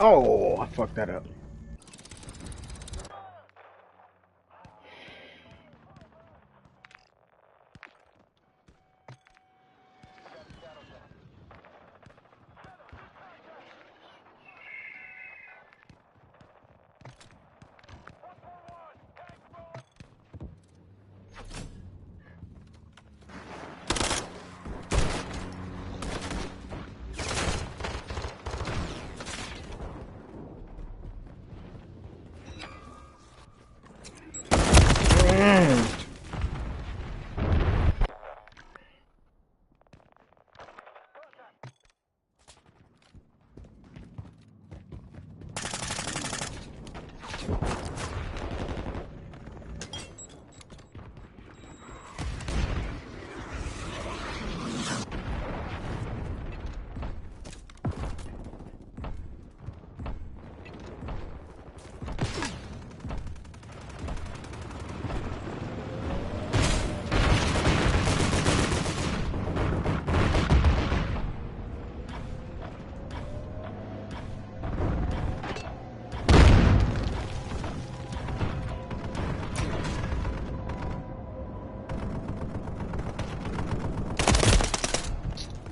Oh, I fucked that up.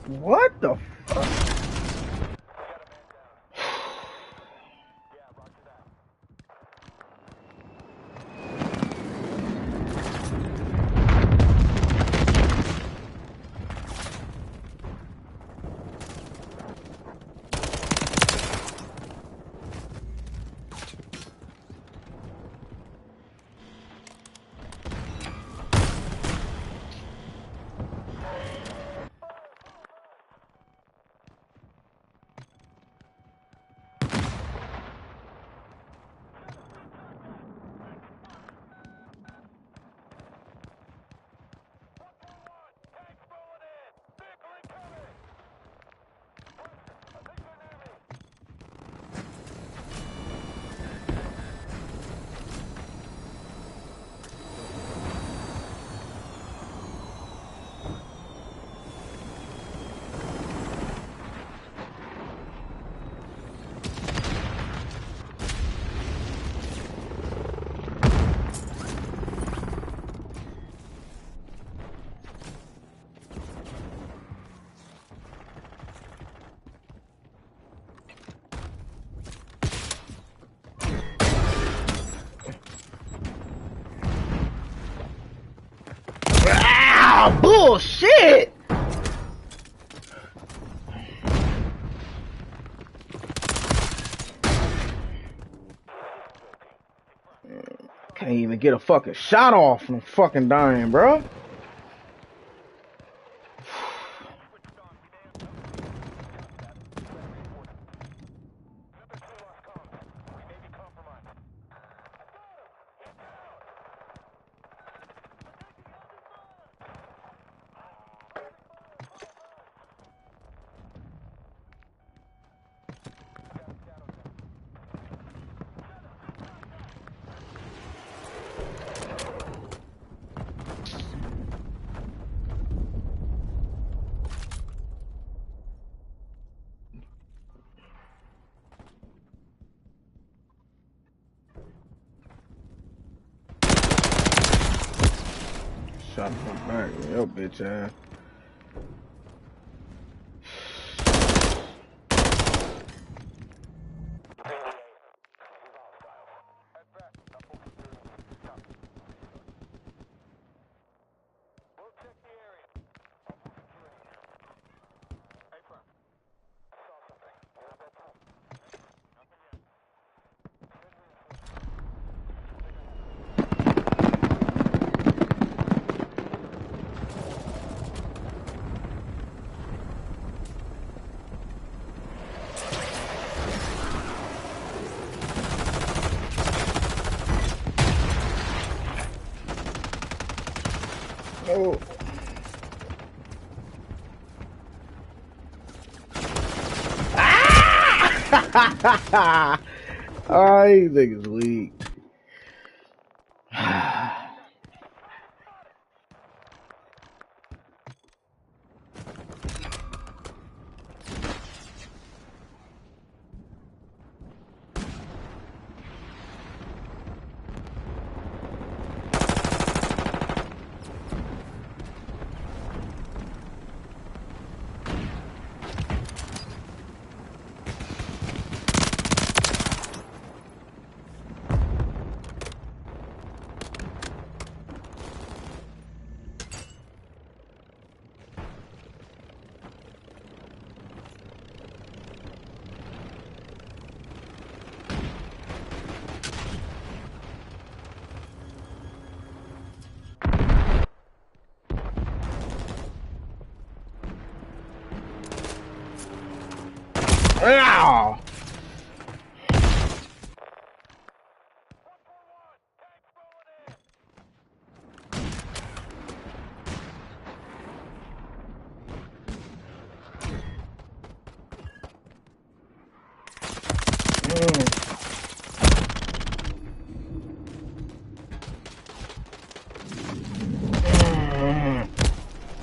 What the fuck? Ah, bullshit! Can't even get a fucking shot off from fucking dying, bro. Shot from back, yo, bitch ass. Oh. Ah! Oh, these niggas weak.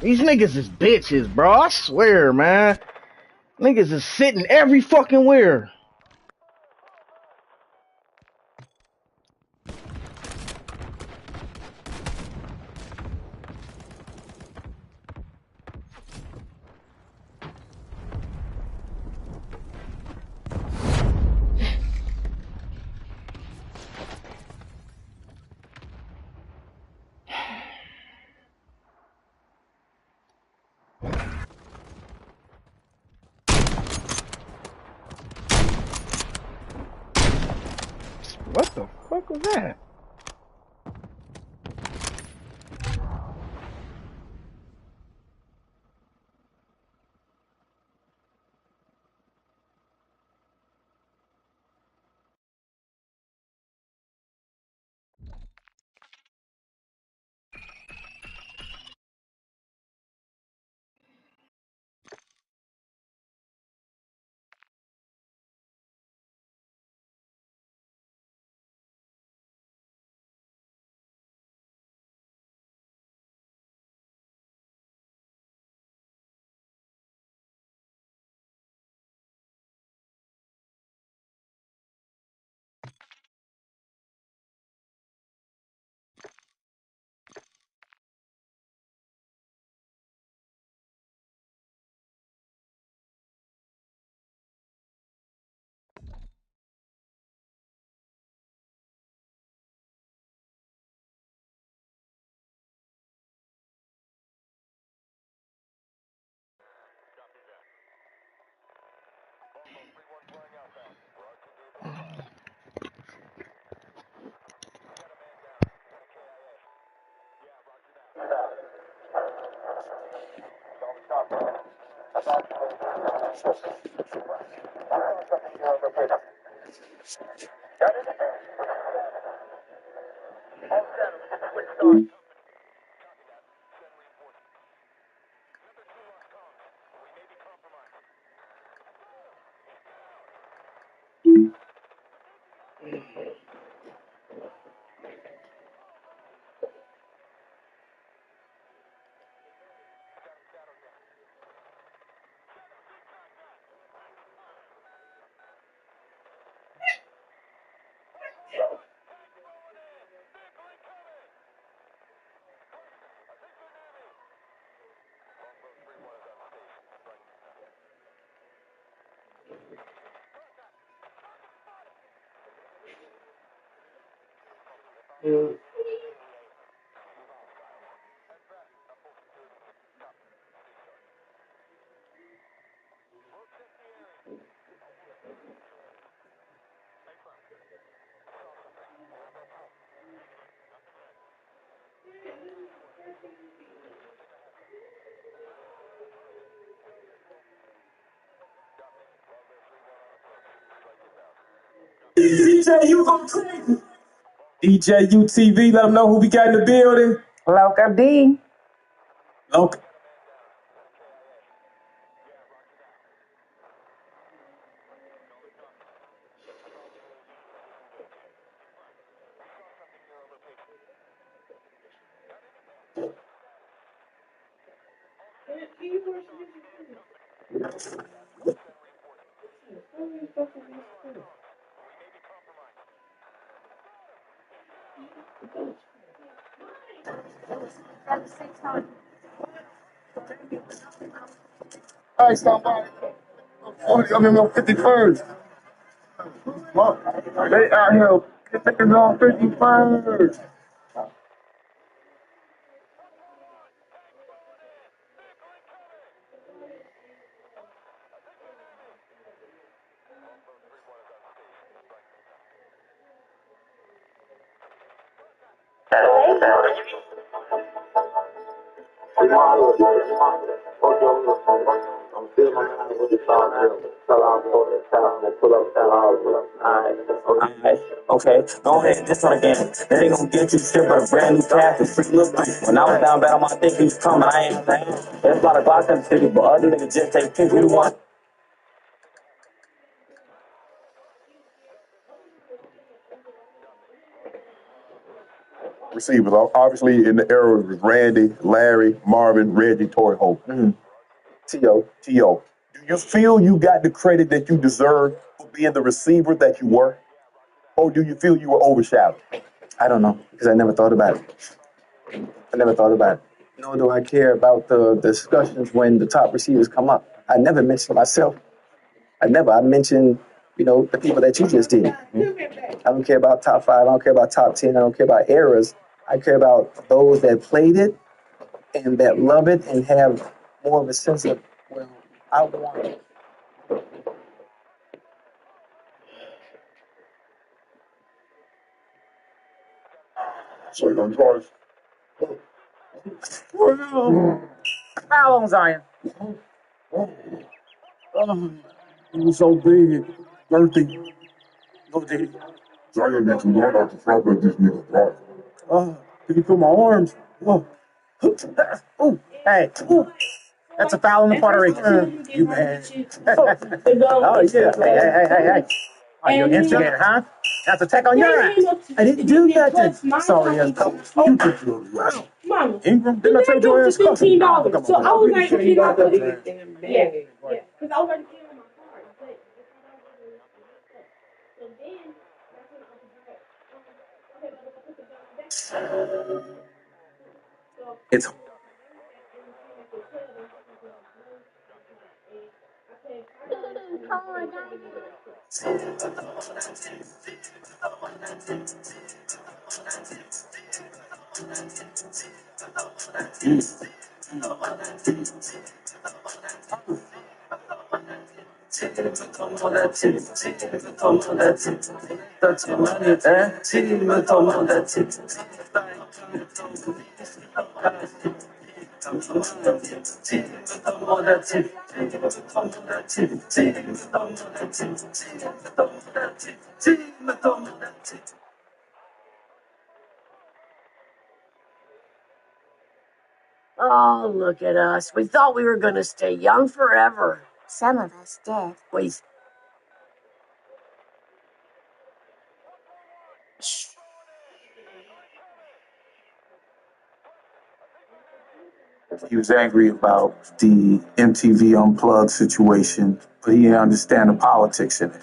These niggas is bitches, bro. I swear, man. Niggas is sitting every fucking where. What the fuck was that? DJ, you go crazy. DJ UTV, let them know who we got in the building. Loca D. Okay. All right, somebody. I mean, on 51st. Well, they out here thinking on 51st. Okay, go ahead, this one again. They ain't gonna get you shit but a brand new cast and free little three. When I was down bad on my dick, he was coming, I ain't playing. There's a lot of Glocks in the city, but other niggas just take pick who you want. receivers. Obviously, in the era of Randy, Larry, Marvin, Reggie, Torrey Holt. T.O. Do you feel you got the credit that you deserve for being the receiver that you were? Or do you feel you were overshadowed? I don't know, because I never thought about it. I never thought about it. Nor do I care about the discussions when the top receivers come up. I never mentioned myself. I mentioned, the people that you just did. I don't care about top 5. I don't care about top 10. I don't care about eras. I care about those that played it and that love it and have more of a sense of, well, I want it. So you're going How long, Zion? He was so big, girthy. No, did he? Zion needs to learn how to flop like this nigga, bro. Can you feel my arms? Ooh, hey, ooh. That's a foul in the Puerto Rican. You man. Oh, yeah. Hey. Are you an instigator, huh? That's a tech on your ass. I didn't do nothing. Sorry, you could do it. Mama. Ingram, didn't I trade your ass? $15. So I was like, yeah. Because I was like, on my card. But so then, it's Oh, look at us. We thought we were going to stay young forever. Some of us did. He was angry about the MTV Unplugged situation, but he didn't understand the politics in it.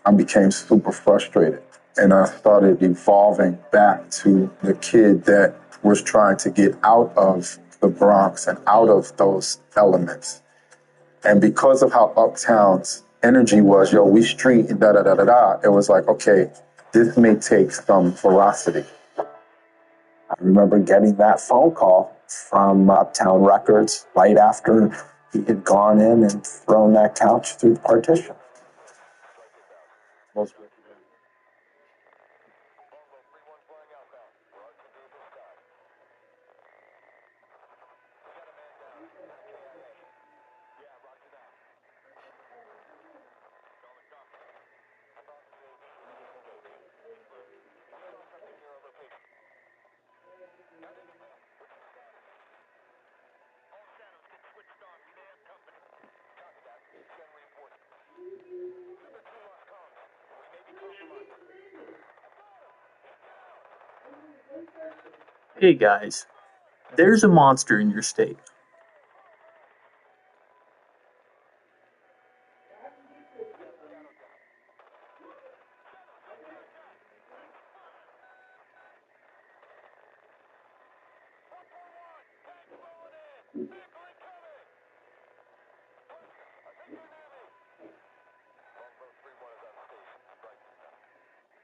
I became super frustrated and I started evolving back to the kid that was trying to get out of the Bronx and out of those elements. And because of how Uptown's energy was, yo, we street and da-da-da-da-da, it was like, okay, this may take some ferocity. I remember getting that phone call from Uptown Records right after he had gone in and thrown that couch through the partition. Hey guys, there's a monster in your state.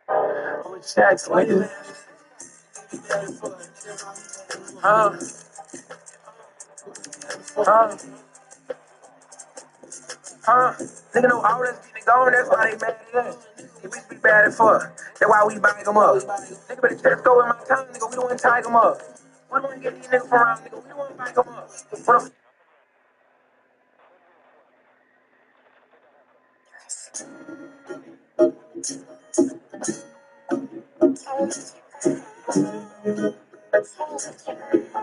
Oh, it's Jack's lady. Huh? Nigga know all that's getting gone, that's why they mad at us. They bitch be bad as fuck. That's why we bag them up. Nigga better just go in my time, nigga. We don't want to tie them up. We don't want to get these niggas from around, nigga. We don't want to bag them up. What the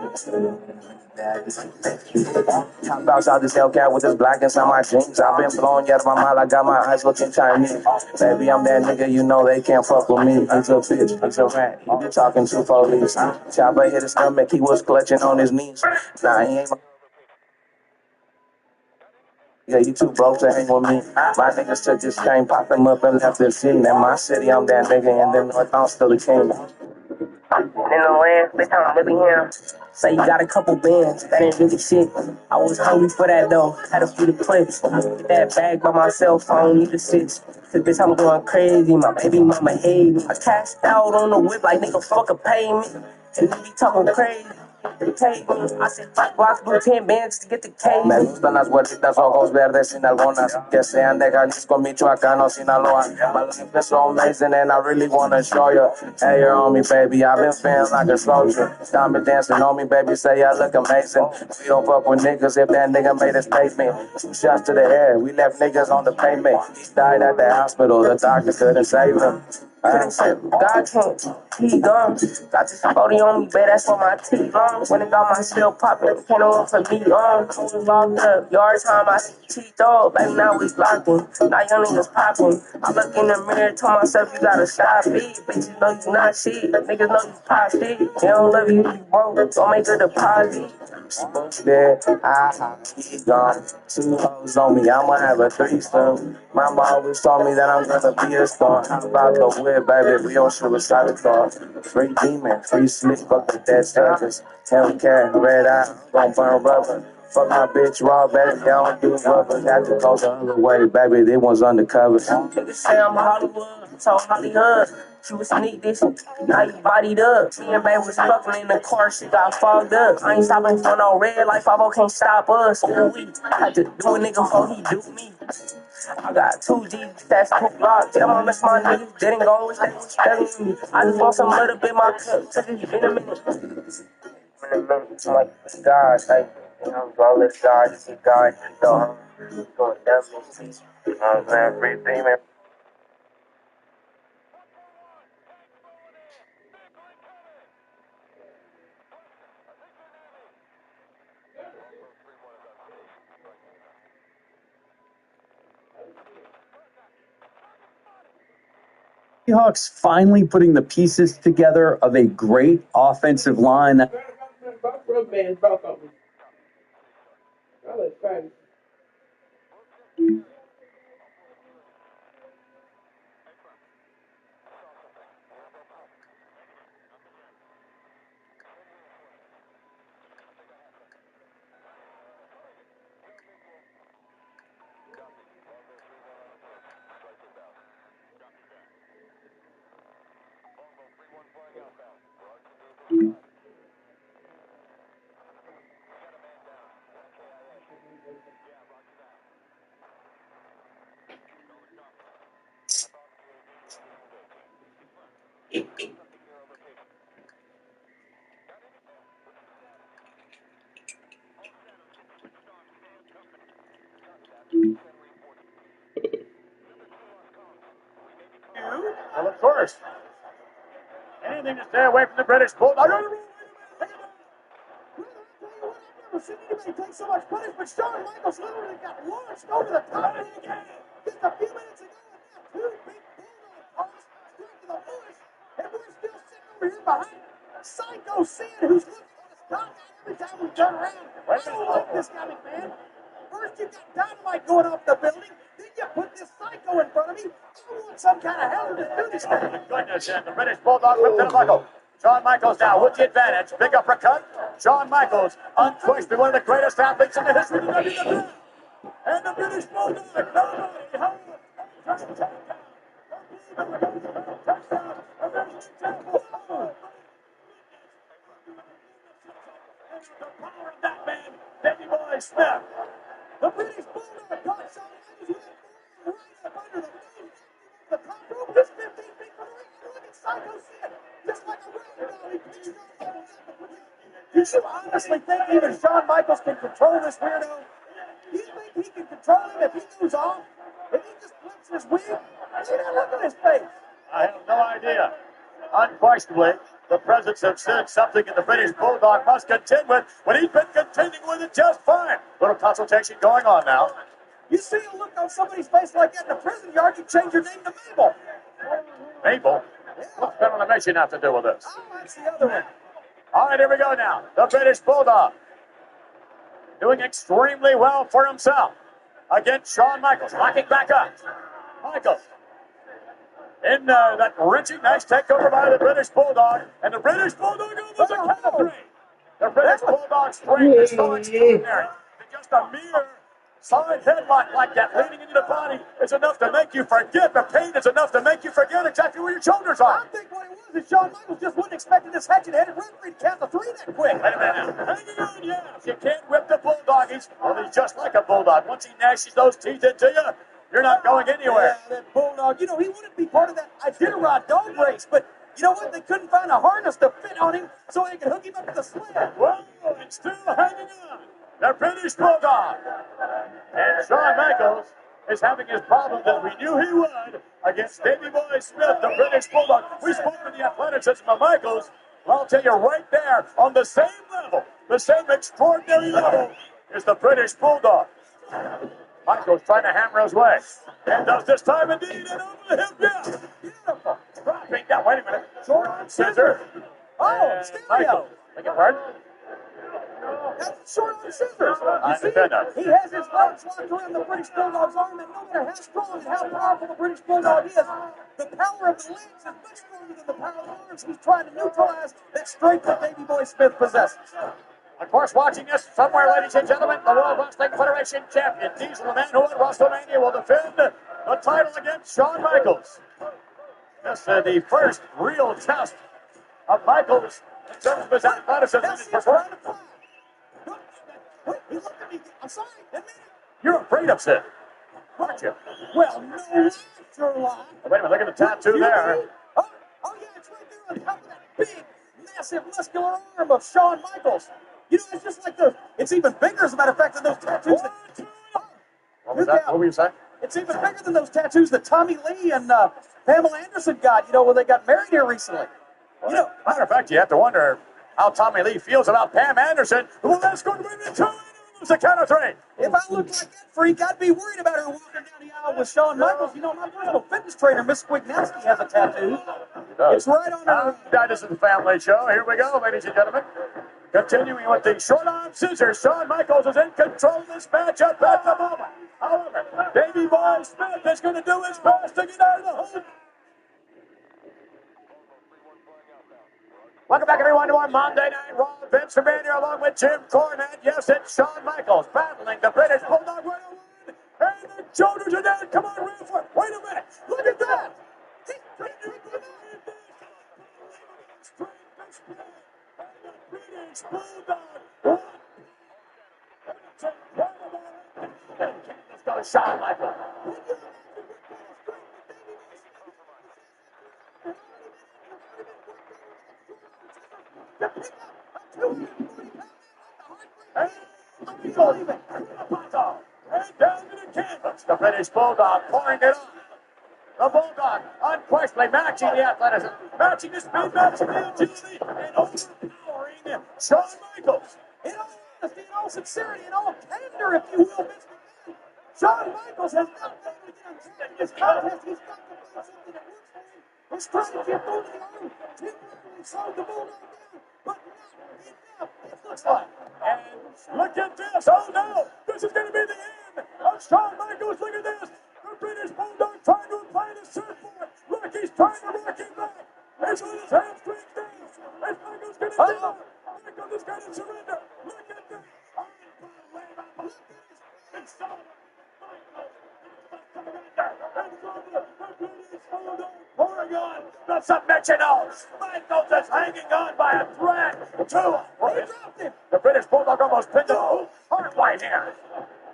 Top outside this Hellcat with this black inside my jeans. I've been blowing out of my mind. I got my eyes looking Chinese. Baby, I'm that nigga, you know they can't fuck with me. He's a bitch, he's a rat. He been talking to police. Chopper hit his stomach, he was clutching on his knees. Nah, he ain't. Yeah, you too broke to hang with me. My niggas took this chain, popped them up and left the scene. In my city, I'm that nigga, and then North, I'm still the king. In the land, they trying to really him. Say you got a couple bands, that ain't really shit. I was hungry for that though, had a few to clips. Get that bag by myself, I don't need a six. Cause bitch, I'm going crazy, my baby mama hate me. I cashed out on the whip like nigga fucking pay me. And they be talking crazy. Take me. I said, blocks, do 10 bands to get the K. Me gustan las huertitas, ojos verdes sin algunas. Que sean de Jalisco, Michoacán o Sinaloa. My life is so amazing and I really wanna show you. Hey, you're on me, baby. I've been feeling like a soldier. Stop me dancing on me, baby. Say I look amazing. We don't fuck with niggas if that nigga made us pay me. 2 shots to the head. We left niggas on the pavement. He died at the hospital. The doctor couldn't save him. God can't, he gone. Got this 40 on me, babe, that's for my teeth long. When it got my still poppin', can't no one for me on. I was locked up, yard time, I see teeth off. Baby, now we locked in, now young niggas poppin'. I look in the mirror, tell myself you got a shy beat. Bitches know you not shit, niggas know you pop shit. They don't love you, you broke, don't make a deposit. There, he gone. 2 hoes on me, I'ma have a threesome. Mama always told me that I'm gonna be a star. How about the whip, baby? We don't shoot a shot of car. Free demon, free slick, fuck the dead surface. Hellcat, red eye, gon' burn rubber. Fuck my bitch raw, baby, I don't do rubber. Got to go the other way, baby, they one's undercover. Niggas say I'm Hollywood, so Hollywood. She was sneak this, now you bodied up. Me and babe was fucking in the car, she got fogged up. I ain't stopping for no red light, 5 can't stop us. We had to do a nigga before he do me. I got 2 G's, that's 2 blocks. Tell my miss my niggas didn't go with that was telling me. I just want some little bit my cup, took it in a minute. In a minute, like God, like, you know, all this God, you see God, you know, going down me, you know what I'm saying, free demon. Seahawks finally putting the pieces together of a great offensive line. Well, of course. Anything to stay away from the British Bulldog. I've never seen anybody take so much punishment. Shawn Michaels literally got launched over the top of the game just a few minutes ago. And now 2 big Bulldog calls straight to the bush. And we're still sitting over here behind Psycho Sid, who's looking at us cockeyed every time we turn around. I don't like this guy, McMahon. First you got Dynamite going off the building, then you put this Psycho in front of me. I want some kind of hazardous do this thing. Goodness, and the British Bulldog whipped to the buckle. Shawn Michaels now with the advantage. Big uppercut. Shawn Michaels, unquestionably one of the greatest athletes in the history of the WWE. And the British Bulldog, nobody the power of that man, Davey Boy Smith. The British Bulldog caught Shawn Michaels with a right up under the nose. The top rope is 15 feet from the ring. And look at Psycho Sid. Just like a rag doll, he picks Shawn Michaels up. Do you honestly think even Shawn Michaels can control this weirdo? Do you think he can control him if he goes off? If he just flips his wig? See that look on his face. I have no idea. Unquestionably, the presence of Sid, something in the British Bulldog must contend with when he's been contending with it just fine. Little consultation going on now. You see a look on somebody's face like that in the prison yard, you change your name to Mabel. Mabel? Yeah. What's been on the mission have to do with this? Oh, that's the other one. All right, here we go now. The British Bulldog doing extremely well for himself against Shawn Michaels. Locking back up. Michaels in that wrenching nice takeover by the British Bulldog. And the British Bulldog almost a count of three. The British Bulldog's strength is so extraordinary. Just a mere side headlock like that leaning into the body is enough to make you forget. The pain is enough to make you forget exactly where your shoulders are. I think what it was is Shawn Michaels just wasn't expecting this hatchet-headed referee to count the three that quick. Wait a minute now. Hanging on, yes. You can't whip the Bulldog. He's just like a Bulldog. Once he gnashes those teeth into you, you're not going anywhere. Yeah, that Bulldog, he wouldn't be part of that Iditarod dog race, but you know what? They couldn't find a harness to fit on him so they could hook him up to the sled. Well, it's still hanging on. The British Bulldog. And Shawn Michaels is having his problems as we knew he would against Davey Boy Smith, the British Bulldog. We spoke of the athleticism of Michaels. Well, I'll tell you right there, on the same level, the same extraordinary level, is the British Bulldog. Michaels trying to hammer his way. And does this time indeed, and over the hip, yeah. Beautiful. Dropping down, wait a minute. Short arm scissor. Oh, stereo. Beg your pardon? That's short arm scissors. You see, he has his legs locked around the British Bulldog's arm, and no matter how strong and how powerful the British Bulldog is, the power of the legs is much stronger than the power of the arms. He's trying to neutralize that strength that Davey Boy Smith possesses. Of course, watching us somewhere, ladies and gentlemen, the World Wrestling Federation champion, Diesel, the man who at WrestleMania will defend the title against Shawn Michaels. This is the first real test of Michaels in terms of his athleticism and his performance. Wait, he looked at me. I'm sorry, didn't mean it. You're afraid of Sid, aren't you? Well, no, you're lying. Wait a minute, look at the tattoo there. Oh, yeah, it's right there on top of that big, massive, muscular arm of Shawn Michaels. You know, it's just like it's even bigger, as a matter of fact, than those tattoos. What was that? What were you saying? It's even bigger than those tattoos that Tommy Lee and Pamela Anderson got, when they got married here recently. Well, matter of fact, you have to wonder how Tommy Lee feels about Pam Anderson, who will escort him into the count of three. If I looked like that freak, I'd be worried about her walking down the aisle with Shawn Michaels. My personal fitness trainer, Miss Squignowski, has a tattoo. It's right on her. That is the family show. Here we go, ladies and gentlemen. Continuing with the short arm scissors, Shawn Michaels is in control of this matchup at the moment. However, Davey Boy Smith is going to do his best to get out of the hole. Welcome back, everyone, to our Monday Night Raw. Vince McMahon here along with Jim Cornette. Yes, it's Shawn Michaels battling the British Bulldog 101. And the shoulders are down. Come on, Ralph. Wait a minute. Look at that. British Bulldog. Let's go, Shawn Michaels. And down to the canvas. The British Bulldog pouring it on. The Bulldog unquestionably matching the athleticism, matching the speed, matching the agility, and overpowering Shawn Michaels. In all honesty, in all sincerity, in all candor, if you will, Mr. Man, Shawn Michaels has not been able to get on this contest. He's got to find something that works for him. His strategy of throwing the arm temporarily slowed the Bulldog down, but not enough, it looks like. And look at this. Oh, no. This is going to be the end of Shawn Michaels. Look at this. The British Bulldog trying to apply the surfboard. Look, he's trying to rock him back. He's on his hamstrings down. And Michael's going to do it. Michaels is going to surrender. Look at this. Unbelievable. Look at this. It's so Michaels. It's over. The British Bulldog pouring on the submission hold. Michaels is hanging on by a thread. He dropped him. The British Bulldog almost pinned him hard right here.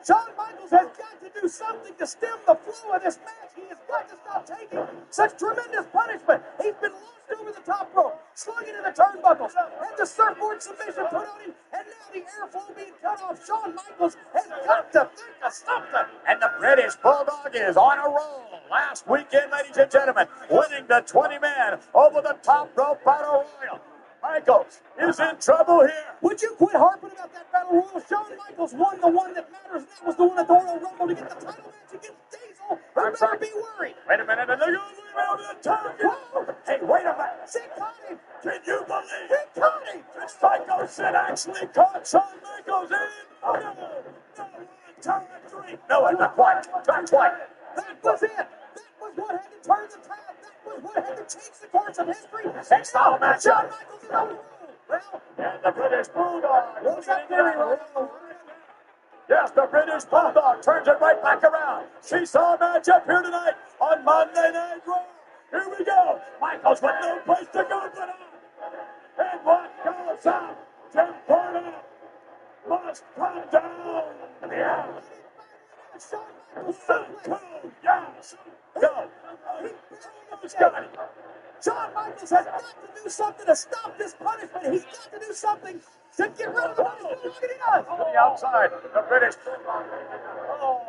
Shawn Michaels has got to do something to stem the flow of this match. He has got to stop taking such tremendous punishment. He's been launched over the top rope, slung into the turnbuckles, had the surfboard submission put on him, and now the airflow being cut off. Shawn Michaels has got to think of something. And the British Bulldog is on a roll. last weekend, ladies and gentlemen, winning the 20-man over the top rope battle royal. Michaels is in trouble here. Would you quit harping about that battle royal? Shawn Michaels won the one that matters, and that was the one at the Royal Rumble to get the title match against Diesel. You better be worried. Wait a minute, and they're going to leave over the top. Whoa. Hey, wait a minute. Sid caught him. Can you believe He caught him. the Psycho Sid actually caught Shawn Michaels in? No, 1, 2, 3. No, not quite. Not quite. That was it. That was what had to turn the tide. That was what had to change the course of history. Six dollar matchup. Shawn Michaels is on the roll. Well, And the British Bulldog. what's that theory right now? Yes, the British Bulldog turns it right back around. Seesaw matchup here tonight on Monday Night Raw. Here we go. Michaels with no place to go but up. And what goes up? Jim Porter must come down. Yeah. Shawn Michaels. 1, 2, yes. Go. Scotty. Shawn Michaels has got to do something to stop this punishment. He's got to do something to get rid of the punishment. Look at him. On the outside, the British.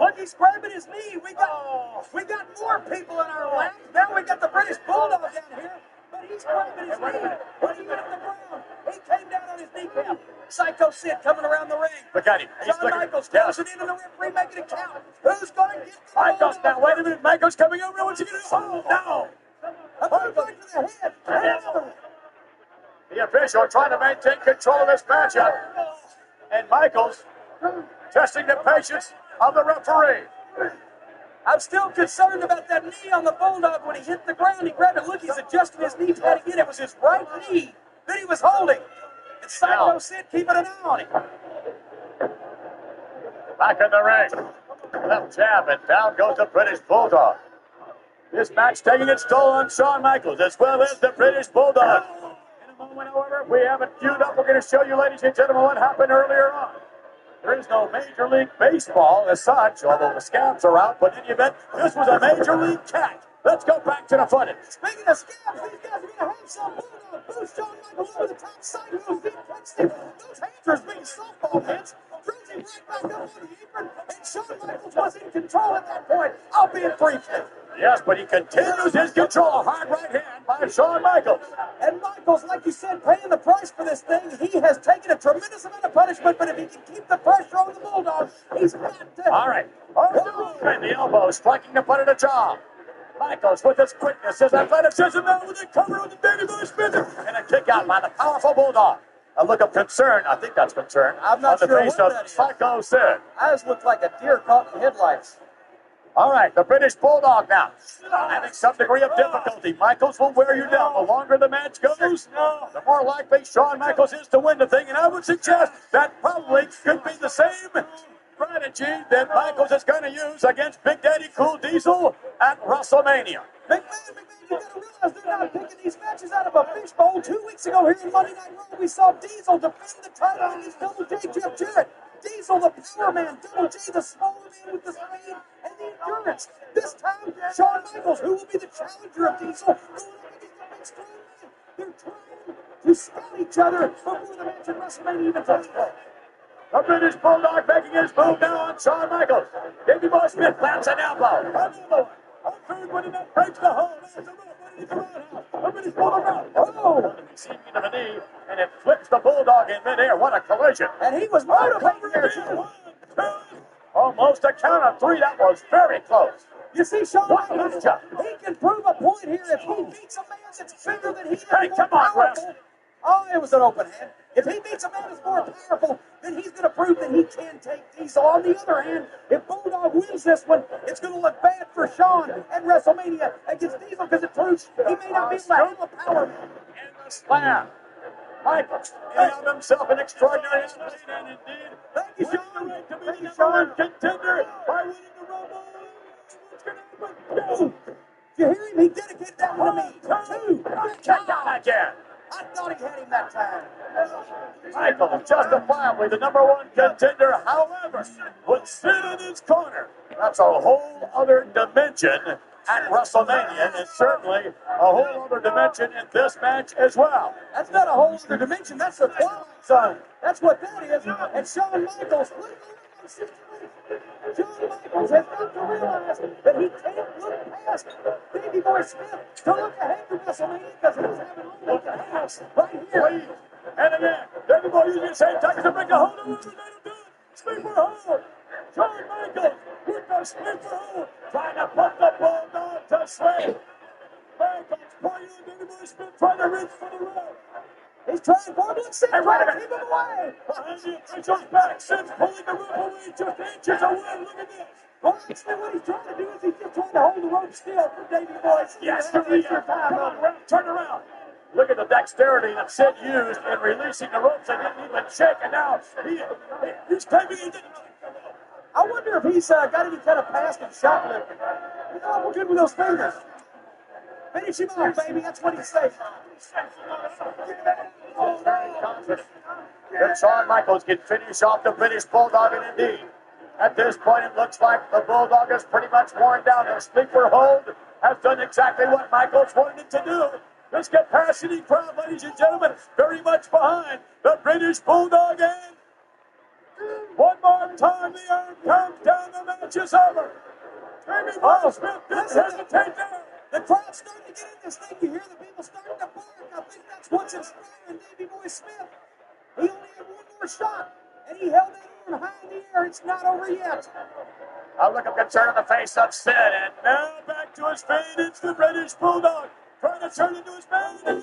Look, he's grabbing his knee. We got more people in our lap. Now we got the British Bulldog down here, but he's grabbing his knee. When he hit the ground, he came down on his kneecap. Psycho Sid coming around the ring. Look at him. He's Shawn Michaels throws it in, and the referee making it count. Who's going to get the Michaels Bulldog? now. Wait a minute. Michaels coming over. What's he going to do? Oh, no. A move right to the head. Hammer. The official trying to maintain control of this matchup. And Michaels testing the patience of the referee. I'm still concerned about that knee on the Bulldog when he hit the ground. He grabbed it. Look, he's adjusting his knee pad again. It was his right knee that he was holding. And Psycho Sid keeping an eye on him. Back in the ring. Left jab and down goes the British Bulldog. This match taking its toll on Shawn Michaels as well as the British Bulldog. In a moment, however, we have it queued up. We're going to show you, ladies and gentlemen, what happened earlier on. There is no Major League Baseball as such, although the scabs are out. But in any event, this was a Major League cat. Let's go back to the footage. Speaking of scabs, these guys are going to have some. Bulldog boost Shawn Michaels over the top. Psycho Sid cuts him. Those hands are as big as softball hands. Throws him right back up on the apron. And Shawn Michaels was in control at that point, albeit briefly. Yes, but he continues his control. Hard right hand by Shawn Michaels. And Michaels, like you said, paying the price for this thing. He has taken a tremendous amount of punishment, but if he can keep the pressure on the Bulldog, he's got to. All right. And the elbow striking the butt of the jaw. Michaels with his quickness, his athleticism, now with the cover of the Davey Boy Smith, and a kick out by the powerful Bulldog. A look of concern, I think that's concern, I'm not on the sure face what of that is. Psycho Sid. Eyes look like a deer caught in headlights. All right, the British Bulldog now, having some degree of difficulty. Michaels will wear you down. The longer the match goes, the more likely Shawn Michaels is to win the thing. And I would suggest that probably could be the same strategy that Michaels is going to use against Big Daddy Cool Diesel at WrestleMania. McMahon, you gotta realize they're not picking these matches out of a fishbowl. 2 weeks ago here in Monday Night Raw, we saw Diesel defend the title against Double J Jeff Jarrett. Diesel, the power man, Double J, the smaller man with the speed and the endurance. This time, Shawn Michaels, who will be the challenger of Diesel, going up against the big strong man. They're trying to scout each other before the match at WrestleMania even takes place. The British Bulldog making his move now on Shawn Michaels. Davey Boy Smith plants an elbow. Another one. A third one, and that breaks the hole. That's a rope underneath the roundhouse. The British Bulldog out. Oh! Receiving into the knee, and it flips the Bulldog in midair. What a collision. And he was motivated there, too. 1, 2, almost a count of 3. That was very close. You see, Shawn What Michaels, matchup? he can prove a point here if he beats a man that's bigger than he is. Hey, more come on, powerful. Wes. Oh, it was an open hand. If he beats a man that's more powerful, then he's going to prove that he can take Diesel. On the other hand, if Bulldog wins this one, it's going to look bad for Shawn at WrestleMania against Diesel because it proves he may not be a power man. And the slam. Michaels, he of himself an extraordinary athlete, and indeed, Thank you, winning Shawn. the right to be Thank the you, number one Shawn. contender by winning the Rumble. What's going to happen? Did you hear him? He dedicated that one to me. 2. Check down again. I thought he had him that time. Michaels, justifiably the number one contender, however, would sit in his corner. That's a whole other dimension at WrestleMania, and certainly a whole other dimension in this match as well. That's not a whole other dimension. That's the Twilight Zone. That's what that is. And Shawn Michaels, look at the situation. John Michaels has got to realize that he can't look past Davey Boy Smith to look ahead to WrestleMania because he's having only the house right here. And again, Davey Boy using the same tactics to break a hold of him. They don't do it. Sleeper hold. John Michaels with the sleeper hold. Trying to put the Bulldog to sleep. Michaels pointing on Davey Boy Smith trying to reach for the rope. He's trying for him. Sid trying to keep him away. Behind the official's back, Sid's pulling the rope away just inches away. Look at this. Well, actually, what he's trying to do is he's just trying to hold the rope still for Davey Boy. Yes, turn around. Look at the dexterity that Sid used in releasing the ropes. They didn't even shake, and now he's claiming he didn't. I wonder if he's got any kind of past in shoplifting. He's awful good with those fingers. Finish him off, baby. That's what he's saying. That Shawn Michaels can finish off the British Bulldog, and indeed, at this point, it looks like the Bulldog is pretty much worn down. The sleeper hold has done exactly what Michaels wanted it to do. This capacity crowd, ladies and gentlemen, very much behind the British Bulldog. And one more time, the urn comes down. The match is over. Davey Boy Smith didn't hesitate there. The crowd's starting to get in this thing. You hear the people starting to bark. I think that's what's inspiring Davey Boy Smith. He only had one more shot, and he held that urn high in the air. It's not over yet. A look of concern on the face of Sid, and now back to his feet. It's the British Bulldog trying to turn into his man. And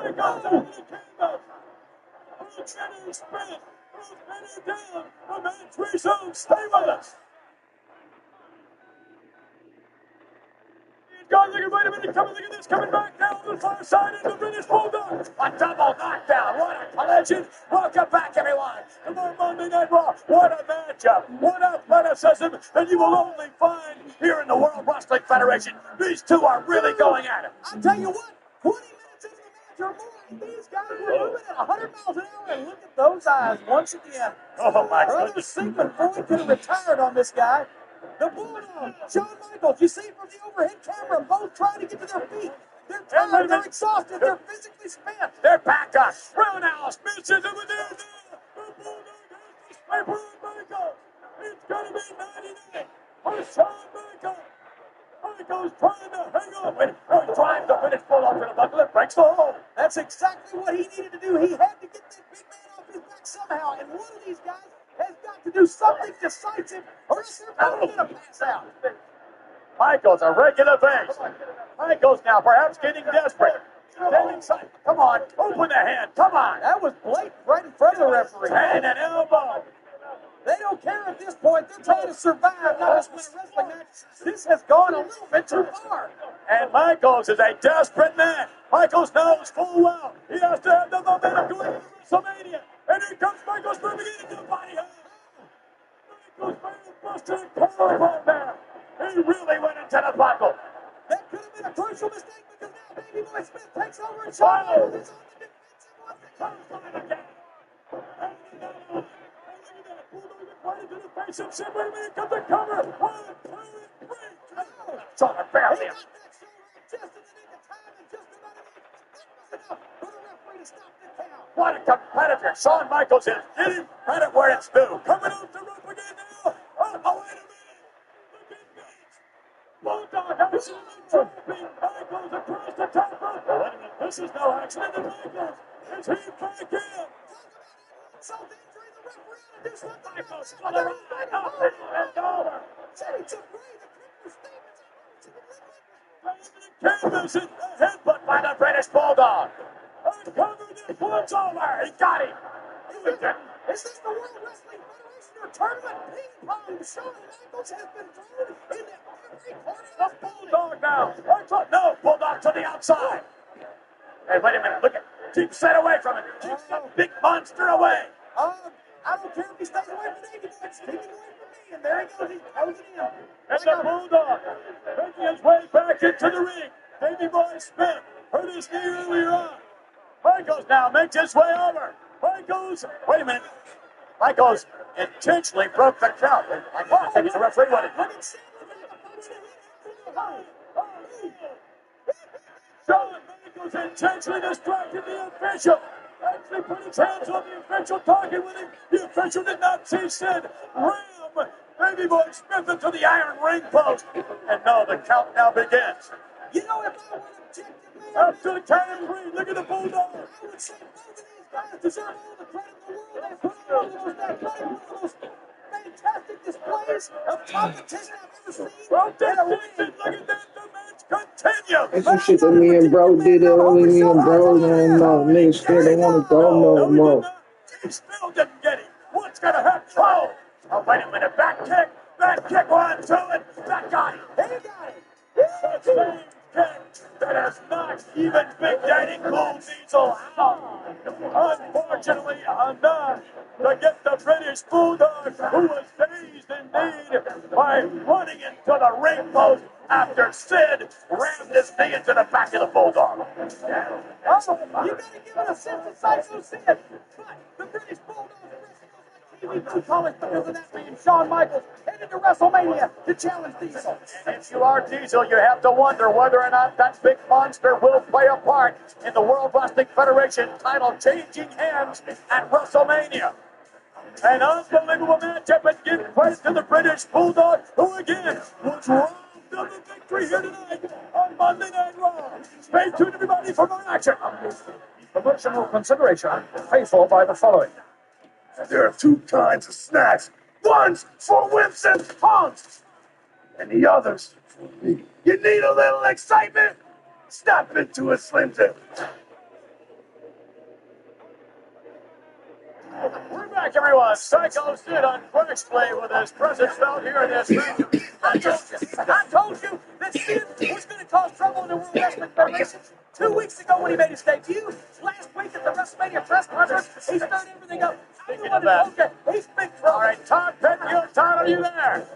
it goes over the canvas. Bruce Benner spin. Bruce Benner down. The MW3 zone. Stay with us. God, look at, wait a minute, look at this, coming back down to the far side into the British Bulldog. A double knockdown, what a collision. Welcome back, everyone, to more Monday Night Raw. What a matchup, what athleticism that you will only find here in the World Wrestling Federation. These two are really going at it. I'll tell you what, 20 minutes into the match or more, and these guys were moving at 100 miles an hour, and look at those eyes once again. Oh, my Brother goodness. Sigmund Freud could have retired on this guy. The Bulldog, Shawn Michaels, you see from the overhead camera, both trying to get to their feet. They're tired, they're exhausted, they're physically spent. They're back up. Roundhouse misses over there. The Bulldog has the sniper on Michaels. It's going to be 99 for Shawn Michaels. Michaels trying to hang on. He drives the British Bulldog to the buckle and breaks the hold. That's exactly what he needed to do. He had to get that big man off his back somehow, and one of these guys has got to do something decisive, or else they're both going to pass out. Michaels, a regular base. Michaels now perhaps getting desperate. Inside. Come on, open the hand. Come on. That was blatant right in front of the referee. And an elbow. They don't care at this point. They're trying to survive, not just win a wrestling match. This has gone a little bit too far. And Michaels is a desperate man. Michaels knows full well he has to have the momentum going into WrestleMania. And here comes Michaels moving into the body. Michaels busted a collarbone there. He really went into the buckle. That could have been a crucial mistake because now Davey Boy Smith takes over and Shawn Michaels is on the defensive once again. Right into the face of Sid. Wait a minute, comes the cover. 1, 2, and 3. Shawn barely. He got that shoulder just in the nick of time and just about an inch, but that was enough for the referee to stop the count. What a competitor. Shawn Michaels is getting credit where it's due. Coming off the rope again now. Oh, wait a minute. Look at this. Bulldog has dropping Michaels across the top rope. Oh, wait a minute. This is no accident. And Michaels is he back in. Self-injury, the referee had to do something. Michaels for the ride up and over. Sammy took away the cripple statements. Canvas in the headbutt by the British Bulldog. Uncovered this one's over. He got him. Is this the World Wrestling Federation or tournament ping pong? Shawn Michaels has been thrown into every corner of this building. Bulldog now. No, Bulldog to the outside. Hey, wait a minute. Look at. Keep set away from it. Keep that big monster away. I don't care if he stays away from Davey Boy. Keep him away from me. And there he goes. He's closing in. And the Bulldog making his way back into the ring. Davey Boy Smith hurt his knee earlier on. Michaels now makes his way over. Michaels, wait a minute. Michaels intentionally broke the count. I think it's a referee. What it is. Shawn Michaels intentionally distracted the official. Actually put his hands on the official, talking with him. The official did not see Sid ram Gravy Boy Smith into the iron ring post. And no, the count now begins. You know, if I were an objective man, Up to the count of three. Look at the Bulldog. I would say both of these guys deserve all the credit in the world. They put on one of the most fantastic displays of competition I've ever seen. Well, look at that. The match continues. That's some shit that me and bro did early. Me and bro, man, no, niggas scared they want to go no more. He still didn't get it. What's going to happen? Oh, wait a minute. Back kick. 1, 2, and that got him. He got it. The same kick that has knocked even Big Daddy Cool Diesel out. Unfortunately, enough to get the British Bulldog, who was dazed indeed by running into the ring post after Sid rammed his knee into the back of the Bulldog. Oh, you gotta give it a sense of Psycho Sid. But the British Bulldog TV2 college because of that man, Shawn Michaels, headed to WrestleMania to challenge Diesel. And if you are Diesel, you have to wonder whether or not that big monster will play a part in the World Wrestling Federation title changing hands at WrestleMania. An unbelievable matchup, and give credit to the British Bulldog, who again was robbed of the victory here tonight on Monday Night Raw. Stay tuned, everybody, for more action. Promotional consideration paid for by the following. There are two kinds of snacks. One's for wimps and punks, and the other's for me. You need a little excitement? Stop into a Slim Jim. We're back, everyone. Psycho Sid on Flexplay with his presence felt here in this venue. I told you that Sid was going to cause trouble in the World Wrestling Federation 2 weeks ago when he made his debut. Last week at the WrestleMania press conference, he stirred everything up. Speaking of that, he's big trouble. all right, Todd Pettengill, Todd, are you there?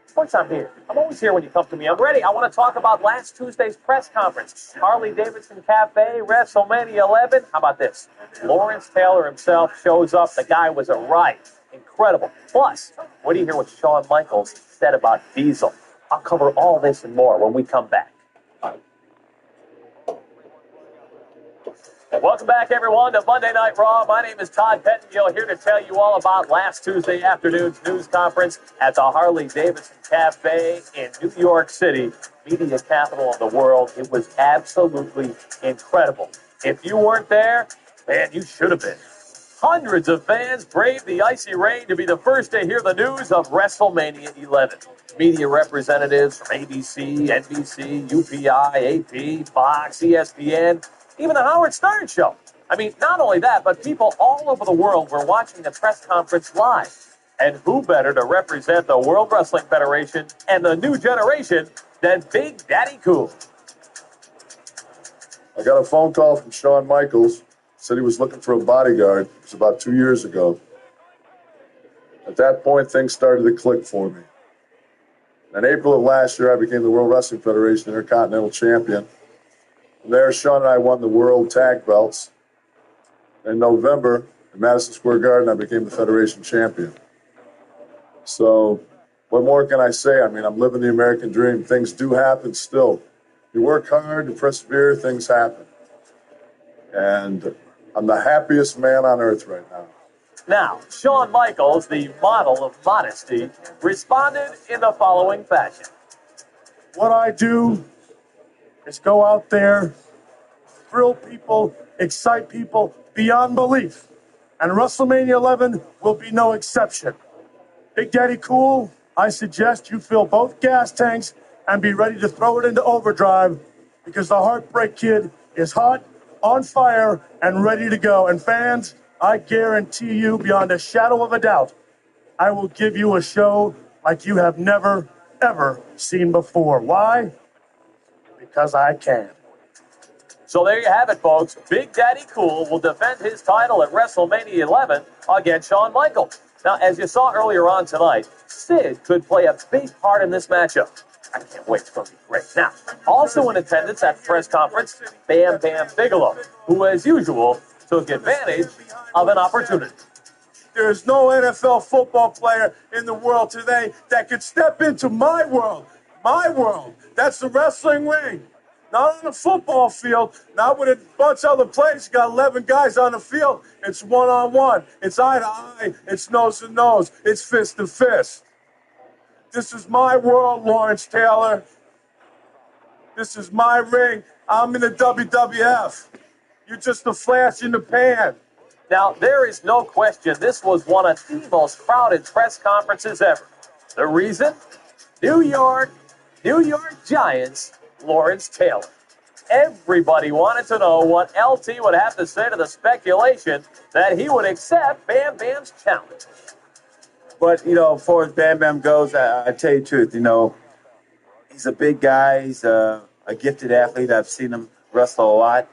Of course I'm here. I'm always here when you come to me. I'm ready. I want to talk about last Tuesday's press conference. Harley-Davidson Cafe, WrestleMania 11. How about this? Lawrence Taylor himself shows up. The guy was a riot. Incredible. Plus, what do you hear what Shawn Michaels said about Diesel? I'll cover all this and more when we come back. Welcome back, everyone, to Monday Night Raw. My name is Todd Pettengill, here to tell you all about last Tuesday afternoon's news conference at the Harley-Davidson Cafe in New York City, media capital of the world. It was absolutely incredible. If you weren't there, man, you should have been. Hundreds of fans braved the icy rain to be the first to hear the news of WrestleMania 11. Media representatives from ABC, NBC, UPI, AP, Fox, ESPN, even the Howard Stern Show. I mean, not only that, but people all over the world were watching the press conference live. And who better to represent the World Wrestling Federation and the new generation than Big Daddy Cool? I got a phone call from Shawn Michaels. Said he was looking for a bodyguard. It was about 2 years ago. At that point, things started to click for me. In April of last year, I became the World Wrestling Federation Intercontinental Champion. From there, Shawn and I won the World Tag Belts. In November, in Madison Square Garden, I became the Federation Champion. So, what more can I say? I mean, I'm living the American dream. Things do happen still. You work hard, you persevere, things happen. And I'm the happiest man on earth right now. Now, Shawn Michaels, the model of modesty, responded in the following fashion. What I do is go out there, thrill people, excite people beyond belief. And WrestleMania 11 will be no exception. Big Daddy Cool, I suggest you fill both gas tanks and be ready to throw it into overdrive because the Heartbreak Kid is hot, on fire, and ready to go. And fans, I guarantee you beyond a shadow of a doubt, I will give you a show like you have never, ever seen before. Why? Because I can. So there you have it, folks. Big Daddy Cool will defend his title at WrestleMania 11 against Shawn Michaels. Now, as you saw earlier on tonight, Sid could play a big part in this matchup. I can't wait. It's going to be great. Now, also in attendance at the press conference, Bam Bam Bigelow, who, as usual, took advantage of an opportunity. There is no NFL football player in the world today that could step into my world. My world. That's the wrestling ring. Not on the football field, not with a bunch of other players. You got 11 guys on the field. It's one-on-one. It's eye-to-eye. It's nose-to-nose. It's fist-to-fist. This is my world, Lawrence Taylor. This is my ring. I'm in the WWF. You're just a flash in the pan. Now, there is no question this was one of the most crowded press conferences ever. The reason? New York Giants, Lawrence Taylor. Everybody wanted to know what LT would have to say to the speculation that he would accept Bam Bam's challenge. But, as far as Bam Bam goes, I tell you the truth, he's a big guy. He's a gifted athlete. I've seen him wrestle a lot,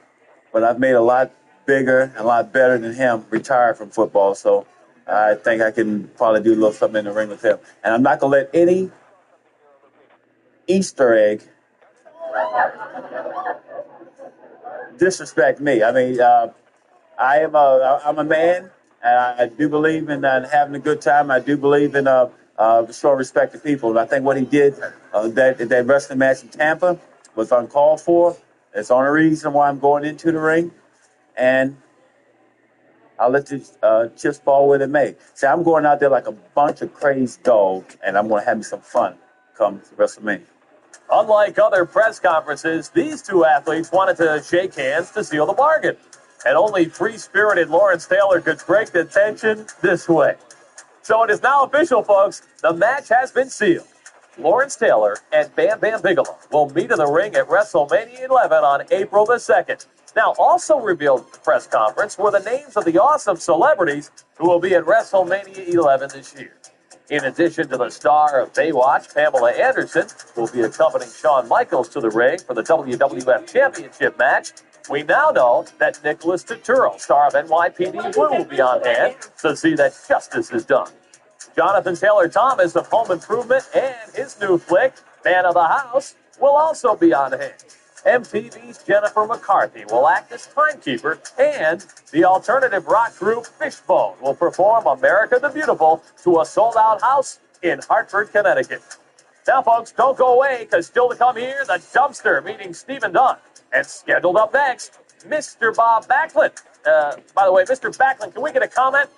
but I've made a lot bigger and a lot better than him retire from football. So I think I can probably do a little something in the ring with him. And I'm not going to let any Easter egg disrespect me. I mean, I'm a man, and I do believe in having a good time. I do believe in showing respect to people. And I think what he did, that wrestling match in Tampa, was uncalled for. It's the only reason why I'm going into the ring. And I'll let the chips fall where they may. See, I'm going out there like a bunch of crazy dogs, and I'm going to have me some fun come to WrestleMania. Unlike other press conferences, these two athletes wanted to shake hands to seal the bargain. And only free-spirited Lawrence Taylor could break the tension this way. So it is now official, folks. The match has been sealed. Lawrence Taylor and Bam Bam Bigelow will meet in the ring at WrestleMania 11 on April the 2nd. Now, also revealed at the press conference were the names of the awesome celebrities who will be at WrestleMania 11 this year. In addition to the star of Baywatch, Pamela Anderson, who will be accompanying Shawn Michaels to the ring for the WWF Championship match, we now know that Nicholas Turturro, star of NYPD Blue, will be on hand to see that justice is done. Jonathan Taylor Thomas of Home Improvement and his new flick, Man of the House, will also be on hand. MTV's Jennifer McCarthy will act as timekeeper, and the alternative rock group Fishbone will perform America the Beautiful to a sold-out house in Hartford, Connecticut. Now, folks, don't go away, because still to come here, the Dumpster meeting Stephen Dunn. And scheduled up next, Mr. Bob Backlund. By the way, Mr. Backlund, can we get a comment?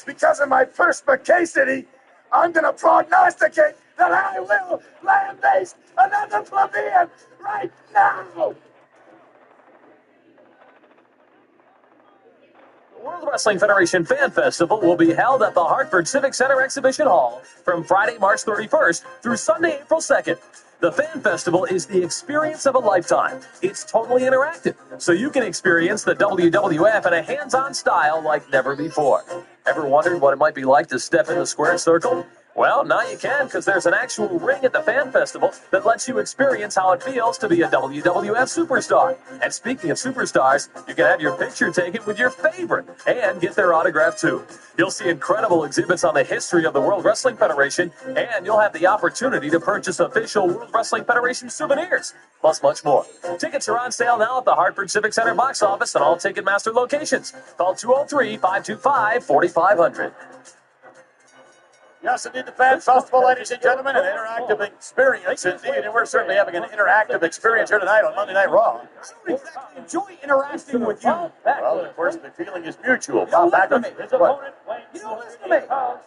Because of my perspicacity, I'm going to prognosticate that I will lambaste another plebeian right now. The World Wrestling Federation Fan Festival will be held at the Hartford Civic Center Exhibition Hall from Friday, March 31st through Sunday, April 2nd. The Fan Festival is the experience of a lifetime. It's totally interactive, so you can experience the WWF in a hands-on style like never before. Ever wondered what it might be like to step in the square circle? Well, now you can, because there's an actual ring at the Fan Festival that lets you experience how it feels to be a WWF superstar. And speaking of superstars, you can have your picture taken with your favorite and get their autograph too. You'll see incredible exhibits on the history of the World Wrestling Federation, and you'll have the opportunity to purchase official World Wrestling Federation souvenirs, plus much more. Tickets are on sale now at the Hartford Civic Center box office and all Ticketmaster locations. Call 203-525-4500. Yes, indeed, the Fan Festival, ladies and gentlemen, an interactive experience indeed, and we're certainly having an interactive experience here tonight on Monday Night Raw. I don't exactly enjoy interacting with you. Well, of course, the feeling is mutual. Bob Backlund. You don't listen to me.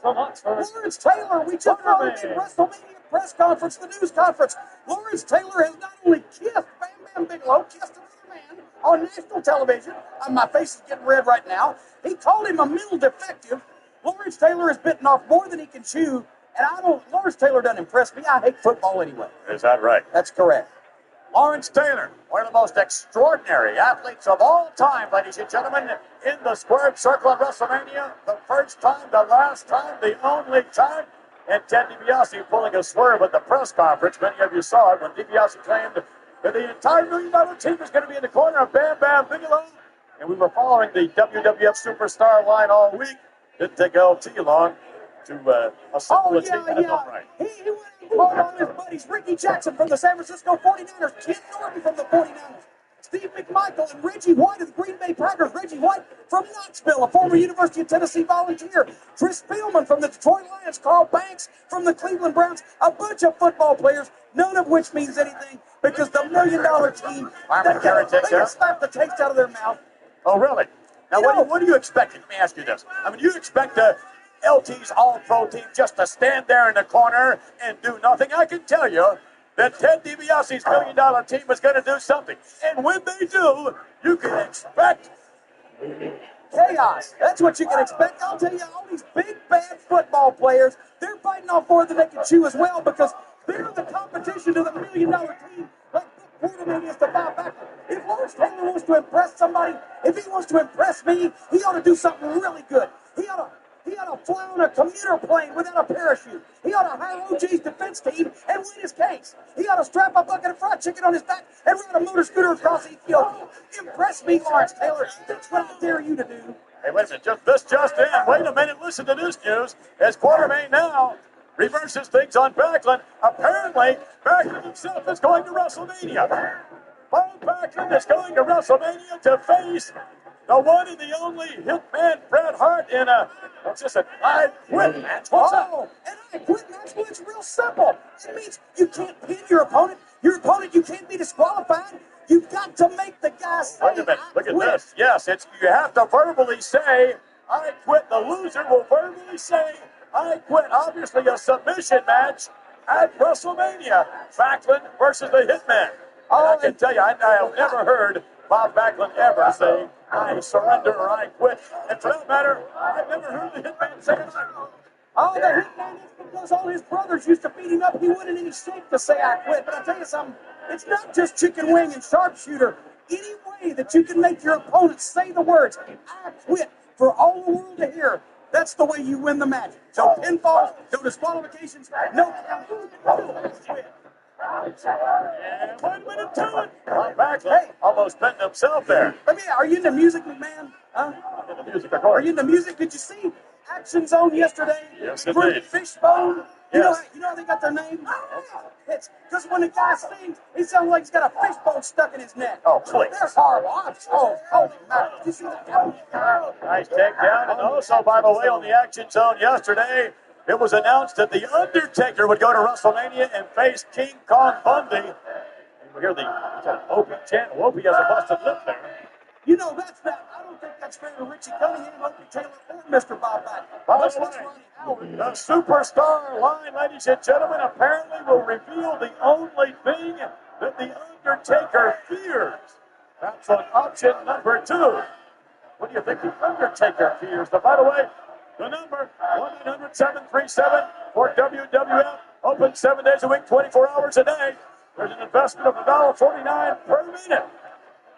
Lawrence Taylor, we just brought him in WrestleMania press conference, the news conference. Lawrence Taylor has not only kissed Bam Bam Bigelow, kissed another man on national television. My face is getting red right now. He called him a mental defective. Lawrence Taylor has bitten off more than he can chew, and Lawrence Taylor doesn't impress me. I hate football anyway. Is that right? That's correct. Lawrence Taylor, one of the most extraordinary athletes of all time, ladies and gentlemen, in the squared circle at WrestleMania. The first time, the last time, the only time. And Ted DiBiase pulling a swerve at the press conference. Many of you saw it when DiBiase claimed that the entire $1 million team was going to be in the corner of Bam Bam Bigelow. And we were following the WWF Superstar line all week. Didn't take LT long to assemble a team that is upright. He went and called on his buddies, Ricky Jackson from the San Francisco 49ers, Ken Norton from the 49ers, Steve McMichael and Reggie White of the Green Bay Packers, Reggie White from Knoxville, a former University of Tennessee volunteer, Chris Spielman from the Detroit Lions, Carl Banks from the Cleveland Browns, a bunch of football players, none of which means anything because the $1 million team that slapped the taste out of their mouth. Oh, really? Now, what do you expect? Let me ask you this. I mean, you expect LT's All-Pro team just to stand there in the corner and do nothing. I can tell you that Ted DiBiase's $1 million team is going to do something. And when they do, you can expect chaos. That's what you can expect. I'll tell you, all these big, bad football players, they're fighting off more than they can chew as well because they're the competition to the $1 million team like Bill Quartermain is to Bob Backlund. If Lawrence Taylor wants to impress somebody, if he wants to impress me, he ought to do something really good. He ought to fly on a commuter plane without a parachute. He ought to hire OJ's defense team and win his case. He ought to strap a bucket of fried chicken on his back and ride a motor scooter across Ethiopia. Impress me, Lawrence Taylor. That's what I dare you to do. Hey, wait a minute. Just in. Wait a minute. Listen to this news. As Quartermain now reverses things on Backlund. Apparently, Backlund himself is going to WrestleMania. Bob Backlund is going to WrestleMania to face the one and the only Hitman Bret Hart in a, what's this, an I Quit match? What's that? An I Quit match? Well, it's real simple. It means you can't pin your opponent. Your opponent, you can't be disqualified. You've got to make the guy say, wait a minute. Look at this. Yes, you have to verbally say, I quit. The loser will verbally say, I quit. Obviously, a submission match at WrestleMania. Backlund versus the Hitman. I can tell you, I have never heard Bob Backlund ever say, I surrender or I quit. And for that matter, I've never heard the Hitman say it. Oh, the Hitman is because all his brothers used to beat him up. He wasn't in any shape to say, I quit. But I'll tell you something, it's not just chicken wing and sharpshooter. Any way that you can make your opponent say the words, I quit, for all the world to hear, that's the way you win the match. No pinfalls, no disqualifications, no quit. And 1 minute to it. Backlund almost bent himself there. Are you into music, McMahon? Huh? Into music, of course. Are you into music? Did you see Action Zone yesterday? Yes, indeed. Fishbone. Yes. You know how they got their name? It's because when the guy sings, he sounds like he's got a fishbone stuck in his neck. Oh, please. They're horrible. Holy mackerel. Did you see that? Nice takedown. And also, by the way, on the Action Zone yesterday, it was announced that The Undertaker would go to WrestleMania and face King Kong Bundy. You will hear the Opie chant. Opie has a busted lip there. You know, I don't think that's fair to Richie Cunningham, Opie Taylor, or Mr. Bob Backlund. By the way, the superstar line, ladies and gentlemen, apparently will reveal the only thing that The Undertaker fears. That's on option number 2. What do you think The Undertaker fears? By the way, the number, 1-800-737 for WWF, open 7 days a week, 24 hours a day. There's an investment of $1.49 per minute.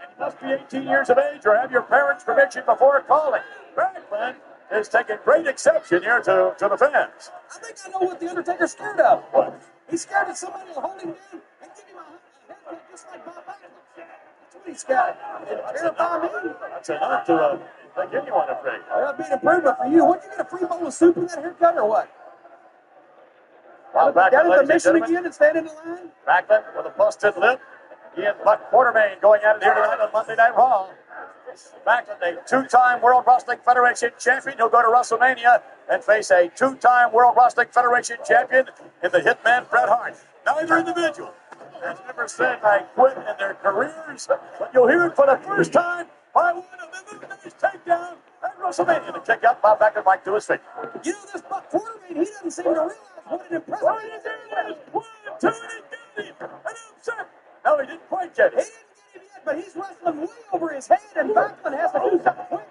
And you must be 18 years of age or have your parents' permission before calling. Backlund is taking great exception here to the fans. I think I know what The Undertaker's scared of. What? He's scared that somebody will hold him down and give him a haircut just like Bob Backlund. That's what he's scared of. It'll terrify me. That's enough to make anyone afraid. That'll be an improvement for you. What, you get a free bowl of soup in that haircut or what? Well, Down at the mission again and stand in the line? Backlund with a busted lip. He and Buck Quartermain going at it here tonight on Monday Night Raw. Backlund, a 2-time World Wrestling Federation champion. He'll go to WrestleMania and face a 2-time World Wrestling Federation champion in the Hitman Bret Hart. Neither individual has ever said I quit in their careers, but you'll hear it for the first time by one of them. Nice takedown at WrestleMania. The kick out, Bob Backlund back to his feet. You know, this Buck Quartermain, he doesn't seem to realize what an impressive... Right there it is. 1, 2, and he got him. And upset. No, he didn't quite get it. He didn't get him yet, but he's wrestling way over his head, and Backlund has to do something quick.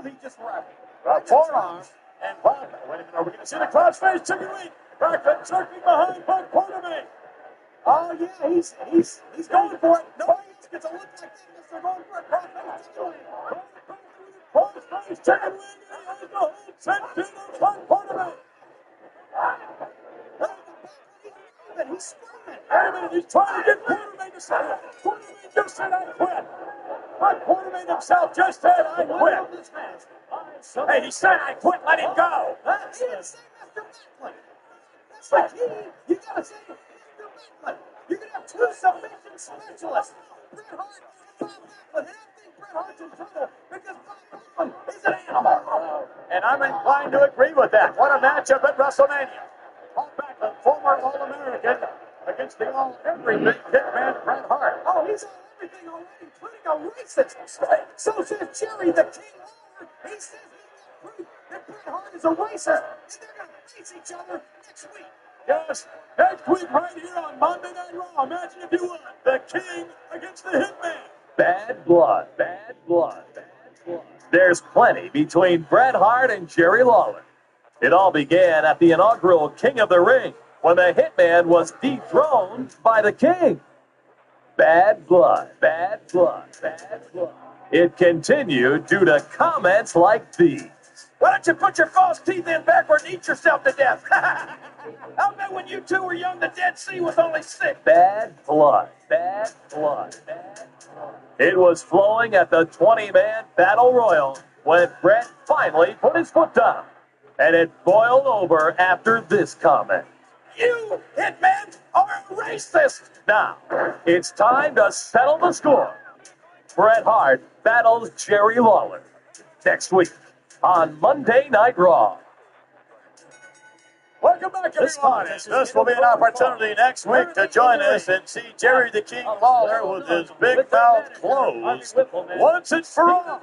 He just wrestled. Forearm. And Bob, wait a minute, are we going to see the crossface chicken wing? Backlund circling behind Buck Quartermain. Oh, yeah, he's going for it. Nobody else gets a look like that unless they're going for a crossface chicken wing. Crossface chicken wing, and he has the hold sent to the Buck Quartermain. He's screaming. Wait a minute, he's trying to get Quartermain to say it. Quartermain just said, I quit. But Quartermain himself just said, I quit. Hey, he said, I quit, let him go. He didn't say Mr. Backlund. That's the key. You got to say Mr. Backlund. You're going to have 2 submission specialists, Bret Hart and Bob Backlund. And I think Bret Hart's in trouble because Bob Backlund is an animal. And I'm inclined to agree with that. What a matchup at WrestleMania. Bob Backlund, former All-American, against the all-everything Hitman Bret Hart. Oh, he's all everything already, including a racist. So says Jerry the King Lawler. He says he's got proof that Bret Hart is a racist, and they're going to face each other next week. Yes, next week right here on Monday Night Raw. Imagine if you would, the King against the Hitman. Bad blood, bad blood, bad blood. There's plenty between Bret Hart and Jerry Lawler. It all began at the inaugural King of the Ring when the Hitman was dethroned by the King. Bad blood, bad blood, bad blood. It continued due to comments like these. Why don't you put your false teeth in backward and eat yourself to death? I'll bet when you two were young, the Dead Sea was only 6. Bad blood, bad blood, bad blood. It was flowing at the 20-man Battle Royal when Bret finally put his foot down. And it boiled over after this comment. You, Hitman, are a racist. Now, it's time to settle the score. Bret Hart battles Jerry Lawler next week on Monday Night Raw. Welcome back, everyone. This will be an opportunity next week to join us and see Jerry the King Lawler with his big mouth closed once and for all.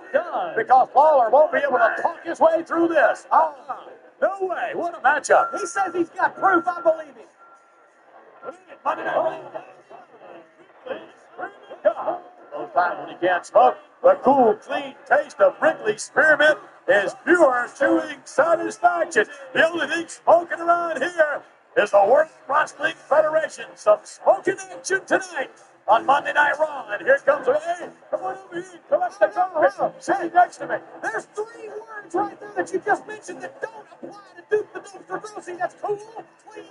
Because Lawler won't be able to talk his way through this. No way. What a matchup. He says he's got proof. I believe him. Monday Night Raw. Those times when you can't smoke, the cool, clean taste of Wrigley's Spearmint is pure chewing satisfaction. The only thing smoking around here is the World Wrestling Federation. Some smoking action tonight on Monday Night Raw. And here comes Ray. Come on over here. Collect the carpet. Sit next to me. There's 3 words right there that you just mentioned that don't apply to Duke the Dumpster Grossing. That's cool, clean,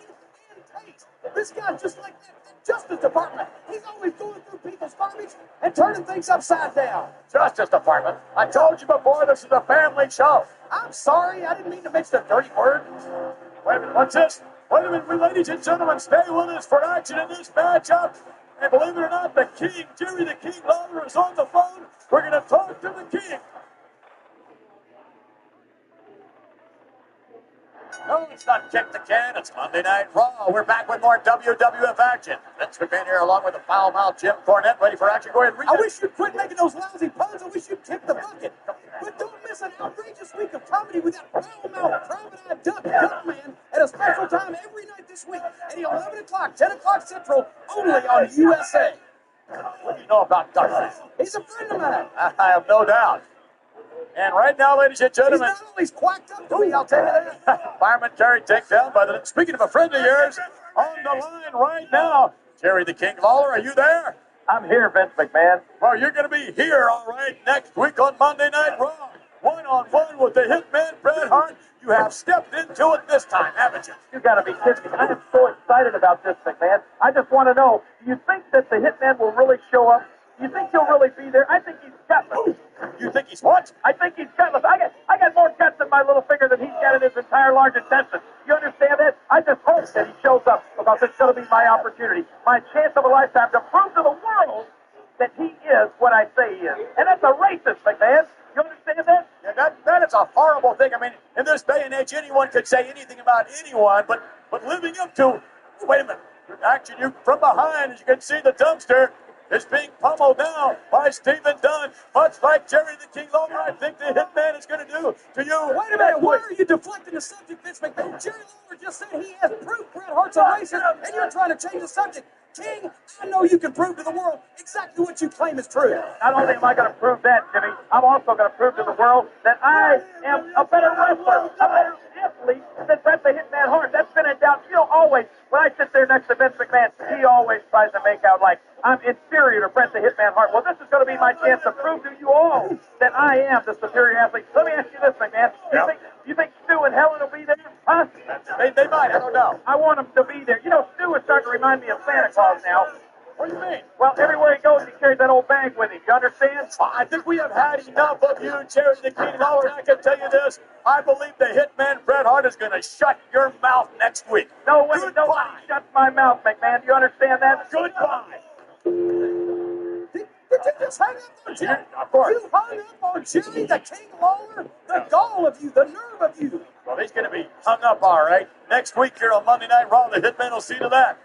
and taste. This guy's just like that Justice Department. He's always going through people's garbage and turning things upside down. Justice Department. I told you before, this is a family show. I'm sorry. I didn't mean to mention a dirty word. Wait a minute. What's this? Wait a minute. Ladies and gentlemen, stay with us for action in this matchup. And believe it or not, the King, Jerry the King Lawler, is on the phone. We're going to talk to the King. No, it's not Kick the Can. It's Monday Night Raw. We're back with more WWF action. Vince McMahon here along with the foul-mouthed Jim Cornette, ready for action. Go ahead and read I it. wish you'd quit making those lousy puns. I wish you'd kick the bucket. But don't miss an outrageous week of comedy with that foul-mouthed, private-eyed Duckman at a special time every night this week at 11 o'clock, 10 o'clock Central, only on USA. What do you know about Duckman? He's a friend of mine. I have no doubt. And right now, ladies and He's gentlemen, not always quacked up to me, I'll tell you that. Fireman Terry takedown by the... Speaking of a friend of yours, on the line right now, Jerry the King Lawler, are you there? I'm here, Vince McMahon. Well, you're going to be here, all right, next week on Monday Night Raw. One-on-one with the Hitman, Bret Hart. You have stepped into it this time, haven't you? You got to be kidding me. I am so excited about this, McMahon. I just want to know, do you think that the Hitman will really show up? Do you think he'll really be there? I think he's gutless. You think he's what? I think he's gutless. I got more guts in my little finger than he's got in his entire large intestine. You understand that? I just hope that he shows up because it's going to be my opportunity, my chance of a lifetime to prove to the world that he is what I say he is. And that's a racist, McMahon. You understand that? Yeah, that is a horrible thing. I mean, in this day and age, anyone could say anything about anyone, but living up to... Wait a minute. Action, you from behind, as you can see, the dumpster is being pummeled now by Stephen Dunn. Much like Jerry the King Lawler, I think the Hitman is going to do to you. Wait a minute, why are you deflecting the subject, Vince McMahon? Jerry Lawler just said he has proof Bret Hart's a racist, and you're trying to change the subject. King, I know you can prove to the world exactly what you claim is true. Not only am I going to prove that, Jimmy, I'm also going to prove to the world that I am a better wrestler, a better athlete than Bret the Hitman Hart. That's been in doubt. You know, always, when I sit there next to Vince McMahon, he always tries to make out like I'm inferior to Bret the Hitman Hart. Well, this is going to be my chance to prove to you all that I am the superior athlete. Let me ask you this, McMahon. You think Stu and Helen will be there? Huh? They might. I don't know. I want them to be there. You know, Stu is starting to remind me of Santa Claus now. What do you mean? Well, everywhere he goes, he carries that old bag with him. You understand? I think we have had enough of you, Jerry the King Lawler. And I can tell you this. I believe the Hitman, Bret Hart, is going to shut your mouth next week. No way. Nobody shuts my mouth, McMahon. Do you understand that? Goodbye. Did you just hang up on Jerry? Of course. You hung up on Jerry the King Lawler? The gall of you, the nerve of you. Well, he's going to be hung up, all right. Next week here on Monday Night Raw, the Hitman will see to that.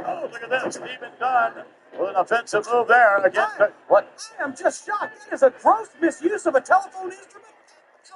Oh, look at this. Stephen Dunn with an offensive move there against... What? I am just shocked. That is a gross misuse of a telephone instrument.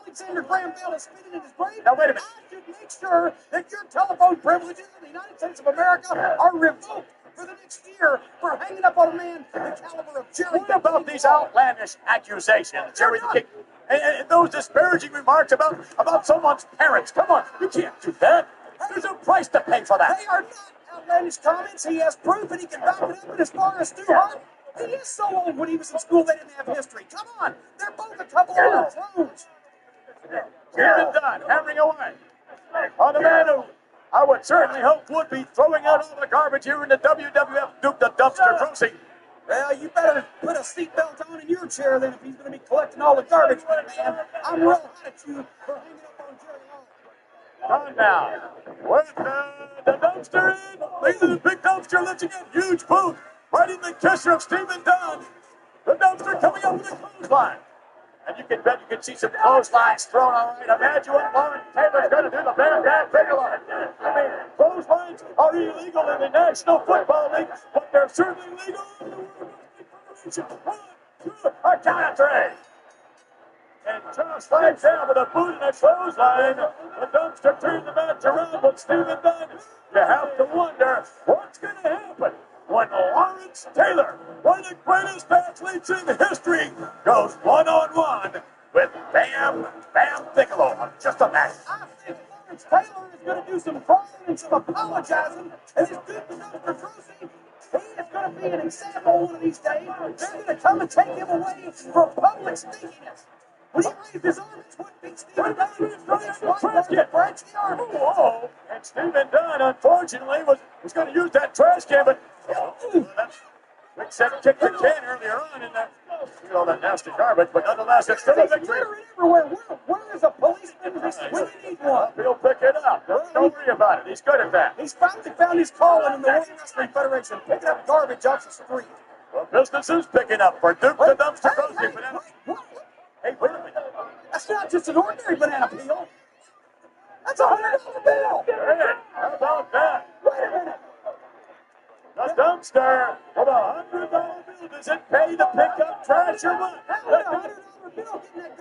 Alexander Graham Bell is spinning in his grave. Now, wait a minute. I should make sure that your telephone privileges in the United States of America are revoked for the next year for hanging up on a man the caliber of Jerry. What about these outlandish accusations, Jerry the King? And those disparaging remarks about someone's parents. Come on, you can't do that. There's a price to pay for that. They are not outlandish comments. He has proof and he can back it up. And as far as Stu Hart, he is so old. When he was in school, they didn't have history. Come on, they're both a couple of old drones. Stephen Dunn hammering away on the man who I would certainly hope would be throwing out all the garbage here in the WWF Duke the Dumpster Crossing. Well, you better put a seatbelt on in your chair then if he's going to be collecting all the garbage, man. I'm real hot at you for hanging up on Jerry Hall. On now, with the dumpster in, leading the big dumpster lifting a huge boot, right in the kisser of Stephen Dunn. The dumpster coming up with a clothesline. And you can bet you can see some clotheslines thrown all right. Imagine what Lauren Taylor's going to do the Bandad Bigelow. I mean, clotheslines are illegal in the National Football League, but they're certainly legal in the World Wrestling Federation. 1, 2, a count of 3. And Josh slides down with a boot and a clothesline. The dumpster turned the match around with Stephen Dunn. You have to wonder what's going to happen when Lawrence Taylor, one of the greatest athletes in history, goes one-on-one with Bam Bigelow. Just imagine. I think Lawrence Taylor is going to do some crying and some apologizing, and this Duke the Dumpster Cruising, he is going to be an example one of these days. They're going to come and take him away for public stinkiness. When he raised his arm, it's what beat Stephen Dunn. Branch the arm. Whoa! And Stephen Dunn, unfortunately, was going to use that trash can, but Rick said kick the can earlier on in that. All that nasty garbage, but nonetheless, it's still a victory. Everywhere. Where is a policeman when you need one? He'll pick it up. Don't worry about it. He's good at that. He's finally found his calling in the World Wrestling Federation, picking up garbage off the street. Well, business is picking up for Duke the Dumpster Crossing. Hey, wait a minute. That's not just an ordinary banana peel. That's $100 bill. Hey, how about that? Wait a minute. The dumpster with $100 bill. Does it pay to pick up trash or what? $100 bill getting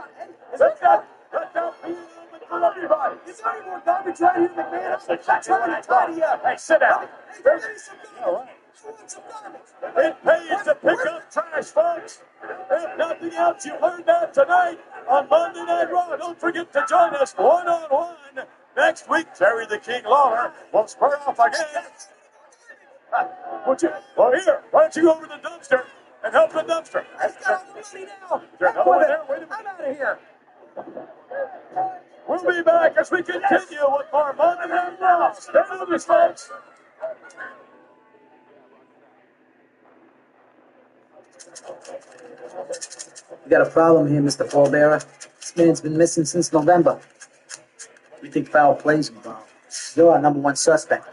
that garbage. Let that be an omen for everybody. Is there any more garbage right here, McMahon? That's I'm exactly what trying I to tidy thought. up. Hey, sit down. Hey, give me some garbage. All right. I want some garbage. It pays to pick up trash, folks. If nothing else, you learned that tonight on Monday Night Raw. Don't forget to join us one-on-one next week. Jerry the King Lawler will square off again. Well, here, why don't you go over to the dumpster and help the dumpster? I've got all the money now. Is there no one there? Wait a minute. I'm out of here. We'll be back as we continue with more Monday Night Raw. Stay with us, folks. We got a problem here, Mr. Pallbearer. This man's been missing since November. We think foul play's involved. You're our number one suspect.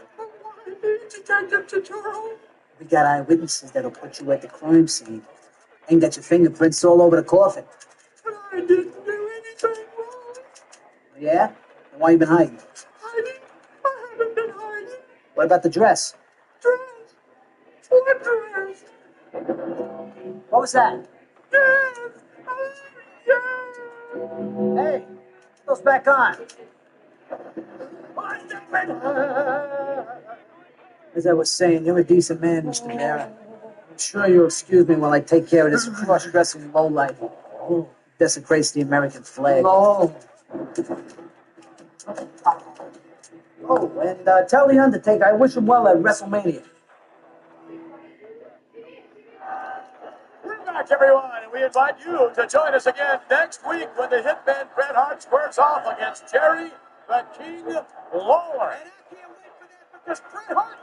We got eyewitnesses that'll put you at the crime scene and got your fingerprints all over the coffin. I didn't do anything wrong. Yeah? And why you been hiding? I haven't been hiding. What about the dress? Dress? What dress? What was that? Yes. Hey, put those back on. As I was saying, you're a decent man, Mr. Bearer. I'm sure you'll excuse me while I take care of this cross-dressing lowlife who desecrates the American flag. No. Oh, and tell the Undertaker I wish him well at WrestleMania. We're back, everyone, and we invite you to join us again next week when the Hitman Bret Hart squares off against Jerry the King Lawler. And I can't wait for that because Bret Hart,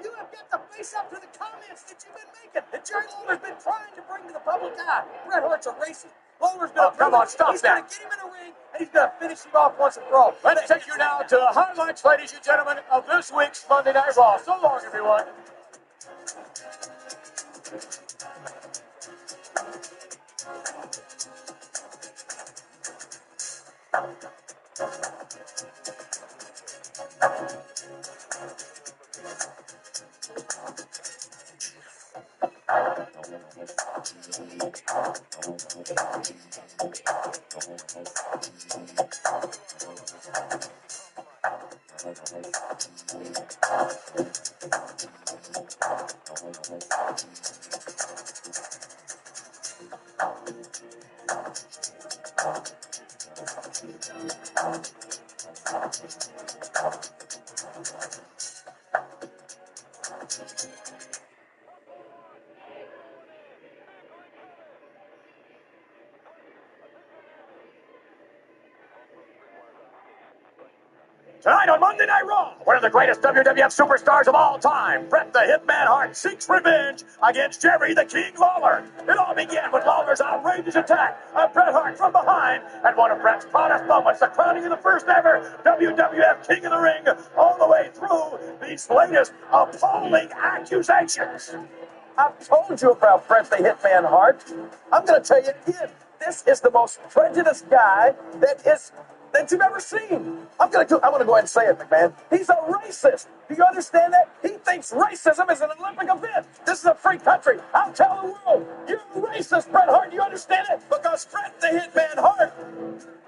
you have got to face up to the comments that you've been making that Jerry Lawler's been trying to bring to the public eye. Bret Hart's a racist. Lawler's going to come on, stop he's that. He's going to get him in the ring and he's going to finish him off once and for all. Let's take you now to the highlights, ladies and gentlemen, of this week's Monday Night Raw. So long, everyone. Tonight on Monday Night Raw, one of the greatest WWF superstars of all time, Bret the Hitman Hart, seeks revenge against Jerry the King Lawler. It all began with Lawler's outrageous attack of Bret Hart from behind at one of Bret's proudest moments, the crowning of the first ever WWF King of the Ring, all the way through these latest appalling accusations. I've told you about Bret the Hitman Hart. I'm going to tell you again. This is the most prejudiced guy that you've ever seen. I'm going to go ahead and say it, McMahon. He's a racist. Do you understand that? He thinks racism is an Olympic event. This is a free country. I'll tell the world, you're a racist, Bret Hart. Do you understand it? Because Bret the Hitman Hart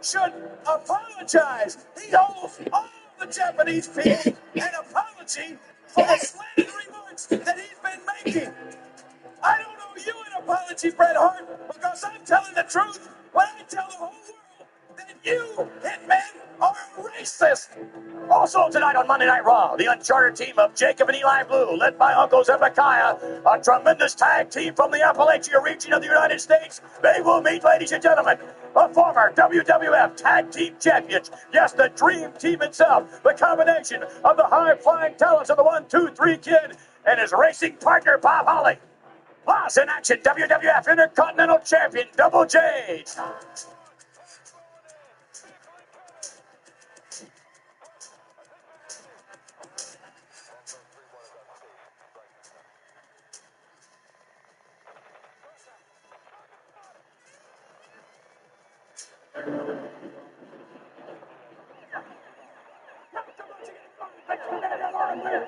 should apologize. He owes all the Japanese people an apology for the slanted remarks that he's been making. I don't owe you an apology, Bret Hart, because I'm telling the truth when I tell the whole world that you, Hitman, are a racist. Also tonight on Monday Night Raw, the uncharted team of Jacob and Eli Blue, led by Uncle Zebekiah, a tremendous tag team from the Appalachia region of the United States. They will meet, ladies and gentlemen, the former WWF Tag Team Champions. Yes, the Dream Team itself, the combination of the high-flying talents of the 1-2-3 Kid and his racing partner, Bob Holly. Plus, in action, WWF Intercontinental Champion, Double J.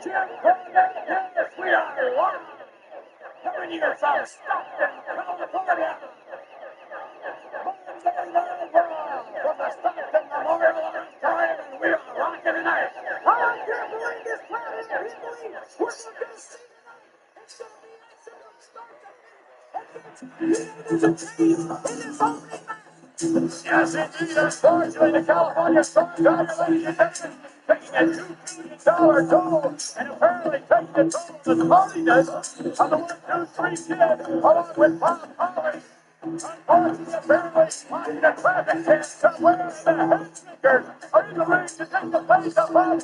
Yes, we are live. Coming here from Stockton, California. Monday Night Raw from the Stockton Memorial Auditorium, and we are rocking tonight. I can't believe this crowd is people. We're going to see tonight. It's going to be action from start to finish. There's a change in this opening match. Yes, indeed. Unfortunately, the California Storm Tiger, ladies and gentlemen, taking a $2 million toll, and apparently taking the toll of the tardiness of the 1-2-3 Kid, along with Bob Holly. Unfortunately, apparently, finding a traffic jam somewhere, and the headshakers are in the ring to take the place of Bob Holly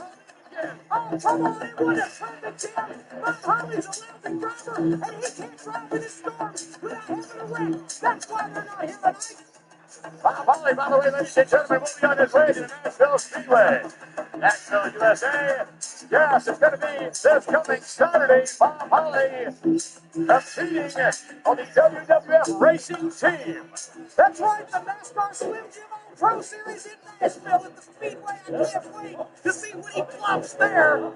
again. Oh, come on, it wasn't a traffic jam. Bob Holly's a lousy driver, and he can't drive in a storm without having a wreck. That's why they're not here tonight. Bob Holly, by the way, ladies and gentlemen, will be on his way to the Nashville Speedway. Nashville, USA. Yes, it's going to be this coming Saturday. Bob Holly competing on the WWF Racing Team. That's right, the NASCAR Slim Jim All Pro Series in Nashville at the Speedway. I can't wait to see what he flops there.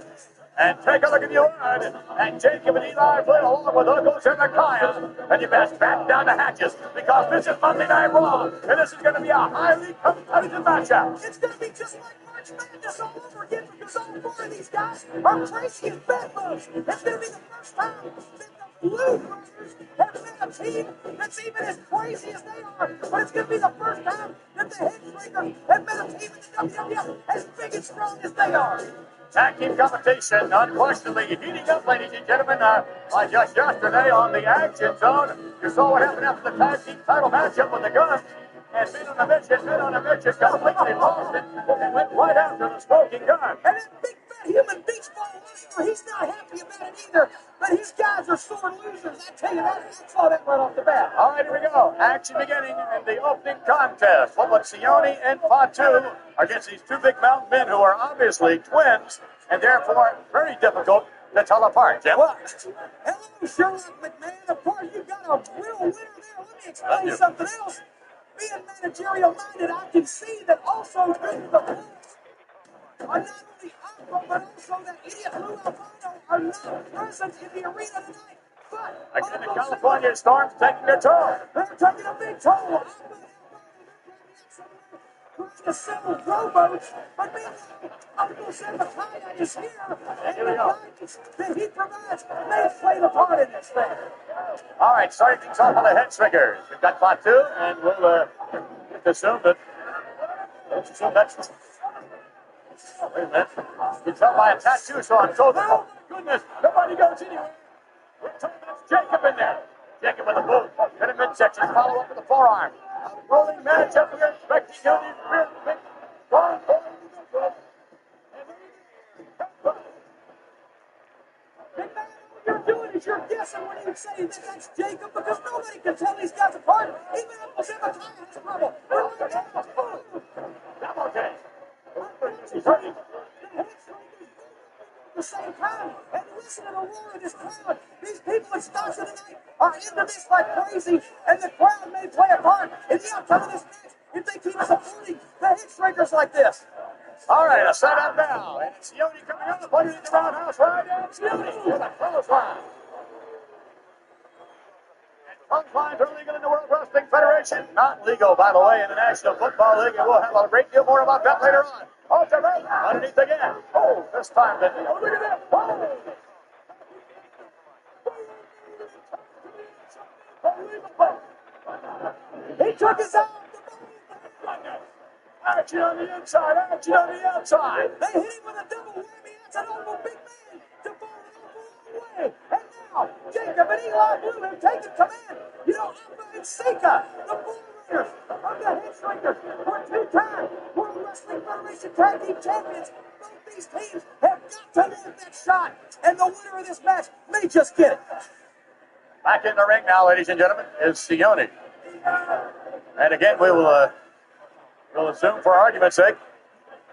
And take a look if you would at Jacob and Eli Blue along with Uncle Zebekiah. And you best batten down the hatches because this is Monday Night Raw, and this is going to be a highly competitive matchup. It's going to be just like March Madness all over again because all four of these guys are crazy as bedbugs. It's going to be the first time that the Blue Brothers have met a team that's even as crazy as they are. But it's going to be the first time that the Headshakers have met a team in the WWF as big and strong as they are. Tag team competition unquestionably heating up, ladies and gentlemen. Just yesterday on the Action Zone, you saw what happened after the tag team title matchup with the Gun. And Men on a Mission completely lost it and went right after the Smoking Gun. And that big fat human beach ball wrestler, he's not happy about it either. But his guys are sore losers. I tell you, I saw that right off the bat. All right, here we go. Action beginning in the opening contest. What was Sione and Fatu against these two big mountain men who are obviously twins and therefore very difficult to tell apart. Jim? Well, hello, Sherlock McMahon. Of course, you got a real winner there. Let me explain something else. Being managerial minded, I can see that also the Bulls are not only Aqua, but also that idiot Lou Albano are not present in the arena tonight. But again, the California Storm's taking their toll. They're taking a big toll. Aqua and Albano to sell rowboats, but meanwhile, Uncle Zebekiah is here, and the guidance that he provides may play the part in this thing. All right, starting things off on the head swingers. We've got Batu, and we'll assume that. Let's assume that's. Wait a minute. You tell by a tattoo, Sean. So there, oh my goodness, nobody goes anywhere. We're talking about Jacob in there. Jacob with the boot. In the midsection, follow up with the forearm. Rolling matchup. We're expecting you to be big, strong, Big man, all you're doing is you're guessing when you say that that's Jacob, because nobody can tell these guys apart. Even Uncle Zebekiah has trouble. Double J. At the same time, and listen to the roar of this crowd. These people at Stocks of the Night are into this like crazy, and the crowd may play a part in the outcome of this match if they keep supporting the hit shrinkers like this. All right, a set up now, and it's Sione coming up underneath the roundhouse right, and Sione with a clothesline. Clotheslines are legal in the World Wrestling Federation. Not legal, by the way, in the National Football League, and we'll have a great deal more about that later on. Off the rope, underneath again. Oh, this time, oh, look at that. Oh. He took his arm. Action on the inside, action on the outside. They hit him with a double whammy. That's an awful big man to fall an awful long way. And now, Jacob and Eli Blue have taken command. You know, Alpha and Sika, the Bullrunners of the Head Shrinkers, were two-time World Wrestling Federation Tag Team Champions. Both these teams have got to land that shot, and the winner of this match may just get it. Back in the ring now, ladies and gentlemen, is Sione. And again, we'll assume for argument's sake.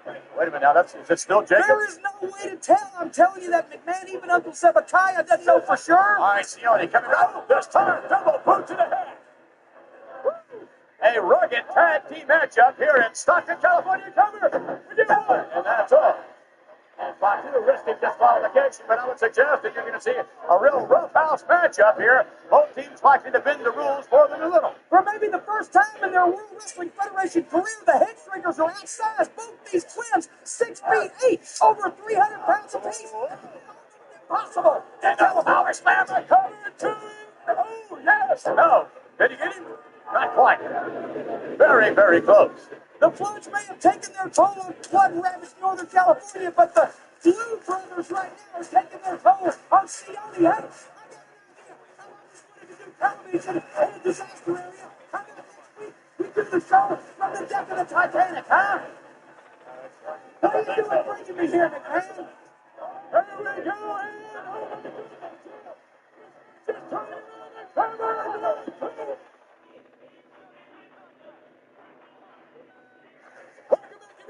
Wait a minute now, is it still Jacob? There is no way to tell. I'm telling you that McMahon, even Uncle Zebekiah, doesn't know for sure. All right, Sione coming right. This time, double boot to the head. A rugged tag team matchup here in Stockton, California. Cover. We get one, and that's all. And Batu risking disqualification, but I would suggest that you're going to see a real roughhouse matchup here. Both teams likely to bend the rules more than a little. For maybe the first time in their World Wrestling Federation career, the Head Shrinkers are outsized. Both these twins, 6 feet 8, over 300 pounds apiece. Impossible. And a power slam, a cover to. Oh, yes. No. Did he get him? Not quite. Very, very close. The Bloods may have taken their toll on blood-ravaged Northern California, but the Blue Brothers right now are taking their toll on Sione. Hey, I got an idea. I always wanted to do television in a disaster area. How about next week we do the show from the deck of the Titanic, huh? What are you doing bringing me here, McMahon? Here we go, and oh my goodness. Just turning around the camera.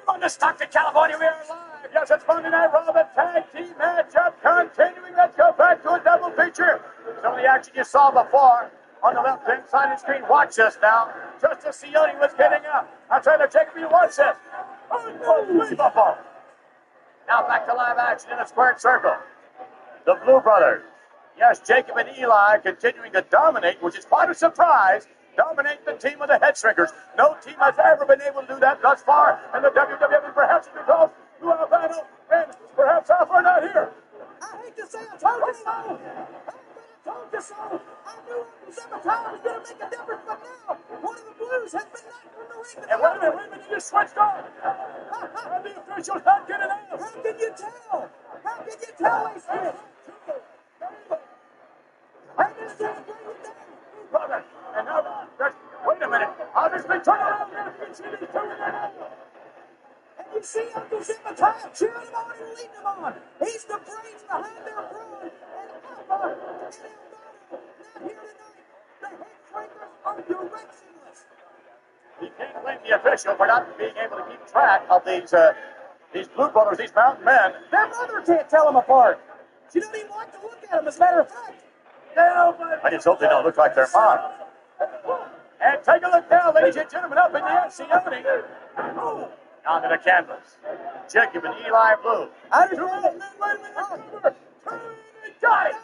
On to Stockton, California, we are live. Yes, it's Monday Night Raw, the tag team matchup continuing. Let's go back to a double feature. Some of the action you saw before on the left-hand side of the screen. Watch this now. Just as Sione was getting up. I'm trying to check if you watch this. Unbelievable. Now back to live action in a squared circle. The Blue Brothers. Yes, Jacob and Eli continuing to dominate, which is quite a surprise. Dominate the team of the Head Shrinkers. No team has ever been able to do that thus far in the WWE. Perhaps it's because Blue Albano and perhaps Alpha are not here. I hate to say I told you so. I told you so. I knew Uncle Zebekiah was going to make a difference, but now one of the Blues has been knocked from the ring. And wait a minute, you just switched on. And the official's not getting out. How can you tell? How can you tell, they said? I just can't bring it down. Brother, and now, wait a minute. I'll just be turning around here. You can see these two in there. And you see Uncle Zebekiah cheering him on and leading him on. He's the brains behind their brawn. And Alpha and Albano not here tonight. The Head Shrinkers are directionless. You can't blame the official for not being able to keep track of these Blue Brothers, these mountain men. Their mother can't tell them apart. She don't even like to look at them, as a matter of fact. I just hope they don't look like their mom. And take a look now, ladies and gentlemen, up in the air, Sione. Onto the canvas. Jacob and Eli Blue. Wait a minute. Got it.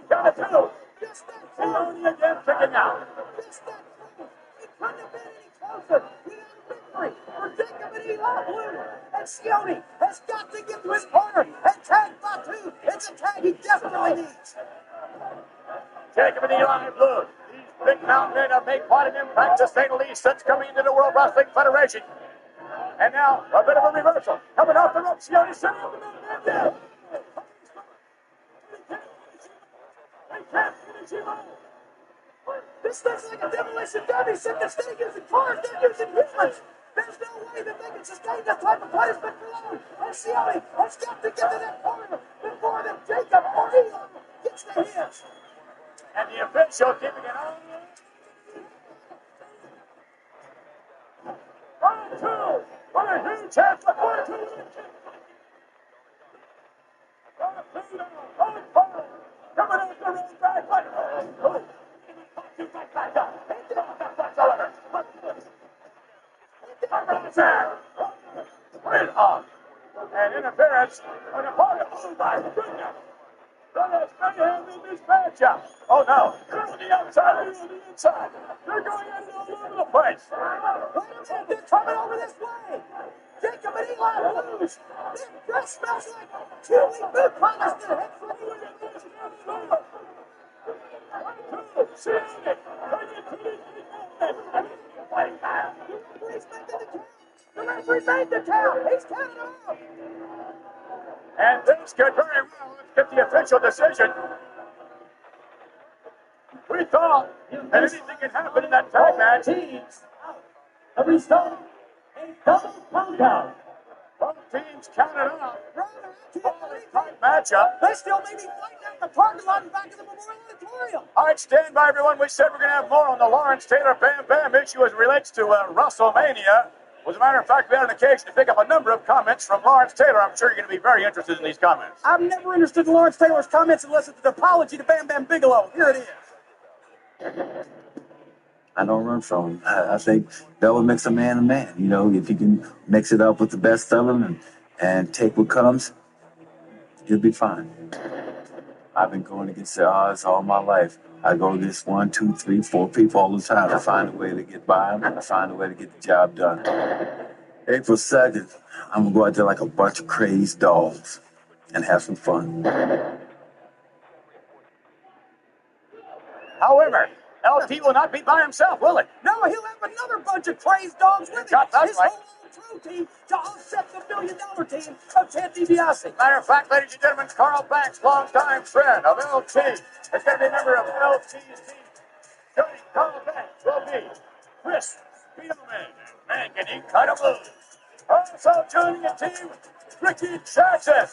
Count of two. Sione again kicking out. Just that close. It couldn't have been any closer. Without And Sione has got to get to his corner and tag Batu. It's a tag he desperately needs. Jacob and Eli Blue. These big mountain men have made quite an impact, to say the least, since coming into the World Wrestling Federation. And now, a bit of a reversal. Coming off the rope, Sione setting up the mountain man. This looks like a demolition derby, except instead of using cars, they're using humans. There's no way that they can sustain this type of punishment for long. And Sione has got to get to that corner before that Jacob or Eli gets to his. And the official keeping it on. 1-2. What a huge chance for 1-2. Coming out the road back. Back up. And interference on the part of, oh my goodness. That is mayhem in this matchup. Oh no. They're on the outside, they're on the inside. They're going at it all over the place. Wait a minute, they're coming over this way. Jacob and Eli lose. Their breath smells like chili boot polish to the head for the referee's made the count. He's counted off. And things could very well get the official decision. We thought that anything can happen in that tag match. A result, a double count out. Both teams counted out. Tight matchup. They still may be fighting out the parking lot in back of the Memorial Auditorium. All right, stand by, everyone. We said we're going to have more on the Lawrence Taylor Bam Bam issue as it relates to WrestleMania. As a matter of fact, we had an occasion to pick up a number of comments from Lawrence Taylor. I'm sure you're going to be very interested in these comments. I'm never interested in Lawrence Taylor's comments unless it's an apology to Bam Bam Bigelow. Here it is. I don't run from him. I think that would make a man. You know, if you can mix it up with the best of them and take what comes, you'll be fine. I've been going against the odds all my life. I go against 1, 2, 3, 4 people all the time. I find a way to get by them. I find a way to get the job done. April 2nd, I'm going to go out there like a bunch of crazed dogs and have some fun. However, LT will not be by himself, will it? No, he'll have another bunch of crazed dogs with him. Got that His right. whole Pro team to offset the $1 billion team of Ted DiBiase. Matter of fact, ladies and gentlemen, Carl Banks, longtime friend of LT, is going to be a member of LT's team. Joining Carl Banks will be Chris Spielman. Man, can he cut a move. Also joining the team, Ricky Jackson.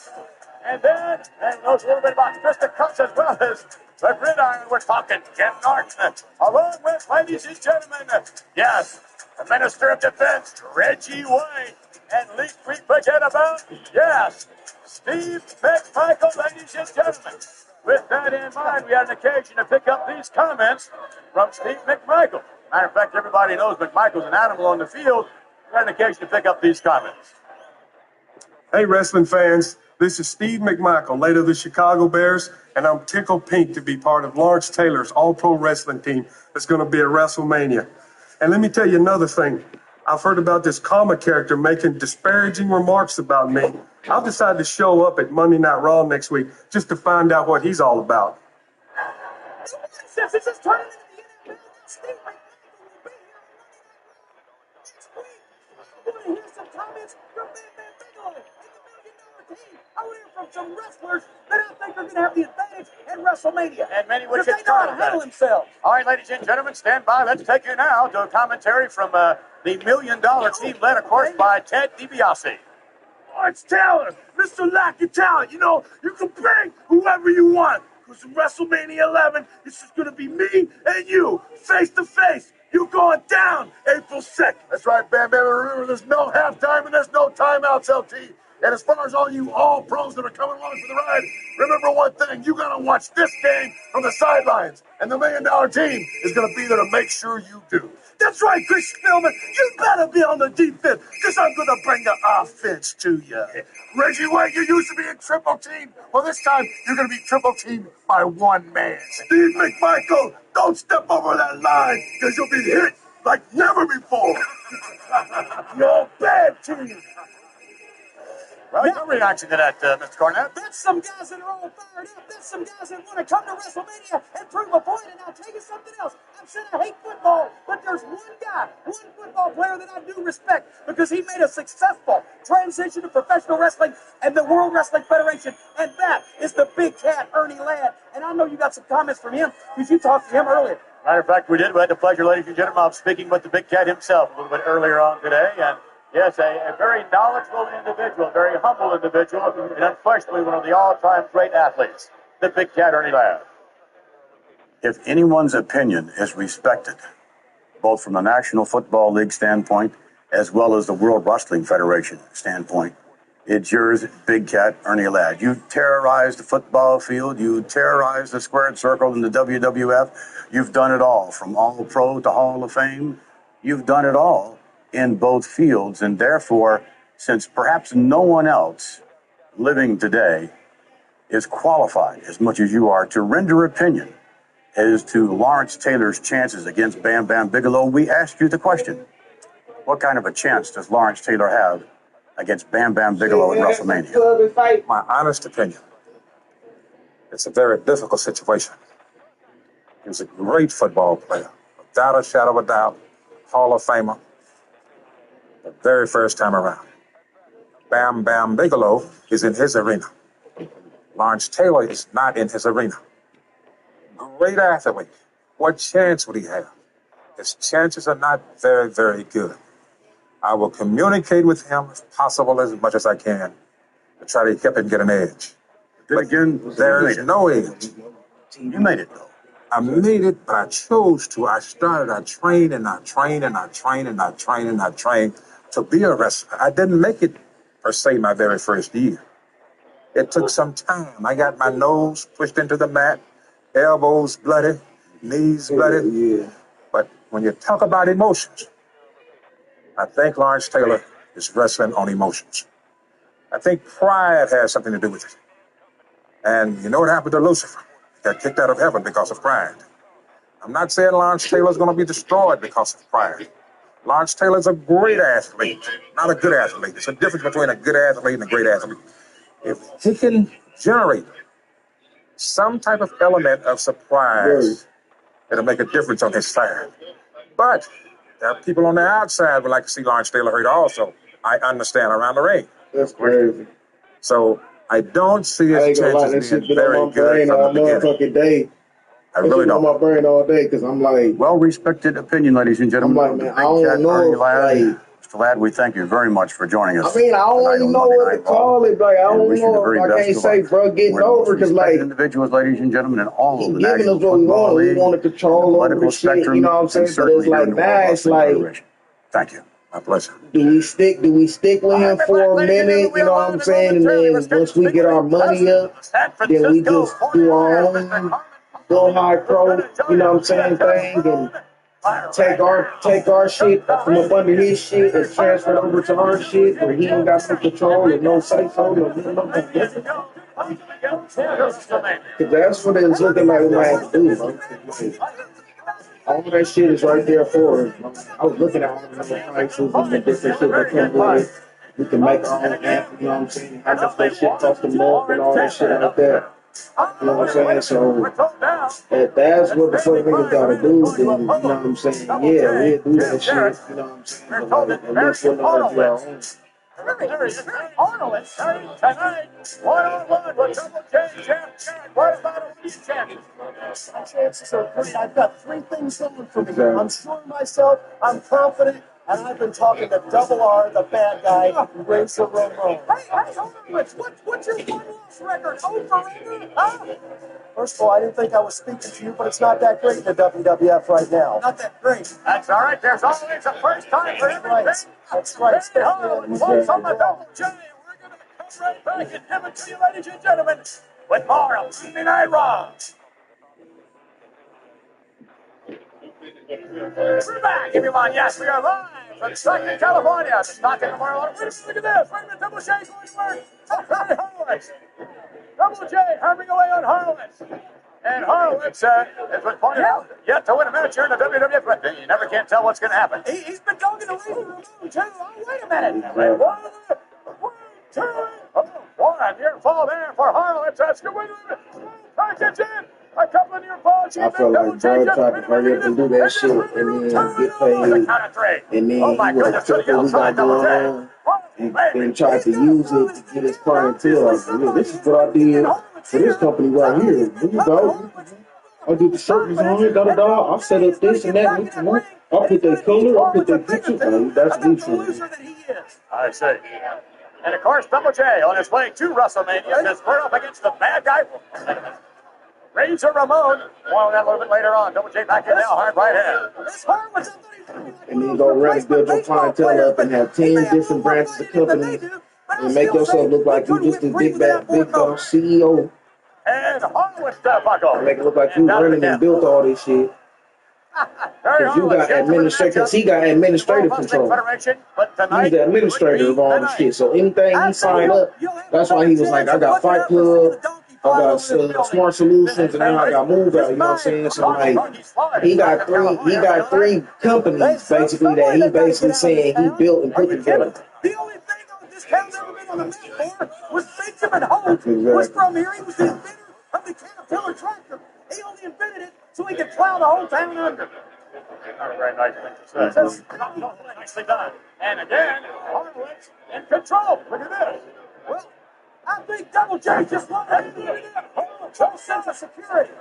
And then, and knows a little bit about fisticuffs as well as the gridiron. We're talking Ken Norton. Along with, ladies and gentlemen, yes, the Minister of Defense, Reggie White. And least we forget about, yes, Steve McMichael, ladies and gentlemen. With that in mind, we had an occasion to pick up these comments from Steve McMichael. Matter of fact, everybody knows McMichael's an animal on the field. We had an occasion to pick up these comments. Hey, wrestling fans. This is Steve McMichael, late of the Chicago Bears, and I'm tickled pink to be part of Lawrence Taylor's all-pro wrestling team that's going to be at WrestleMania. And let me tell you another thing. I've heard about this comic character making disparaging remarks about me. I've decided to show up at Monday Night Raw next week just to find out what he's all about. This is turning into the NFL. Steve McMichael will be here next week. I want to hear some comments from Bam Bam Bigelow and the $1 billion team. I want to hear from some wrestlers that I think are going to have the advantage at WrestleMania. And many would because they know how to handle themselves. All right, ladies and gentlemen, stand by. Let's take you now to a commentary from the $1 million team led, of course, by Ted DiBiase. Lawrence Taylor, Mr. Lack of Talent. You know, you can bring whoever you want. Because in WrestleMania 11, this is going to be me and you, face to face. You're going down April 2nd. That's right, Bam Bam. Remember, there's no halftime and there's no timeouts, LT. And as far as all you all-pros that are coming along for the ride, remember one thing. You got to watch this game from the sidelines. And the $1 million team is going to be there to make sure you do. That's right, Chris Spielman. You better be on the defense, because I'm going to bring the offense to you. Reggie White, you used to be in triple team. Well, this time, you're going to be triple teamed by one man. Steve McMichael, don't step over that line, because you'll be hit like never before. You're a bad team. reaction to that, Mr. Cornett. That's some guys that are all fired up. That's some guys that want to come to WrestleMania and prove a point. And I'll tell you something else. I've said I hate football, but there's one guy, one football player that I do respect because he made a successful transition to professional wrestling and the World Wrestling Federation, and that is the big cat, Ernie Ladd. And I know you got some comments from him because you talked to him earlier. Matter of fact, we did. We had the pleasure, ladies and gentlemen, of speaking with the big cat himself a little bit earlier on today. And yes, a very knowledgeable individual, a very humble individual, and unfortunately one of the all-time great athletes, the big cat, Ernie Ladd. If anyone's opinion is respected, both from the National Football League standpoint as well as the World Wrestling Federation standpoint, it's yours, Big Cat, Ernie Ladd. You terrorized the football field. You terrorized the squared circle in the WWF. You've done it all, from All-Pro to Hall of Fame. You've done it all in both fields, and therefore, since perhaps no one else living today is qualified as much as you are to render opinion as to Lawrence Taylor's chances against Bam Bam Bigelow, we ask you the question: what kind of a chance does Lawrence Taylor have against Bam Bam Bigelow at WrestleMania? My honest opinion, it's a very difficult situation. He's a great football player, without a shadow of a doubt, Hall of Famer, the very first time around. Bam Bam Bigelow is in his arena. Lawrence Taylor is not in his arena. Great athlete. What chance would he have? His chances are not very, very good. I will communicate with him, if possible, as much as I can, to try to help him get an edge. But again, there is no edge. You made it, though. I made it, but I chose to. I trained to be a wrestler. I didn't make it, per se, my very first year. It took some time. I got my nose pushed into the mat, elbows bloody, knees bloody. Yeah. But when you talk about emotions, I think Lawrence Taylor is wrestling on emotions. I think pride has something to do with it. And you know what happened to Lucifer? He got kicked out of heaven because of pride. I'm not saying Lawrence Taylor is going to be destroyed because of pride. Lawrence Taylor is a great athlete, not a good athlete. There's a difference between a good athlete and a great athlete. If he can generate some type of element of surprise, it'll make a difference on his side. But there are people on the outside who would like to see Lawrence Taylor hurt also. I understand, around the ring. That's crazy. So I don't see his chances being very good from the beginning. Day. I really don't. On my brain all day because I'm like, well-respected opinion, ladies and gentlemen. I'm like, man, I don't know. Mr. Ladd, we thank you very much for joining us. I mean, I don't even know what to call it. Like, I don't know. I can't say, bro, getting over because, like, individuals, ladies and gentlemen, and all of the giving us what we want. We want to control over the shit. You know what I'm saying? But it's like, now it's like, thank you. My pleasure. Do we stick with him for a minute? You know what I'm saying? And then once we get our money up, then we just do our own go high pro, you know what I'm saying, thing, and take our shit from up under his shit and transfer it over to our shit where he ain't got no control and no say so, nothing different. Because that's what it's looking like we might have to do, bro. All that shit is right there for us. I was looking at all the prices and the different shit that come with it. We can make our own app, you know what I'm saying? How much that shit cost a month and all that shit like that. You know what I'm saying? So if that's what the fuck niggas gotta do, then you know what I'm saying? Yeah, we'll do that shit, you know what I'm saying? But like, at least we'll know to do our own. Arnold tonight, one-on-one with Double J Champ. What about a lead champion? My chances are great. I've got three things going for me. I'm sure of myself. I'm confident. And I've been talking to Double R, the bad guy, Razor Ramon. Hey, hold on, Rich. What's your one-loss record? Oh, forever? Huh? First of all, I didn't think I was speaking to you, but it's not that great in the WWF right now. Not that great. That's all right. There's always a first time for everything. That's right. Hey, hold on. Close on the Double J. We're going to come right back and give it to you, ladies and gentlemen, with more of Monday Night Raw. We're back, everyone. Yes, we are live from Stockton, California. The Stockton Memorial. Look at this. Wait a minute. Double J going to work. Horowitz. Double J hammering away on Horowitz. And Horowitz, as was pointed out, yet to win a match here in the WWF. But you never can tell what's going to happen. He's been talking to Razor Ramon, too. Oh, wait a minute. One, two, oh. a near fall there for Harlowitz. That's good. Wait a minute. Package in. A couple of near falls. I feel like bro tried to hurry up and do that shit and then get paid. And then he was took what we got going on and tried to use it to get his clientele. Like, yeah, this is what I did for this company right here. Here you go. I did the shirt design, da. I'll set up this and that. I'll put that color, I'll put that picture. That's me for me. I see. And of course, Double J on his way to WrestleMania because we're up against the bad guy. Razor Ramon. More on that a little bit later on. Double J back in now, hard right hand. And then go ready to build your clientele up and have 10 different branches of companies and make yourself look like you just a big boss CEO. And Harlowitz to buckle. Make it look like you running and built all this shit. Because you got administrative, he got administrative control. He's the administrator of all this shit. So anything he signed up, that's why he was like, I got Fight Club, I got Smart Solutions, and now I got Move Out. You know what I'm saying? So like, he got three companies basically that he basically saying he built and put together. The only thing on this town's ever been on the map for was Benjamin Holt. Was from here. He was the inventor of the Caterpillar tractor. He only invented it so he could plow the whole town under. Not a very nice thing to say. Nicely done. And again, Harlowitz in control. Look at this. Well, I think Double J just won that. False sense of security.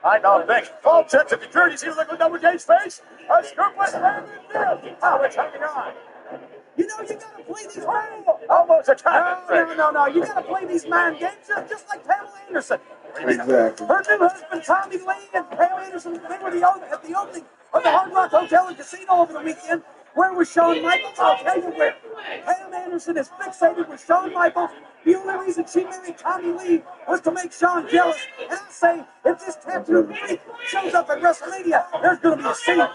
I don't think. False sense of security. See, look at Double J's face. A scoopless man in there. Harlowitz hanging on. You know, you gotta play these almost a time. No. You gotta play these mind games just like Pamela Anderson. Exactly. Her new husband, Tommy Lee, and Pam Anderson, they were at the opening of the Hard Rock Hotel and Casino over the weekend. Where was Shawn Michaels? I'll tell you where. Pam Anderson is fixated with Shawn Michaels. The only reason she married Tommy Lee was to make Shawn jealous. And I say, if this tattooed freak shows up at WrestleMania, there's going to be a scene.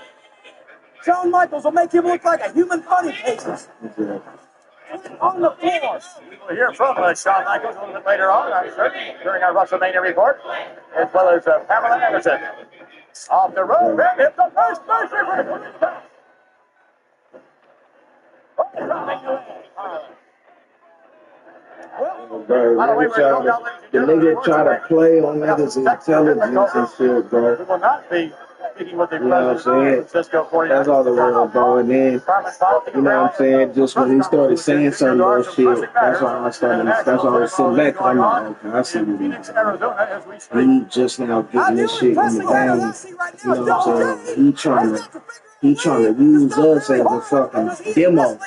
Shawn Michaels will make him look like a human funny case. On the floor. We will hear from Shawn Michaels a little bit later on, I'm sure, during our WrestleMania report, as well as Pamela Anderson. Off the road, and hit the first base. The nigga try to play on niggas' intelligence and shit, bro. We will not be speaking with the president of Cisco for you. That's all the world, bro. And then, you know what I'm saying? Just when he started saying some of those shit, that's why I was sitting back. I'm like, okay, I see what he's doing. He just now getting this shit in the game. You know what I'm saying? He trying to use us as a fucking demo.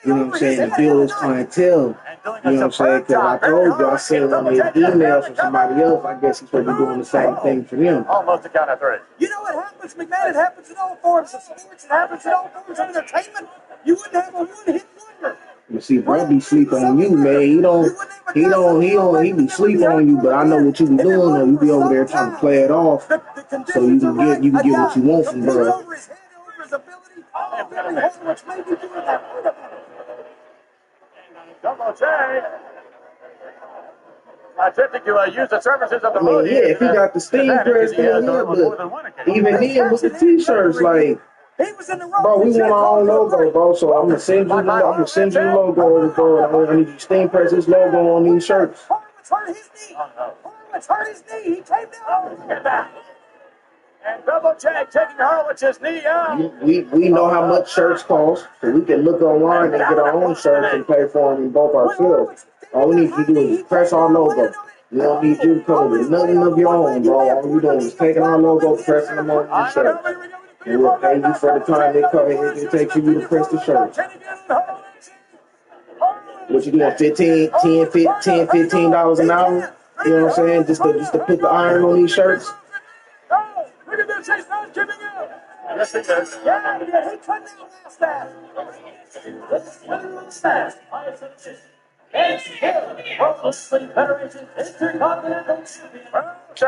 You know what I'm saying? To build his clientele. You know what I'm saying? Because I told you, I seen one of his emails from somebody else. I guess he's supposed to be doing the same thing for them. Almost a count of three. You know what happens, McMahon? It happens in all forms of sports. It happens in all forms of entertainment. You wouldn't have a one-hit wonder. You see, bro, be sleep on you, man. He be sleep on you, but I know what you be doing, though. You be over there trying to play it off so you can get what you want from bro. Over his head, over his ability. Oh, Billy Horowitz may be doing that. Double J attempting to use the services of the yeah, if he got the steam press, then yeah, but even then with the t-shirts, like, bro, we want our own logo, bro. So I'm gonna send you the logo, bro. I need you to steam press this logo on these shirts. Horowitz hurt his knee. Horowitz hurt his knee. He came down. And Double J taking Horowitz's knee out. We know how much shirts cost, so we can look online and get our own shirts and pay for them both ourselves. All we need to do is press our logo. We don't need you to come with nothing of your own, bro. All we doing is taking our logo, pressing them on the shirt. And we'll pay you for the time they come in. It takes you to press the shirt. What you doing, $15 an hour? You know what I'm saying? Just to put the iron on these shirts? Look at this, he's not giving up. Yes, he does. Yeah, he couldn't outlast that. Last that. I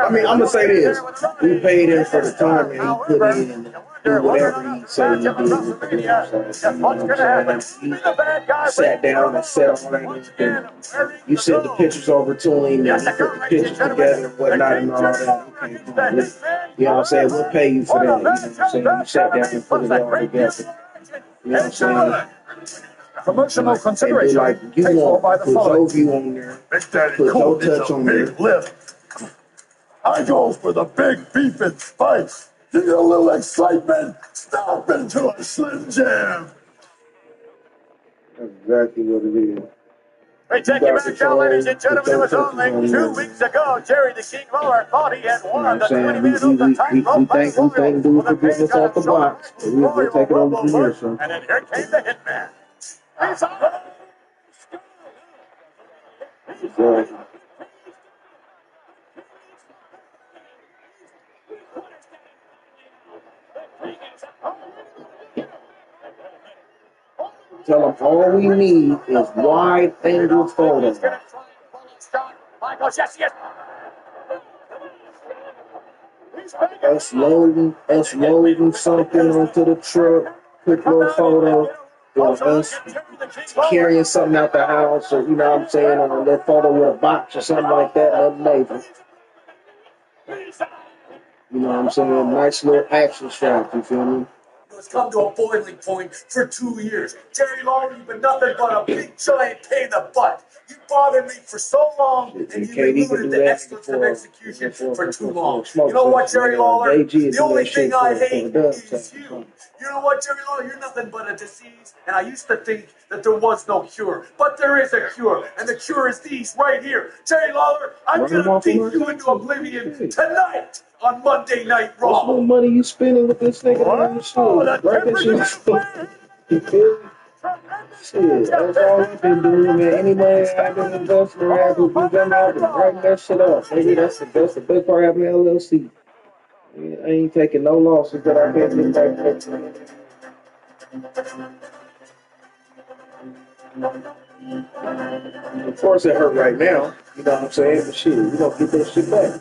mean, I'm gonna say this: we paid him for the time and he put in do whatever he said he did. He sat down and said all that. You sent the pictures over to him and he put the pictures together and whatnot and all that. Okay, you know what I'm saying? We'll pay you for that. You know what I'm saying? You sat down and put it all together. You know what I'm saying? promotional And be consideration like, you paid for want by to the put following. your view on there, Big Daddy put Cool your needs touch a on big there. lift. I goes for the big beef and spice. Give you a little excitement. Stop into a Slim Jam. That's exactly what it is. We take you back now, ladies and gentlemen. It was only 2 weeks ago. Jerry the King Lawler thought he had won the 20-minute open tightrope battle royal with a page on the box. We'll take it over from here, son. And then here came the hitman. He's on. Exactly. Tell them all we need is wide angle photos. Michael, yes, yes. Us loading something onto the truck, quick little photo, or us carrying something out the house, or you know what I'm saying, or a little photo with a box or something like that, nothing major. You know what I'm saying? Nice little action shot, you feel me? It's come to a boiling point for 2 years. Jerry Lawler, you've been nothing but a big giant pain in the butt. You bothered me for so long, and you've eluded the excellence of execution for too long. You know what, Jerry Lawler? The only thing I hate is you. You know what, Jerry Lawler? You're nothing but a disease, and I used to think that there was no cure. But there is a cure, and the cure is these right here. Jerry Lawler, I'm going to beat you into oblivion tonight on Monday Night Raw. What's more money you spending with this nigga on the show? Right, that shit. You feel me? Shit, that's all I've been doing, man. Any money I've been investing or I've been getting out, I've been writing that shit off. Maybe that's the best part of having an LLC. I ain't taking no losses that I can't get back. Of course, it hurt right now. You know what I'm saying? But shit, we gonna get that shit back.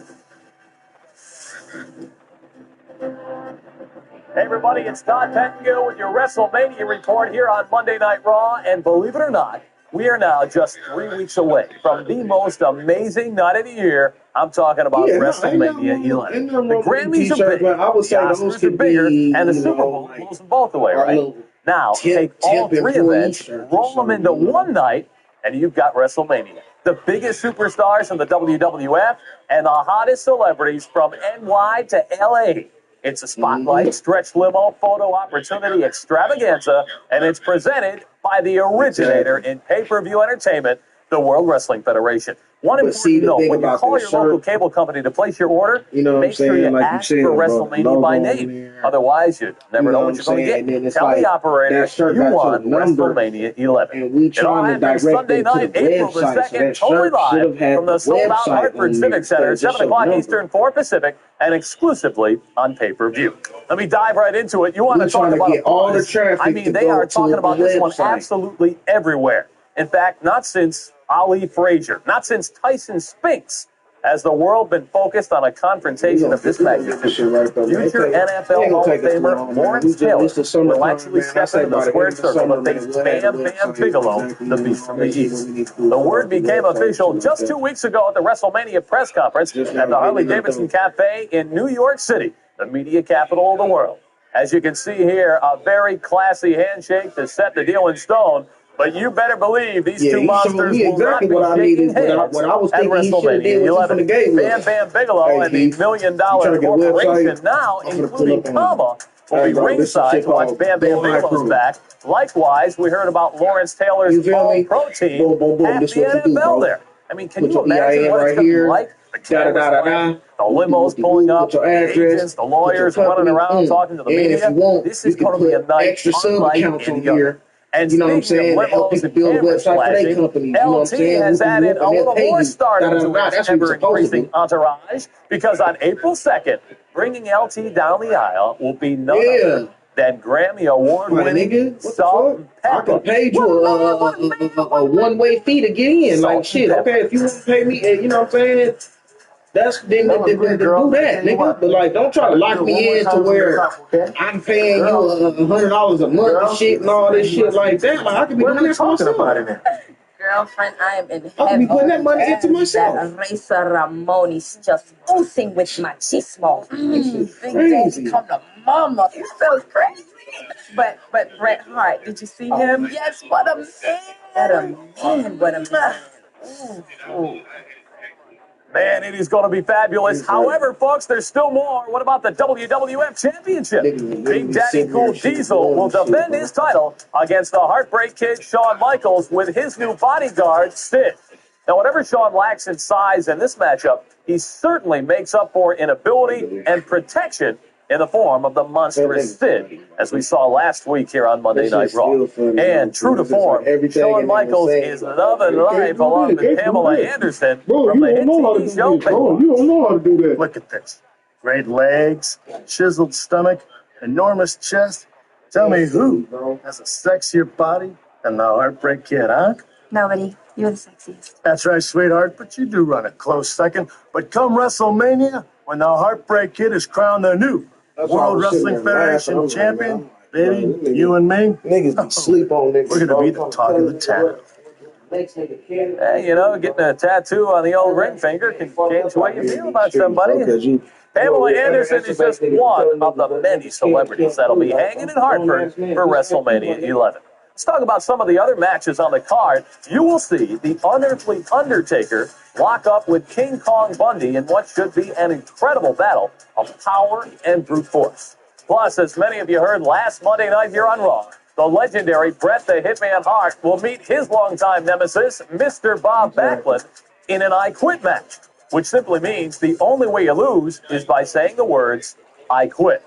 Hey everybody, it's Todd Pettengill with your WrestleMania report here on Monday Night Raw, and believe it or not, we are now just 3 weeks away from the most amazing night of the year. I'm talking about WrestleMania 11. The Grammys are big, I would say the Oscars are bigger, and the Super Bowl blows them both away, right? Now, take all three events, roll them into one night, and you've got WrestleMania. The biggest superstars in the WWF and the hottest celebrities from NY to LA. It's a spotlight, stretch limo, photo opportunity extravaganza, and it's presented by the originator in pay-per-view entertainment, the World Wrestling Federation. One important note, when you call your local cable company to place your order, make sure you ask for WrestleMania by name. Otherwise, you never know what you're going to get. Tell the operator you want WrestleMania 11. It all happens Sunday night, April the 2nd, totally live from the sold-out Hartford Civic Center, 7 o'clock Eastern, 4 Pacific, and exclusively on pay-per-view. Let me dive right into it. You want to talk about all the traffic? I mean, they are talking about this one absolutely everywhere. In fact, not since Ali Frazier, not since Tyson Spinks has the world been focused on a confrontation of this magnitude. Future NFL Hall of Famer Lawrence Taylor will actually step into the squared circle to face Bam Bam Bigelow, the Beast from the East. The word became official just 2 weeks ago at the WrestleMania press conference at the Harley-Davidson Cafe in New York City, the media capital of the world. As you can see here, a very classy handshake to set the deal in stone. But you better believe these two monsters will not be shaking hands at WrestleMania 11. Bam Bam Bigelow and the $1 million corporation now, including Kama, will be ringside to watch Bam Bam Bigelow's back. Likewise, we heard about Lawrence Taylor's All-Pro team at the NFL there. I mean, can you imagine what it's going to be like? The cameras playing, the limos pulling up, the agents, the lawyers running around talking to the media. This is going to be a night unlike any other. And you know what I'm saying? To help people build a website for their companies. You know what I'm saying? LT has added a little more stardom to his ever-increasing entourage because on April 2nd, bringing LT down the aisle will be none other than Grammy Award-winning Salt and Pepper. I can pay you a one-way fee to get in. Like, shit, okay, if you want to pay me, you know what I'm saying? That's then do that, nigga. But like, don't try to lock me in to where I'm paying you $100 a month and shit and all this shit like that. Like, I could be doing that for myself. Girlfriend, I am in I could be putting that money into myself. That Racer Ramon is just oozing with machismo. Big Daddy come to mama. You so crazy. But Bret Hart, did you see him? Yes, what a man. What a man. What a man. Ooh. Man, it is going to be fabulous. However, folks, there's still more. What about the WWF Championship? Big Daddy Cool Diesel will defend his title against the Heartbreak Kid Shawn Michaels with his new bodyguard, Sid. Now, whatever Shawn lacks in size in this matchup, he certainly makes up for in ability and protection in the form of the monstrous Sid, as we saw last week here on Monday Night Raw. And true to form, Shawn Michaels is loving life along with Pamela Anderson from the hit TV show. You don't know how to do that. Look at this. Great legs, chiseled stomach, enormous chest. Tell me who has a sexier body than the Heartbreak Kid, huh? Nobody. You're the sexiest. That's right, sweetheart, but you do run a close second. But come WrestleMania, when the Heartbreak Kid is crowned the new World Wrestling Federation champion, baby, you and me, Niggas sleep on niggas. we're going to be the talk of the town. Hey, you know, getting a tattoo on the old ring finger can change the way you feel about somebody. Pamela Anderson is just one of the many celebrities that'll be hanging in Hartford for WrestleMania 11. Let's talk about some of the other matches on the card. You will see the unearthly Undertaker lock up with King Kong Bundy in what should be an incredible battle of power and brute force. Plus, as many of you heard last Monday night here on Raw, the legendary Bret the Hitman Hart will meet his longtime nemesis, Mr. Bob Backlund, in an I Quit match, which simply means the only way you lose is by saying the words, I quit.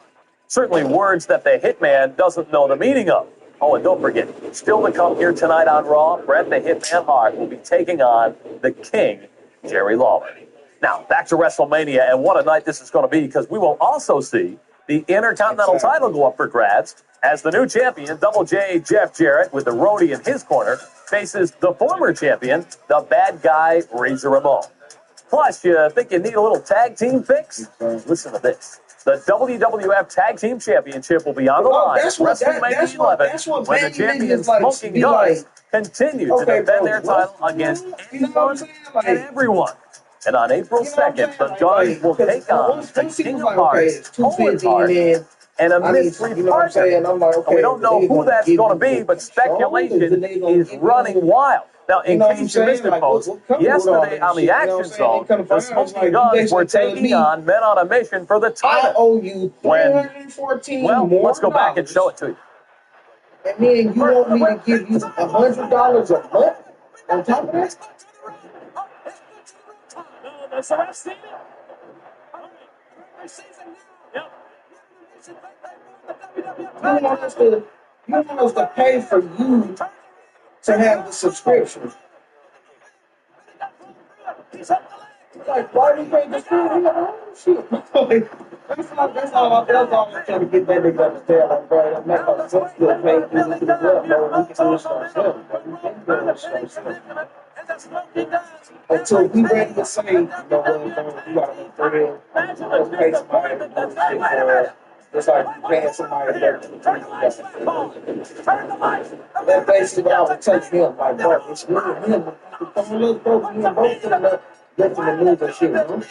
Certainly words that the Hitman doesn't know the meaning of. Oh, and don't forget, still to come here tonight on Raw, Bret the Hitman Hart will be taking on the King, Jerry Lawler. Now, back to WrestleMania, and what a night this is going to be, because we will also see the Intercontinental title go up for grabs as the new champion, Double J Jeff Jarrett, with the roadie in his corner, faces the former champion, the bad guy, Razor Ramon. Plus, you think you need a little tag team fix? Listen to this. The WWF Tag Team Championship will be on the line at WrestleMania 11 when the champions Smoking Guns continue to defend their title against anyone and everyone. And on April 2nd, the Guns will take on the King of Hearts, Owen Hart, and a mystery partner. We don't know who that's going to be, but speculation is running wild. Now, in case you missed it, folks, yesterday on the Action Zone, the Smoking Guns were taking on Men on a Mission for the title. I owe you $314 well, more. Let's go back and show it to you. And then you want me to give you $100 a month on top of that? You want us to pay for you to have the subscription. Like, why do you pay the shit? That's all I'm trying to get that nigga understand. Like, bro, that make no sense to pay people to the web, bro. We can do this ourselves, bro. We can do this ourselves. Until we ready to say, you know what, we gotta make bread. Let's pay somebody to do shit for us. Just like you paying somebody that that's basically what I would tell him. Like, bro, it's me and him. Look, bro, we both in the lifting the move and shit, bro.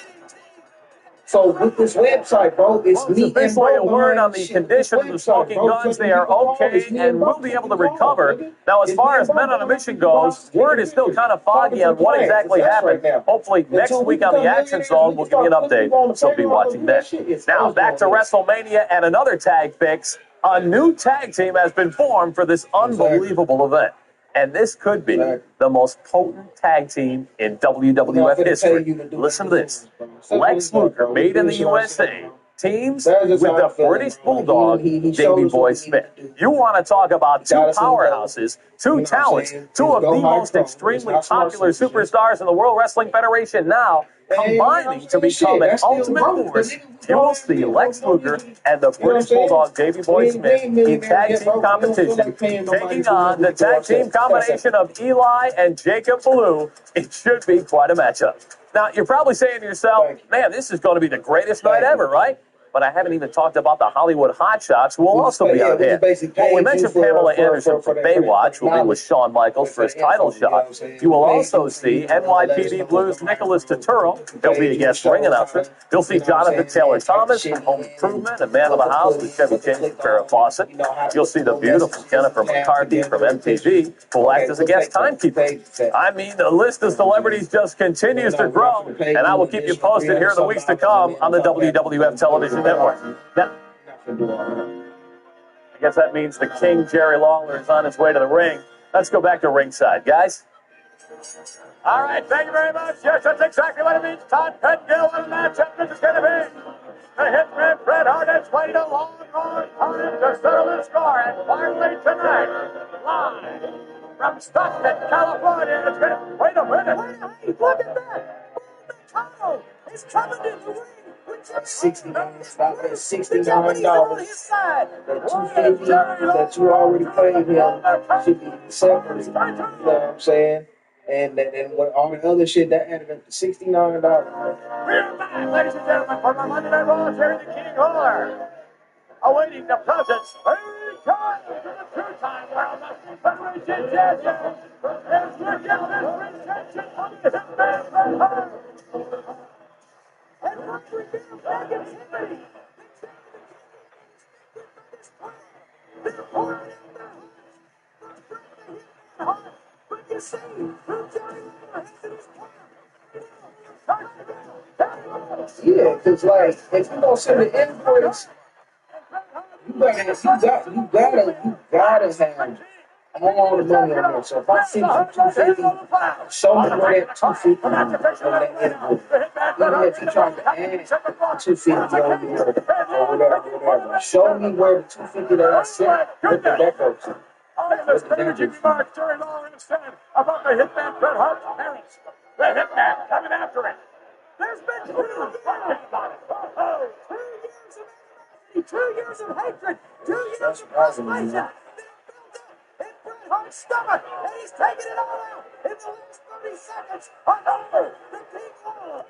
So with this website, bro, it's me and basically a word on the condition of the Smoking Guns. They are okay and will be able to recover. Now, as far as Men on a Mission goes, word is still kind of foggy on what exactly happened. Hopefully next week on the Action Zone, we'll give you an update, so be watching that. Now, back to WrestleMania and another tag fix. A new tag team has been formed for this unbelievable event. And this could be the most potent tag team in WWF history. Listen to this. Lex Luger, made in the USA, teams with the British Bulldog, Davey Boy Smith. You want to talk about two powerhouses, two talents, two of the most extremely popular superstars in the World Wrestling Federation now, combining to become an ultimate force. You will see Lex Luger and the British Bulldog Davey Boy Smith in tag team competition, taking on the tag team combination of Eli and Jacob Ballou. It should be quite a matchup. Now, you're probably saying to yourself, man, this is going to be the greatest night ever, right? but I haven't even talked about the Hollywood Hotshots, who will also be on hand. Well, we mentioned Pamela Anderson from Baywatch, who will be with Shawn Michaels for his title shot. You will also see NYPD Blues Nicholas Turturro. He'll be a guest ring announcer. You'll see Jonathan Taylor Thomas from Home Improvement and Man of the House with Chevy Chase and Farrah Fawcett. You'll see the beautiful Jennifer McCarthy from MTV, who will act as a guest timekeeper. I mean, the list of celebrities just continues to grow, and I will keep you posted here in the weeks to come on the WWF Television Network. Now, I guess that means the King, Jerry Lawler, is on his way to the ring. Let's go back to ringside, guys. All right, thank you very much. Yes, that's exactly what it means. Todd Pettengill, what a matchup this is going to be. The Hitman Bret Hart has waited a long, long time to settle the score, and finally tonight, live from Stockton, California, it's going to... Wait a minute. Hey, look at that. Paul McConnell is coming to the ring. $69 on his side. that $250 that you already paid him should be separate. You know what I'm saying? And what all the other shit that added up to $69. We're back, ladies and gentlemen, for the Monday Night Raw, Jerry the King Lawler. Awaiting the presence, here he comes to the two-time World Wrestling Federation champion. Let's look at this reception of the Hitman Bret Hart. And what we do, negativity. They're pouring out their hearts. But you see, who Jerry Lawler has in his corner. Yeah, because like if you don't send the invoice, you gotta have all the money on there. So if I send you 250, show me where that 250 on that invoice. Even if you try to add 250 on there or whatever. Show me where the 250 that I sent, put the back up to. Let's Jimmy Mark, Jerry Lawler instead about the Hitman Bret Hart's parents. The Hitman coming after him. There's been 2 years about it. 2 years of hatred, 2 years of frustration. They're built up in Bret Hart's stomach, and he's taking it all out in the last 30 seconds on the King Lawler.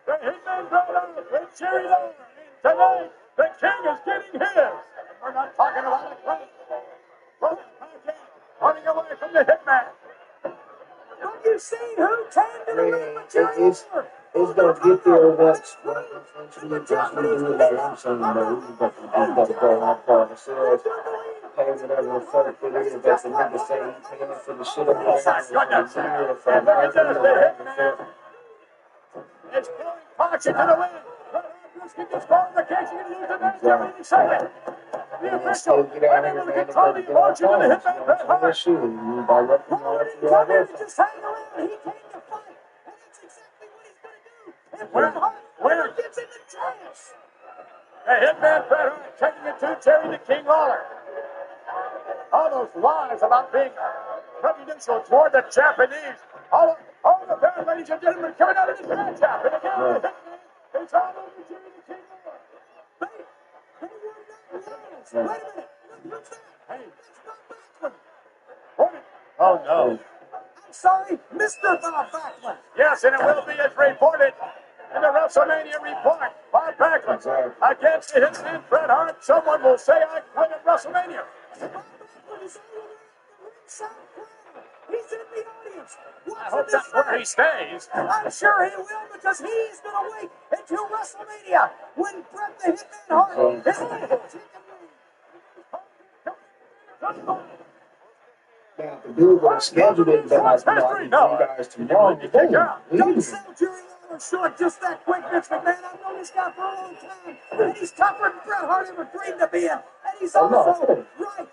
The Hitman Bret Hart with Jerry Lawler. Tonight, the King is getting his. And we're not talking about a crowd. Running away from the Hitman. Don't you see who came to the ring with Jerry Lawler? It's gonna get there once we do it like I'm saying, but we got to go our part ourselves. Pay whatever the fuck it is that the nigga say he paying for the shit up there. It's blowing Parks into the wind. Brisket gets qualification and lose the match every second. The official unable to control the emotion of the Hitman Bret Hart. Lawler didn't come here to just hang around. He came to fight. And that's exactly what he's going to do. And Bret Hart gets in the chance. The Hitman Bret Hart taking it to Jerry the King Lawler. All those lies about being prejudicial toward the Japanese. All the bad, ladies and gentlemen, coming out of this matchup. And again, the Hitman, it's all over Jerry the King Lawler. They were not lies. Wait a minute. What's that? Hey. That's Bob Backlund. Oh, no. I'm sorry, Mr. Bob Backlund. Yes, and it will be as reported in the WrestleMania report. Bob Backlund against the Hitman Bret Hart. Someone will say I quit at WrestleMania. Bob Backlund is all around the ringside crowd. He's in the audience. I hope that's where he stays. I'm sure he will because he's going to wait until WrestleMania when Bret the Hitman Hart is in the chicken wing. Now, the dude would have scheduled it, but I need you guys tomorrow. Don't sell Jerry Lawler short just that quick, Vince McMahon. I've known this guy for a long time, and he's tougher than Bret Hart ever dreamed to be in. And he's also right.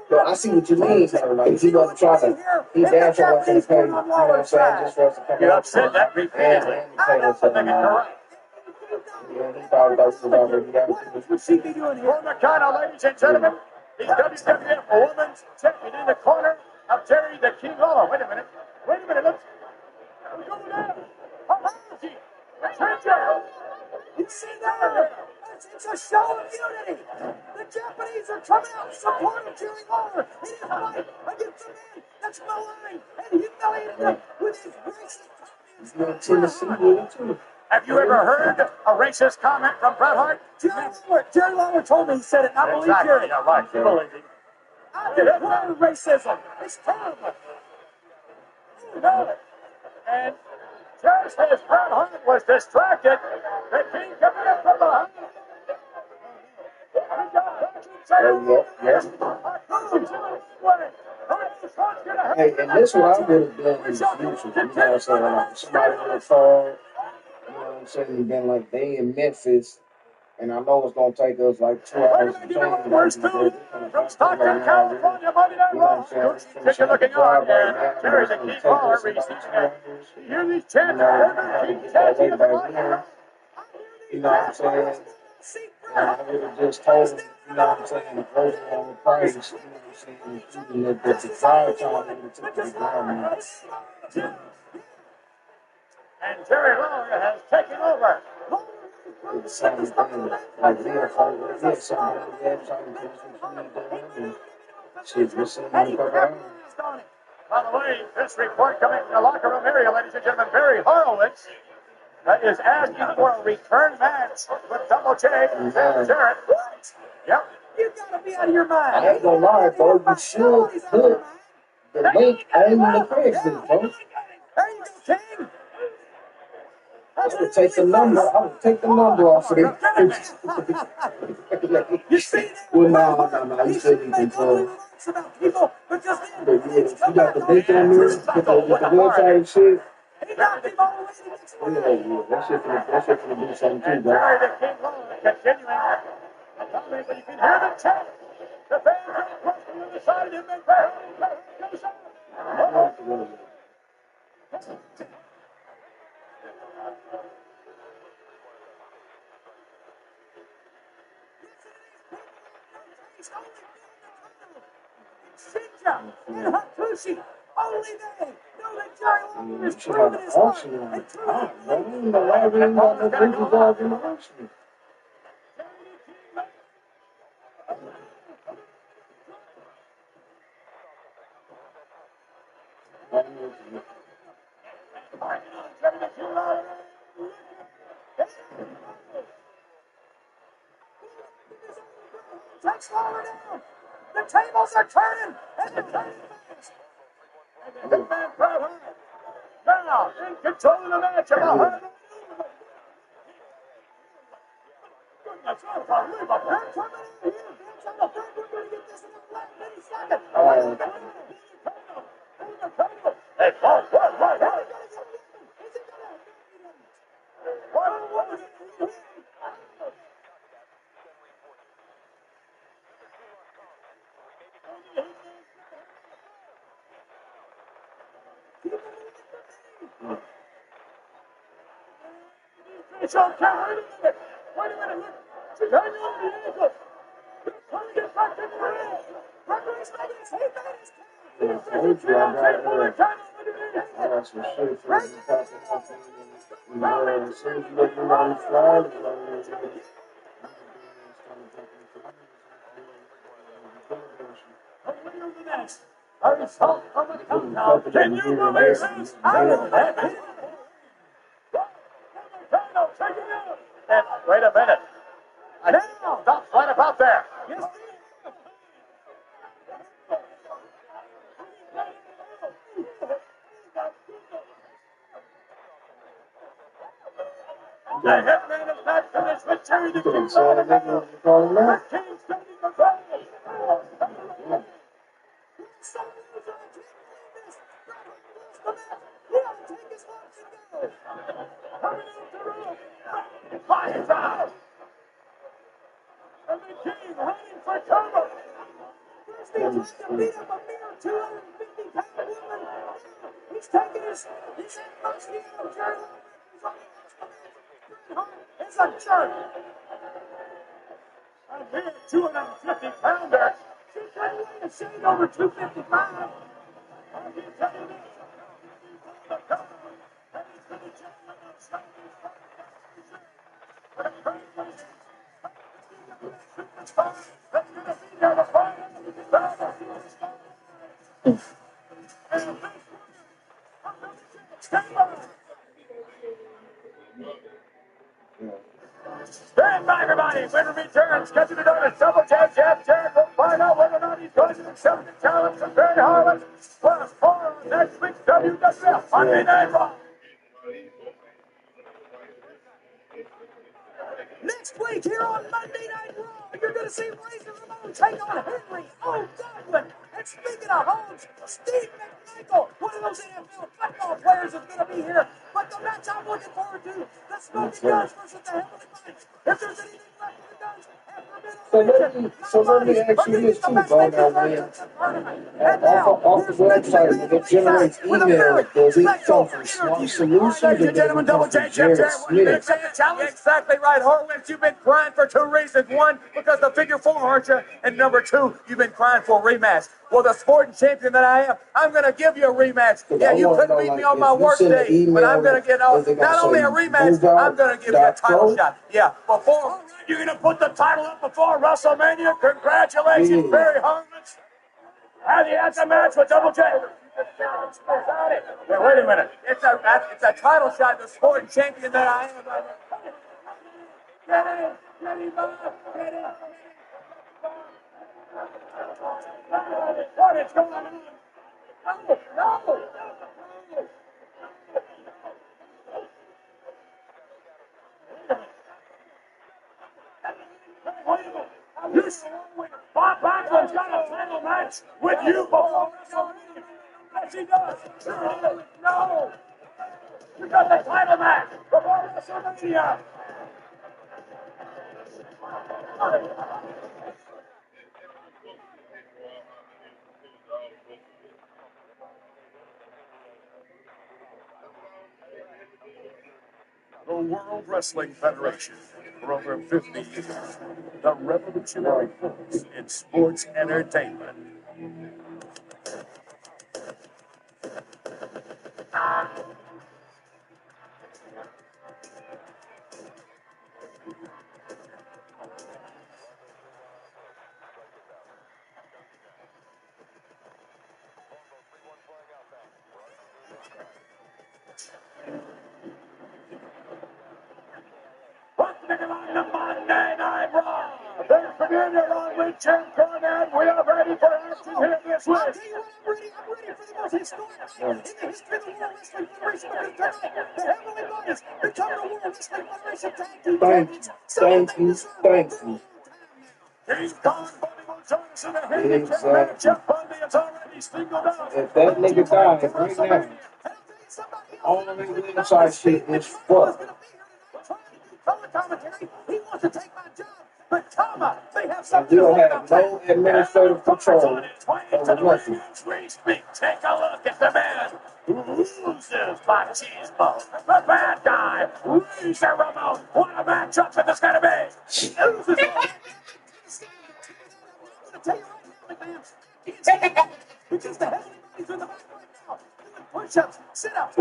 But I see what you mean, man. Like, he wasn't trying to, he damn sure wasn't pay, you know what I'm saying, just for us to come out. You upset that repeatedly. I know. Yeah, he thought that was already down. What would she be doing here? Paul McConnell, ladies and gentlemen, the WWF Women's Champion in the corner of Jerry the King Lawler. Wait a minute. Let's go down. You see that? It's a show of unity. The Japanese are coming out in support of Jerry Lawler in his fight against a man that's maligned and humiliated them with his racist comments. He's in Tennessee with it, too. Have you ever heard a racist comment from Bret Hart? Jerry Lawler told me he said it, and I believe Jerry. Yeah, right. You believe him. I deplore racism. It's terrible. You know it. And just as Bret Hart was distracted, the King coming up from behind. Hey, and this what I would have done in the future. You know what I'm saying? Like, somebody would have called, you know what I'm saying, been like, they in Memphis, and I know it's going to take us like 2 hours to change. Where's two from Stockton, California, Monday Night Raw. Take a looking on, and Jerry the King Lawler receiving it. You hear these chants, Burger King chanting at the mic. You know what I'm saying? And I would have just told him, you know what I'm saying, the overall price, you know what I'm saying, including the drive time would have took the ground. And Jerry Lawler has taken over. The same thing, like me, if I would get somebody there trying to finish what you need done, and shit, just sitting in a couple hours. By the way, this report coming from the locker room area, ladies and gentlemen, Barry Horowitz is asking for a return match with Double J and Jarrett. Yep. You gotta be out of your mind. I ain't gonna lie, bro, you should put the link on the Craigslist, bro. There you go, King. I would take the number. I would take the number off of it. You see that? Well, no. You shouldn't control. About people, but just you got the link on there with the website and shit. he knocked him all the way to the next one. Yeah, that shit finna do something too, And bro. Jerry the King Lawler continuing. Tommy, but you can hear the chant. The fans are across the other side of him. And Barry goes out. Shinja and Hakushi, only they know that Jerry Lawler is You should have proven an his heart auction on and it. truly I don't know why we ain't got no bridges out in the auction. Takes Lawler down. The tables are turning, and they're turning fast. And the big man, Bret Hart, now in control of the match. About goodness, unbelievable. They're coming in here. Vince, I'm afraid we're going to get this in the last many seconds. Hey, whoa. It's okay. Wait a minute. She's hanging on the ankle. They're trying to get back in the ring. Referee's making his head back. Yeah, I told you I got some shit for you popping up in the as soon as you let me know the flag, A result from the countdown. Can you believe this? And wait a minute. Now, stop right about there. The hitman is not finished with Jerry the King Lawler. The King's taking the ball. Fires out. And the King running for cover. First he tried to beat up a mere 250-pound woman. He's taking his utmost to get out of Jerry Lawler. It's a jerk. A mere 250-pounder. She couldn't weigh a shade over 255. I can tell you this. The cover. And he's going to jump on the side. I'm scheduled to notice Double J. Jeff Jarrett will find out whether or not he's going to accept the challenge from Barry Harlan. Plus, more on next week's WWF Monday Night Raw. Next week here on Monday Night Raw, you're going to see Razor Ramon take on Henry O'Donovan. And speaking of homes, Steve McMichael, one of those NFL football players, is going to be here. But the match I'm looking forward to, the Smoking Guns versus the Heavenly Bodies. If there's anything left for the Guns, So let me ask you this too, bro. Now, man, off the website, when it generates email, does it come from Smart Solutions or does it come from Jared Smith? Exactly right, Horwitz. You've been crying for two reasons. One, because the figure four hurt you. And number two, you've been crying for a rematch. Well, the sporting champion that I am, I'm going to give you a rematch. Yeah, you couldn't beat me on my worst day, but I'm going to get not only a rematch, I'm going to give you a title shot. Yeah, before you're going to put the title up before WrestleMania. Congratulations, Barry Horowitz. Have you had the match with Double J? Hey, wait a minute. It's a title shot, the sporting champion that I am. Get in, Bob. Get in. What is going on? No. Bob Backlund's got a title match with you before WrestleMania. Yes, he does. No. You got the title match before WrestleMania. The World Wrestling Federation, for over 50 years, the revolutionary force in sports entertainment. Monday Night Raw. There's familiar on with Jim Cornette. We are ready for action here this week. I'll tell you what, I'm ready for the most historic night in the history of the World Wrestling Federation, because tonight, the Heavenly Bodies become the World Wrestling Federation Tag Team Champions. Thank you. He's gone. Bundy will join us in a handicap match. Jeff Bundy is already singled out. If that nigga dies right now, all of that inside shit is fucked. Color commentary. He wants to take my job, but Tama, they have And something to we'll say have about no administrative control over nothing. Take a look at the man who loses machismo. The bad guy, Razor Ramon. What a matchup that this is going to be. Loses all. I'm going to tell you right now, McMahon, I can't see it because the Heavenly Bodies are in the back right now doing push-ups, sit-ups.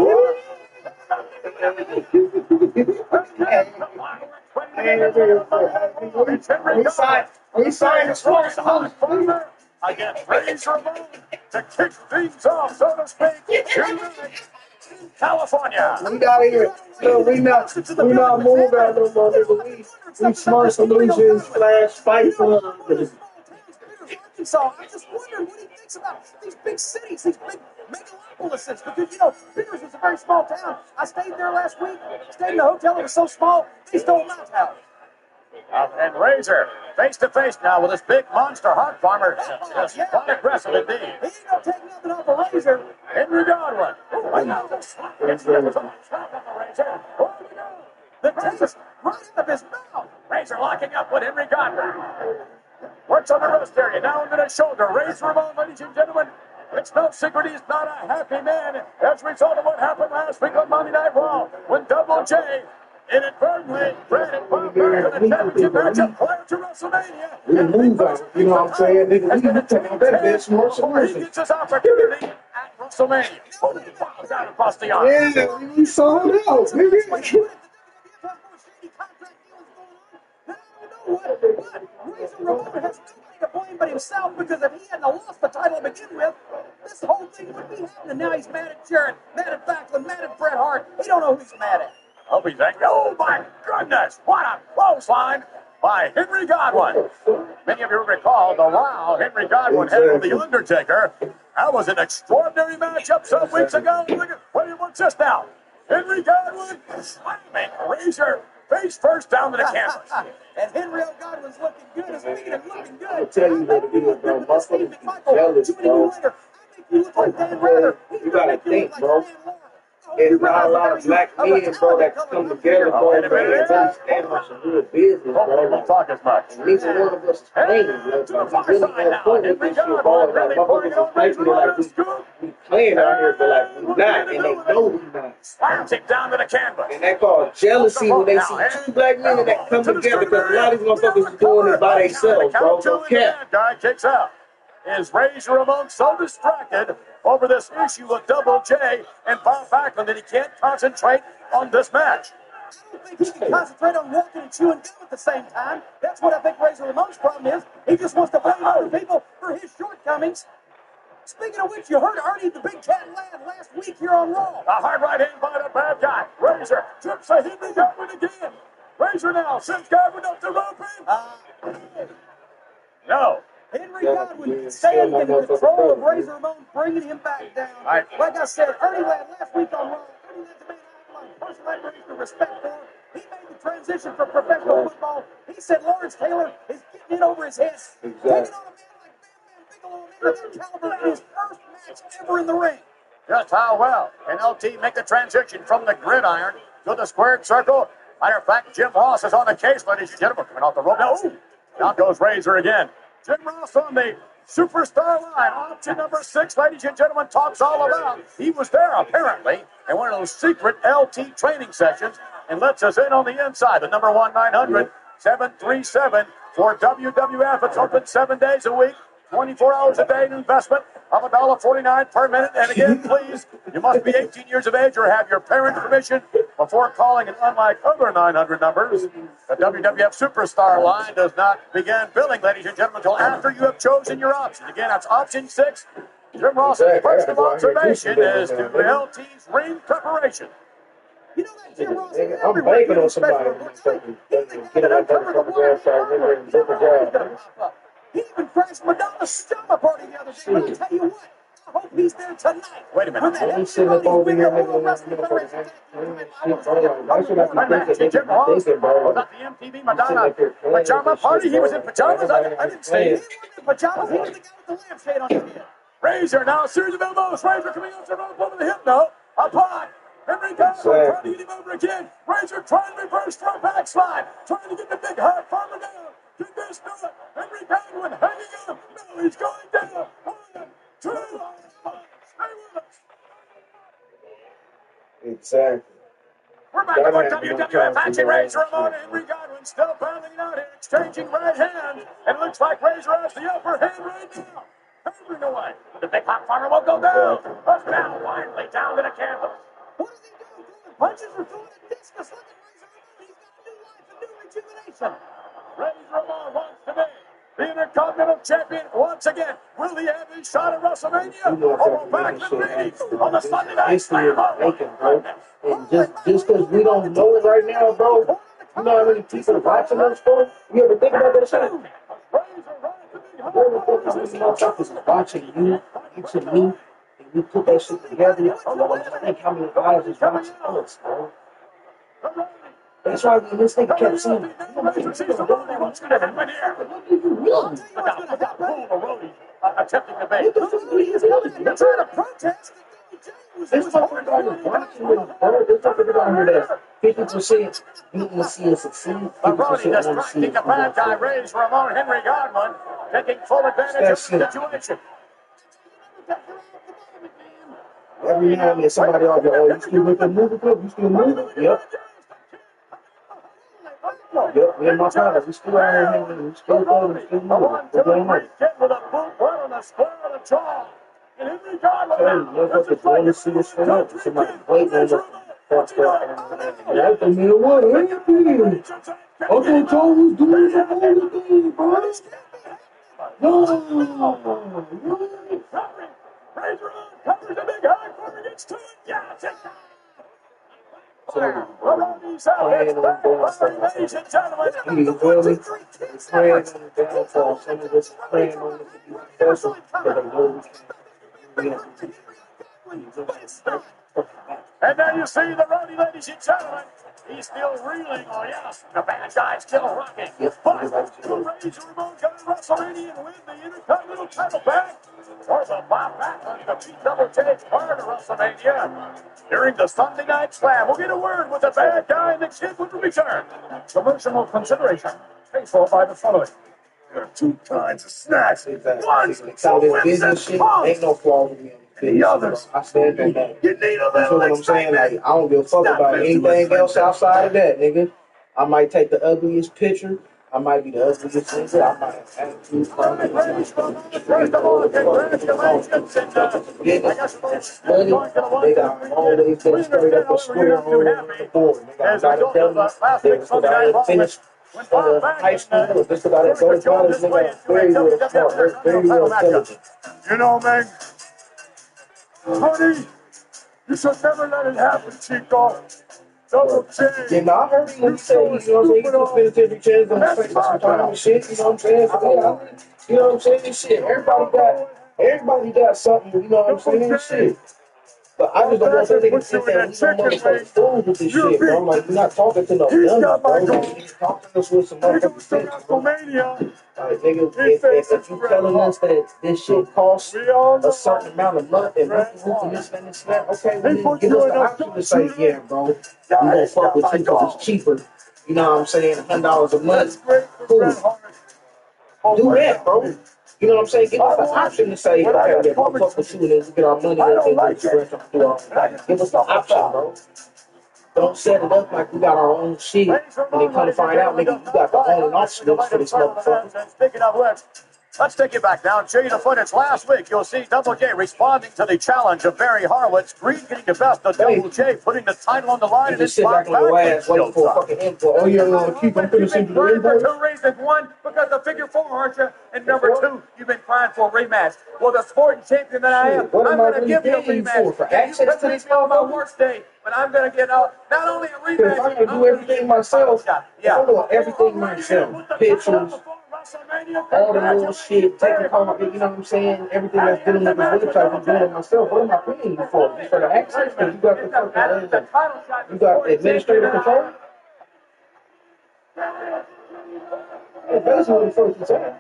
We signed sports against Razor Ramon to kick things off, so to speak, tonight in California. We got here. No, we not moving out no more, nigga. We Smart Solutions / Fight Club. Arkansas. I'm just wondering what he thinks about these big cities, these big megalopolises. Because, you know, Peters is a very small town. I stayed there last week, stayed in the hotel. It was so small, they stole my house. And Razor, face to face now with this big monster hot farmer. Yes, quite aggressive indeed. He ain't gonna take nothing off of Razor. Henry Godwin. The taste right out of his mouth. Razor locking up with Henry Godwin. Works on the wrist area, now into the shoulder. Razor Ramon, ladies and gentlemen. It's no secret he's not a happy man as a result of what happened last week on Monday Night Raw when Double J inadvertently branded Bob Barker for the championship matchup prior to WrestleMania. We move out, you know what I'm saying? Nigga, we take that bitch more before he gets his opportunity at WrestleMania. Oh, he falls down across the arm. Yeah, we sold out, nigga. Razor Ramon has nobody to blame but himself, because if he hadn't lost the title to begin with, this whole thing wouldn't be happening. Now he's mad at Jarrett, mad at Backlund, mad at Bret Hart. He don't know who he's mad at. Hope he's angry. Oh, my goodness. What a clothesline. by Henry Godwin. Many of you recall the wow Henry Godwin had with The Undertaker. That was an extraordinary matchup some weeks ago. Look at, what's this now? Henry Godwin slamming Razor face first down to the canvas. And Henry Godwin's looking good. And speaking of looking good, I tell you make what you it look is, good bro. with Steve McMichael. Jealous, Too many bro. years later, I make you look like Dan Rather. He's You gonna gotta make you think, look bro. like Stan Laurel. It's not a lot of black men, bro, that come together, bro, and really stand on some real business, bro. Don't talk as much. Neither one of us is playing, bro. Like, we really have fun with this shit, bro. Like, motherfuckers is making it like we playing out here, but like, we not, and they know we not. Slams him down to the canvas. And they call jealousy when they see two black men that come together, because a lot of these motherfuckers is doing it by themselves, bro. No cap. Guy kicks out. Is Razor Ramon so distracted over this issue with Double J and Bob Backlund that he can't concentrate on this match? I don't think he can concentrate on walking and chewing gum at the same time. That's what I think Razor Ramon's problem is. He just wants to blame other people for his shortcomings. Speaking of which, you heard Ernie the Big Cat laugh last week here on Raw. A hard right hand by the bad guy. Razor trips a Henry Godwin again. Razor now sends Godwin up the rope. No. Henry Godwin staying in control of Razor Ramon, bringing him back down. Right. Like I said, Ernie Ladd last week on Raw, Ernie Ladd's a man I have a personal admiration and respect for. He made the transition from professional football. He said Lawrence Taylor is getting in over his head. Taking on a man like Bam Bam Bigelow, a man of that caliber in his first match ever in the ring. Just how well can LT make the transition from the gridiron to the squared circle? Matter of fact, Jim Ross is on the case, ladies and gentlemen, coming off the rope. No. Down goes Razor again. Jim Ross on the superstar line. Option number 6, ladies and gentlemen, talks all about. He was there, apparently, in one of those secret LT training sessions and lets us in on the inside. The number 1-900-737 for WWF. It's open 7 days a week, 24 hours a day, an investment of $1.49 per minute. And again, please, you must be 18 years of age or have your parents' permission before calling. And unlike other 900 numbers, the WWF Superstar line does not begin billing, ladies and gentlemen, until after you have chosen your option. Again, that's option 6. Jim Ross's first of observation is to LT's ring preparation. You know that Jim Ross is I'm banking on somebody. Get it up there from the ground, start rendering job. He even crashed Madonna's stomach party the other day. But I'll tell you what, I hope he's there tonight. Wait a minute. When He's sitting up over here making a That's what I be thinking. Jim Ross was at the MTV Madonna pajama party. He was in pajamas. I didn't see him. He wasn't in pajamas. He was the guy with the lampshade on his head. Razor now, a series of elbows. Razor coming off the rope over the hip now. Apart. Henry Godwin trying to get him over again. Razor trying to reverse for a backslide. Trying to get the big hard farmer down. Can this do it? Henry Godwin hanging up. No, he's going down. 1, 2, 3. Stay with us. Exactly. We're back to more WWF action. Razor Ramon and Henry Godwin still battling it out here, exchanging right hands. And it looks like Razor has the upper hand right now. Hammering away. The big hot farmer will go down. But now, finally, down to the canvas. What is he doing? Throwing punches or throwing a discus? Look at Razor Ramon. He's got a new life, a new rejuvenation. Razor Ramon wants to be the Intercontinental Champion once again. Will he have his shot at WrestleMania? Or will Backlund be on the Sunday night? History of making, bro. And just because we don't know it right now, bro, you know how many people are watching us, bro? You ever think about that shit? You ever think how many motherfuckers is watching you, watching me, and we put that shit together? Just think how many eyes is watching us, bro. That's why this nigga kept saying, what's going to happen here? What do you mean? Attempting to bait. They're trying to protest. This motherfucker is watching this, bro. This motherfucker down here that's 50% you want to see us succeed, 50% Brody want to see distracting the bad guy, Razor Ramon, Henry Godwin, taking full advantage of the situation. Every now and then somebody will go, oh, you still with the movie club? You still moving? Yep. Yep, me and my brother, we still out here hanging, we still going, we still moving. We're going on. Get with a boot right on the square of the jaw. And Henry Godwin motherfuckers want to see us fit up. Somebody waiting on the fucked up. Like the man, what happened? Uncle Joe was doing the whole thing, bro. No. Razor covers the big high corner, gets to it. Yes, Praying on the downfall. You feel me? Praying on the downfall. Some of us praying on it to be successful, but they know we can't. And there you see the roadie, ladies and gentlemen. He's still reeling. Oh, yes. The bad guy's still rocking. But will Rage Ramon go to WrestleMania and win the Intercontinental title back? Or will Bob Backlund defeat Double J prior to WrestleMania? During the Sunday Night Slam, we'll get a word with the bad guy and the kid when we return. Promotional consideration paid for by the following. There are two kinds of snacks. One's for wins and pumps. Ain't no flaws with me. The others, I stand on that. you need a You little know what I'm saying? Like, I don't give a fuck about anything else outside of that, nigga. I might take the ugliest picture. I might be the ugliest nigga. I might have attitude. First of all, congratulations. And I guess they got always been straight up a square on the board. They got a lot of last week's Sunday Night Raw finished high school. Just about it. Those guys, nigga, very real smart. Very real intelligent. You know, man, honey, you should never let it happen, Chico. Double J. Yeah, no, I heard him when he said, you know what I'm saying, he took penitentiary chance on the face of some time and shit, you know what I'm saying? So, yeah, you know what I'm saying? This shit, everybody got something, you know what I'm saying? Shit. But I just don't want that nigga to sit there and some motherfucking fools with this shit, bro. I'm like, you're not talking to no dummies, bro. You're talking to us with some motherfucking sense, bro. Like, nigga, if you telling us that this shit costs a certain amount of money and this and that, okay, well, then give us the option to say, yeah, bro, we gonna fuck with you because it's cheaper. You know what I'm saying? $100 a month. Cool. Do that, bro. You know what I'm saying? Give us the option to say, okay, yeah, we'll fuck with you and then we get our money and then we scratch up through all that. Give us the option, bro. Don't set it up like we got our own shit and then come to find out, nigga, you got the on and off switch for this motherfucker. Speaking of which, let's take it back now and show you the footage. Last week, you'll see Double J responding to the challenge of Barry Horowitz. Green getting the best of Double J, putting the title on the line. And just sit back on your ass waiting for a fucking input. Oh, you're going to keep on finishing the For input? two reasons. One, because of figure four, aren't you? And number two, you've been crying for a rematch. Well, the sporting champion that I am, I'm going to give you a rematch. For access to this on my worst day, but I'm going to get not only a rematch. If I can do everything myself, I'm doing everything myself. Pictures, all the little shit, taking call, you know what I'm saying? Everything that's dealing with this website, I'm doing it myself. What am I paying you for? Just for the access? Because you got the fucking, you got administrative control? That's basically what the fuck you saying.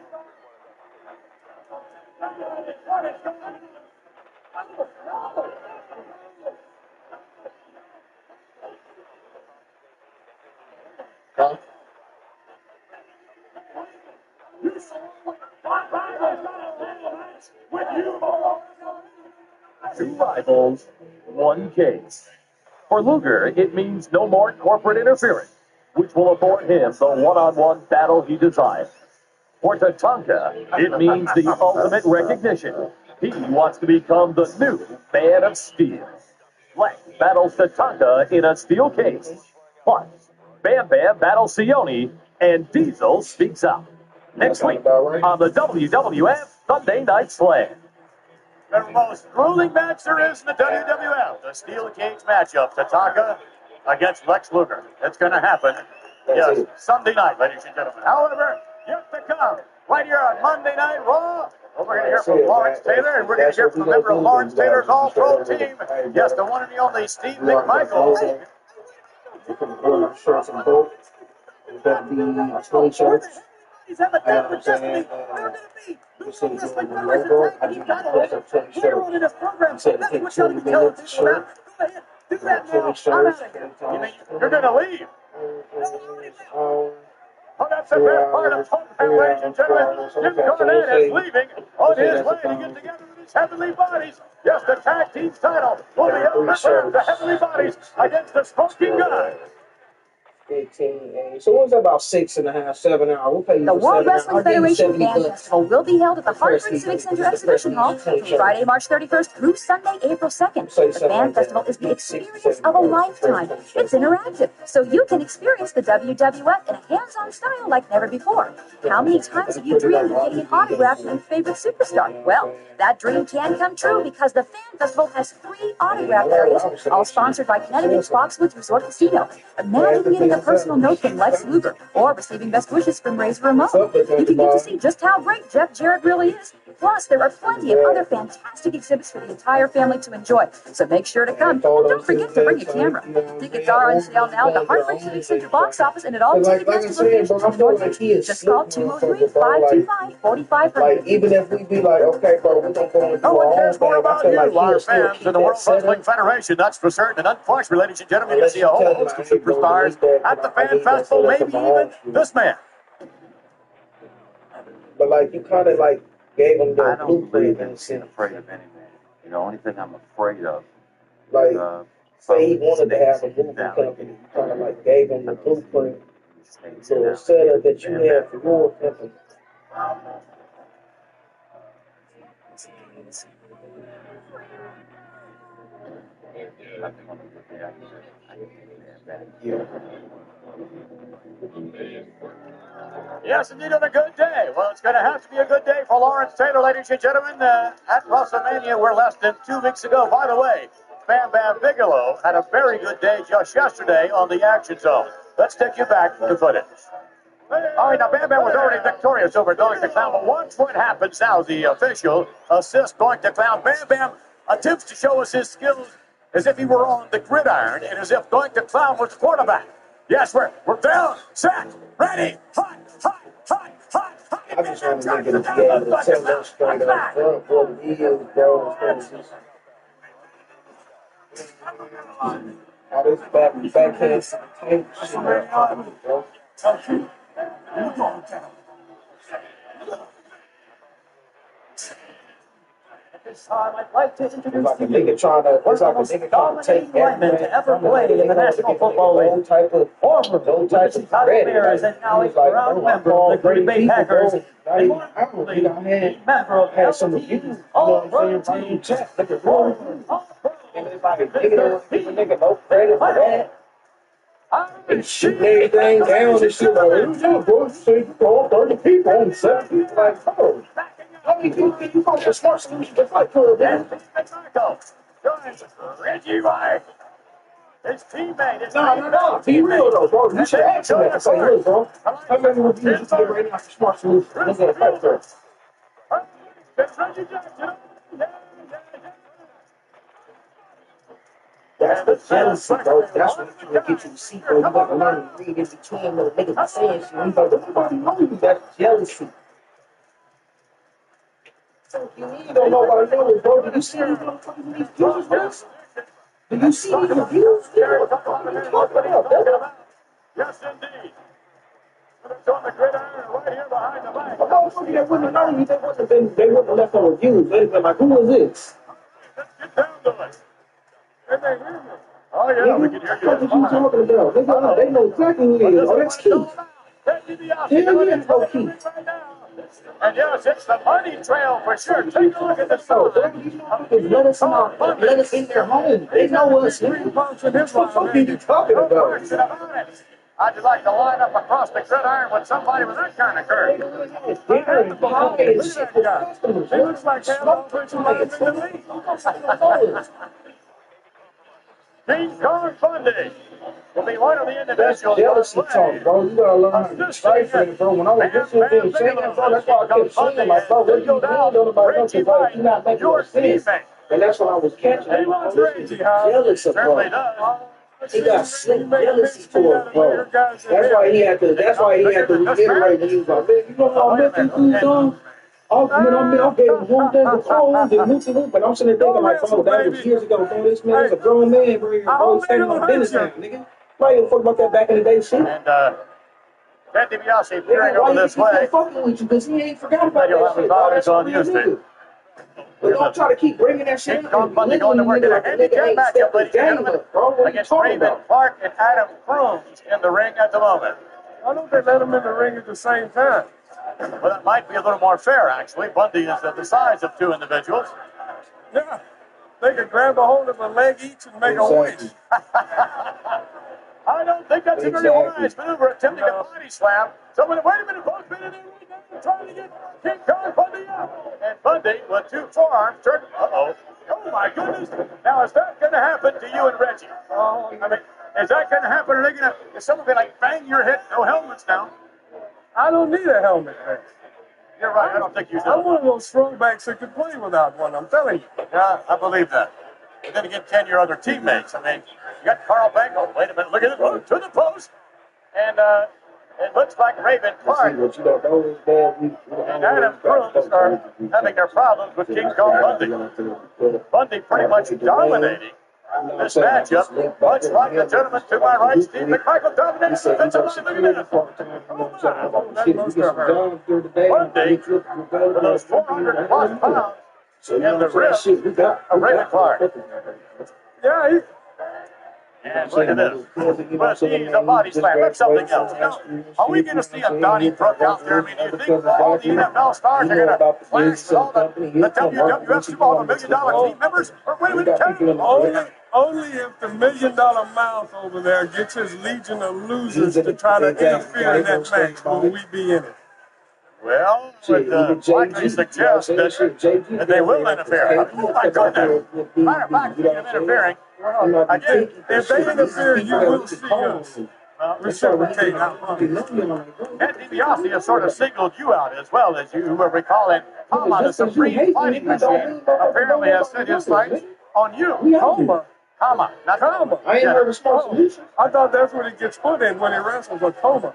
Huh? Two rivals, one case. For Luger, it means no more corporate interference, which will afford him the one-on-one battle he desires. For Tatanka, it means the ultimate recognition. He wants to become the new Man of Steel. Black battles Tatanka in a steel cage. Plus, Bam Bam battles Sione, and Diesel speaks out. Next week on the WWF Sunday Night Slam. The most grueling match there is in the WWF, the steel cage matchup, Tatanka against Lex Luger. It's going to happen, yes, Sunday night, ladies and gentlemen. However, yet to come, right here on Monday Night Raw, we're going to hear from Lawrence Taylor, and we're going to hear from a member of Lawrence Taylor's All-Pro team, yes, the one and the only Steve McMichael. You can order shirts and both. There's going to be 20 shirts. You know what I'm saying? You see the logo, I just post up 20 shirts. You said it takes 20 minutes to shirt. 20 shirts. You're going to leave. Oh, that's the best part of Hometown, ladies and gentlemen. Jim Cornette is leaving on his way to get together with his Heavenly Bodies. Yes, the tag team title will be up for grabs. The Heavenly Bodies against the Smoking Gun. 15, 8. So what's that about 6.5, 7 hours? We'll pay you The for World 7 hours. Wrestling I'll give you Federation 70 Fan bucks. Festival will be held at the First Hartford week, Civic Center just Exhibition Hall from Friday, March 31st through Sunday, April 2nd. Say The something Fan like that. Festival is the experience of a lifetime. It's interactive, so you can experience the WWF in a hands-on style like never before. How many times have you dreamed of getting an autograph from your favorite superstar? Well, that dream can come true because the Fan Festival has 3 autograph areas, all sponsored by Connecticut's Foxwoods Resort Casino. Imagine getting a personal note from Lex Luger or receiving best wishes from Razor Ramon. You can get to see just how great Jeff Jarrett really is. Plus, there are plenty of other fantastic exhibits for the entire family to enjoy. So make sure to come. And don't forget to bring a camera. Tickets are on sale now at the Hartford Civic Center box office and at all TV Fest locations in Northeast. Just call 203-525-4500. Like, even if we be like, okay, bro, we're going to go and do No one our cares own more thing, I about feel you, like our he'll still fans, keep than the that World Wrestling setup. Federation, that's for certain. And unfortunately, ladies and gentlemen, you can Unless see you a whole tell him host I of need to superstars delete that, at the I Fan need that Festival, setup maybe for my even own shit. this man. But like, you kind of like gave him I the don't blueprint believe and in being shit. afraid of any man. The only thing I'm afraid of Like, is say he wanted to have a snakes and movie company, you kind of like gave him the blueprint to a setup that you had for your company. Yes, indeed, on a good day. Well, it's going to have to be a good day for Lawrence Taylor, ladies and gentlemen, at WrestleMania, where less than 2 weeks ago, by the way, Bam Bam Bigelow had a very good day just yesterday on the Action Zone. Let's take you back to footage. All right, now Bam Bam was already victorious over Doink the Clown, but watch what happens now. The official assists Doink the Clown. Bam Bam attempts to show us his skills as if he were on the gridiron and as if Doink the Clown was the quarterback. Yes, we're down, set, ready, hot. I just want to make it to be able to tell them straight up front what it is, bro. All this backhand tape shit, bro. This time, I'd like to introduce It's like a to you nigga trying to, it's like a nigga trying to take linemen to ever play in the National Football League. no type of Chicago credit. Bears and now a He's like, proud bro, member I'm of the Green Bay Packers. Not even, I don't think I had some reviews. You know what I'm saying? Right in chat. Nigga, bro. And it's like, nigga don't give a nigga no credit for that. And shooting everything down and shit. Like, it was just, bro, so you call 30 people and 7 people. Like, bro, how many people can you call for Smart Solutions to fight for, man? Reggie White, his teammate. No. Be real, though, bro. You should ask him that and say, look, bro, how many reviews you get right now for Smart Solutions? Look at a fight for it. That's the jealousy, bro. That's what you get you to see, bro. You gotta learn to read in between little niggas saying shit. He's like, nobody knows you. That's jealousy. You don't know what I know, bro. Do you see these motherfuckers in these views, bro? Do you see these reviews? What the fuck are you talking about, bro? Yes, indeed. It's on the gridiron right here behind the mic. A motherfucker that wouldn't have known you, they wouldn't have left no reviews. They'd have been like, who is this? Get down to it. Can they hear me? Oh, yeah, we can hear you. What are you talking about? They know exactly who it is. Oh, that's Keith. Hell yeah, it's no Keith. And yes, it's the money trail for sure. Take a look at the So, let us know. Let us in their home. They know us. What the fuck are you talking No about? question about it. How'd you like to line up across the gridiron with somebody with that kind of curve? He looks like they have offensive lineman in the league. King Kong Bundy will be one of the That's individuals. jealousy talk, bro. You gotta learn how to decipher it, bro. When I was listening to him saying that, bro, that's why I kept saying, like, bro, what do you mean don't nobody know? Because, like, you're not making no sense. And that's what I was catching. He wants Reggie, Jealous of, bro. He got slick jealousy for it, bro. That's why he had to reiterate when he was like, man, you know how I met these dudes, dog? I gave him one thing of clothes and whooped him, but I'm sitting there thinking, like, bro, that was years ago, bro. This man is a grown man, bro. He's standing on business now, nigga. Why you fuck about that back in the day shit? And Ted DiBiase peering over this way. Fucking with you because he ain't forgot about You'll that have his shit. eyes Dog. on Houston. We're gonna try to keep bringing that shit up. Kong Bundy going to work in a handicap matchup, ladies and gentlemen, against Raven Clark and Adam Crooms in the ring at the moment. Why don't they let them in the ring at the same time? Well, that might be a little more fair, actually. Bundy is the size of two individuals. Yeah, they could grab a hold of a leg each and make a wish. I don't think that's a very wise maneuver, attempting a body slam. Someone, wait a minute, folks, wait a minute, trying to get King Kong Bundy up. And Bundy, with two forearms, turned, oh my goodness. Now, is that going to happen to you and Reggie? Oh, I mean, is that going to happen? Are they going to, is someone going to like bang your head? No helmets now. I don't need a helmet, man. You're right, I don't think you do. I'm one of those throwbacks that could play without one, I'm telling you. Yeah, I believe that. You're going to get 10 your other teammates. I mean, you got Carl Bangle. Wait a minute, look at it. Oh, to the post. And it looks like Raven Clark and Adam Crooms are having their problems with King Kong Bundy. Bundy pretty much dominating this matchup, much like the gentleman to my right, Steve McMichael, dominating the defensive line. Look at this. Bundy, with those 400-plus pounds in the wrist of Raven Clark. Yeah, and look at this. But he's a body slam. That's something else. You know, are we going to see a Donnie Brook out there? I mean, do you think all the NFL stars are going to flash with all the WWF Super Bowl, the $1 million team members? Or wait a minute, only if the $1 million mouth over there gets his legion of losers to try to interfere in that match, will we be in it? Well, would likely suggest that they will interfere. Oh, my goodness. Matter of fact, speaking of interfering, again, if they interfere, you will see us reciprocate out on Ted DiBiase has sort of singled you out as well, as you were recalling. Tama, the supreme fighting machine, apparently has set his sights on you. Tama, not Tama. I ain't heard responsibility. I thought that's what he gets put in when he wrestles a coma.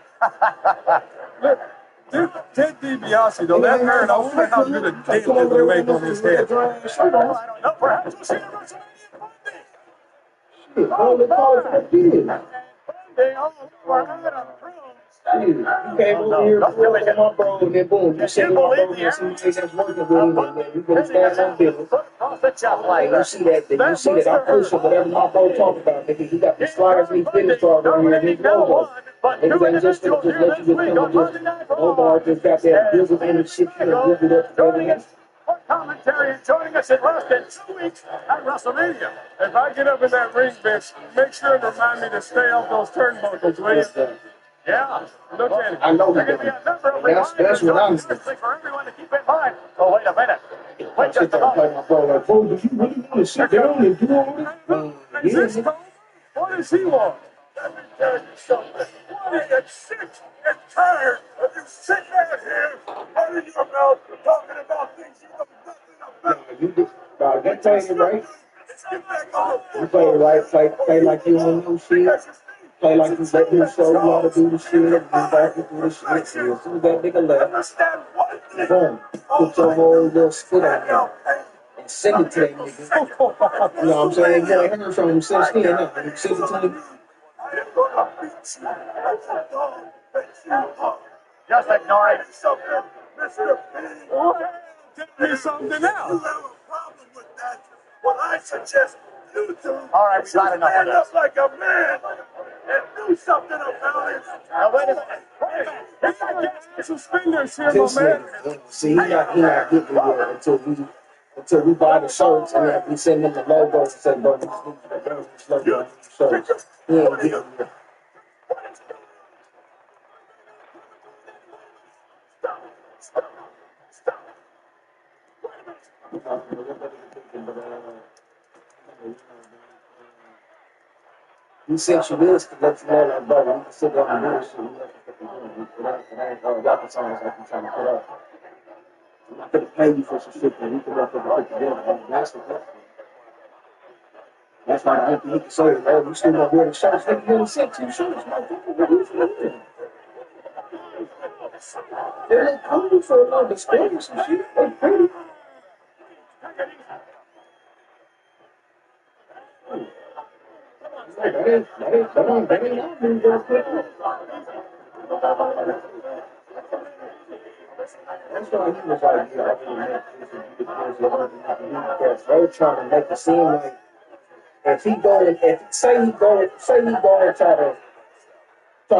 Look. Ted DiBiase, though, that man, I wonder how good a dent it will make on his head. I don't know. Perhaps we'll see the WrestleMania Bundy. Shit, all the calls I did. Bundy over Adam Crooms. You came over here, pulled on my bro, and then boom, you see my bro, and somebody that's working with him, and then we gonna stand on business. Like, you see that I push him, whatever my bro talk about, nigga, he got the sliders and he finished all over here, and his logo. Niggas ain't just let you just come and just, Omar just got that business and shit, you know, give it up together. Commentary and joining us in less than 2 weeks at WrestleMania. If I get up in that ring bench, make sure and remind me to stay off those turnbuckles, will you? Yeah. Look at it. I know there's going to be a number of reminders for everyone to keep in mind. Oh, wait a minute. Wait just a moment. My bro, like, bro, do you really want to sit down and do all this? What does he want? Let me tell you something. I get sick and tired of you sitting out here, running your mouth, talking about things you know nothing about. You playing it right. You play it right. Play like you don't know shit. Play like you let him show you how to do the shit. And back and do the shit. And as soon as that nigga left, boom, put your whole little foot on him and send it to that nigga. You know what I'm saying? You ain't heard from him since then. Huh? Send it to him. Just ignore it. Mr. P. Tell me something else. You have a problem with that. What I suggest you do is stand up like a man and do something about it. Now, wait a minute. He's got gas suspenders here, my man. See, he not getting there until we buy the shirts and then we send him the logos and say, bro, this logo on the shirts. He ain't getting there. He said she is to let you know that, brother, you can sit down and do this shit. You know, it ain't rocket science like you trying to put up. I'm not going to pay you for some shit that we can put together. That's the question. That's why I don't think he can say, oh, you still going to wear the shirts. Nigga, you only sent 2 shirts, motherfucker. What are you doing? They look cool for a little display or some shit. They pretty. That ain't not really real quick. That's why he was like, Because they're trying to make it seem like if he go and say he go and try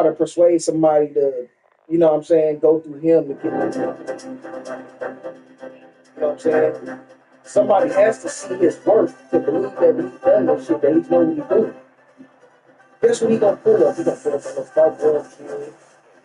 to persuade somebody to, you know what I'm saying, go through him to get, you know what I'm saying? Somebody has to see his worth to believe that he's done this shit, that he's know what he's doing. Guess what he gonna pull up? He gonna pull up on the Star Wars shit. He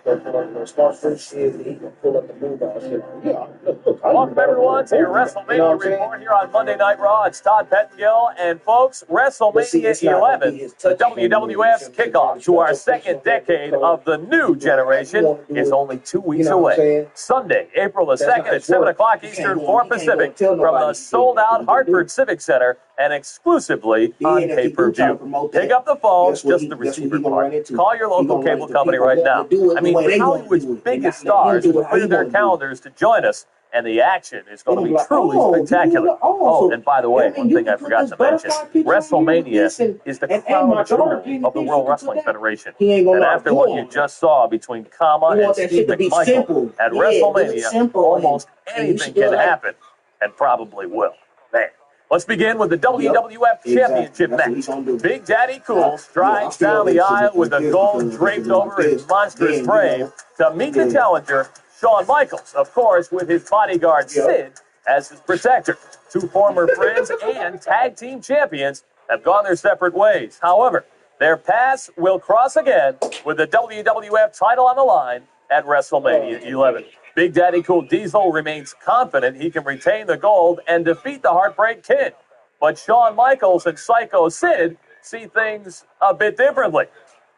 gonna pull up on the Star Wars shit. He gonna pull up the move out shit. Yeah, look, Welcome everyone to your WrestleMania report here on Monday Night Raw. It's Todd Pettengill, and folks, WrestleMania 11, the WWF's kickoff to our second decade of the new generation, is only 2 weeks away. Sunday, April the 2nd at 7 o'clock Eastern, 4 Pacific, from the sold-out Hartford Civic Center, and exclusively on pay-per-view. Pick up the phone, just the receiver part. Call your local cable company right now. I mean, Hollywood's biggest stars have cleared their calendars to join us, and the action is going to be truly spectacular. Oh, and by the way, one thing I forgot to mention, WrestleMania is the crown jewel of the World Wrestling Federation. And after what you just saw between Kama and Steve McMichael at WrestleMania, almost anything can happen, and probably will. Man. Let's begin with the WWF Championship match. Big Daddy Cool strides down the aisle with a gold draped over his monstrous frame to meet the challenger, Shawn Michaels, of course, with his bodyguard Sid as his protector. Two former friends and tag team champions have gone their separate ways. However, their paths will cross again with the WWF title on the line at WrestleMania 11. Big Daddy Cool Diesel remains confident he can retain the gold and defeat the Heartbreak Kid. But Shawn Michaels and Psycho Sid see things a bit differently.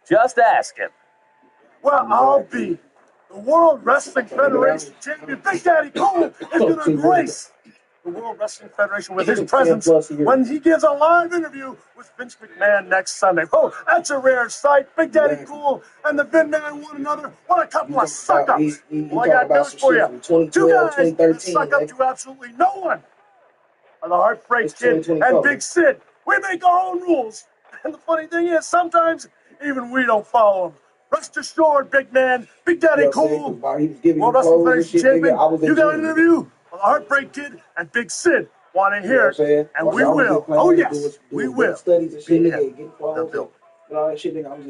Just ask him. Well, I'll be the World Wrestling Federation champion. Big Daddy Cool is going to grace the World Wrestling Federation with his presence when he gives a live interview with Vince McMahon next Sunday. Oh, that's a rare sight. Big Daddy Cool and the Vin Man one another. What a couple of suck-ups. Well, I got news for you. Two guys that suck up to absolutely no one are the Heartbreak Kid and Big Sid. We make our own rules. And the funny thing is, sometimes even we don't follow them. Rest assured, big man, Big Daddy Cool, World Wrestling Federation champion, you got an interview with the Heartbreak Kid and Big Sid. Want to hear it, and we will. Oh, yes, we will.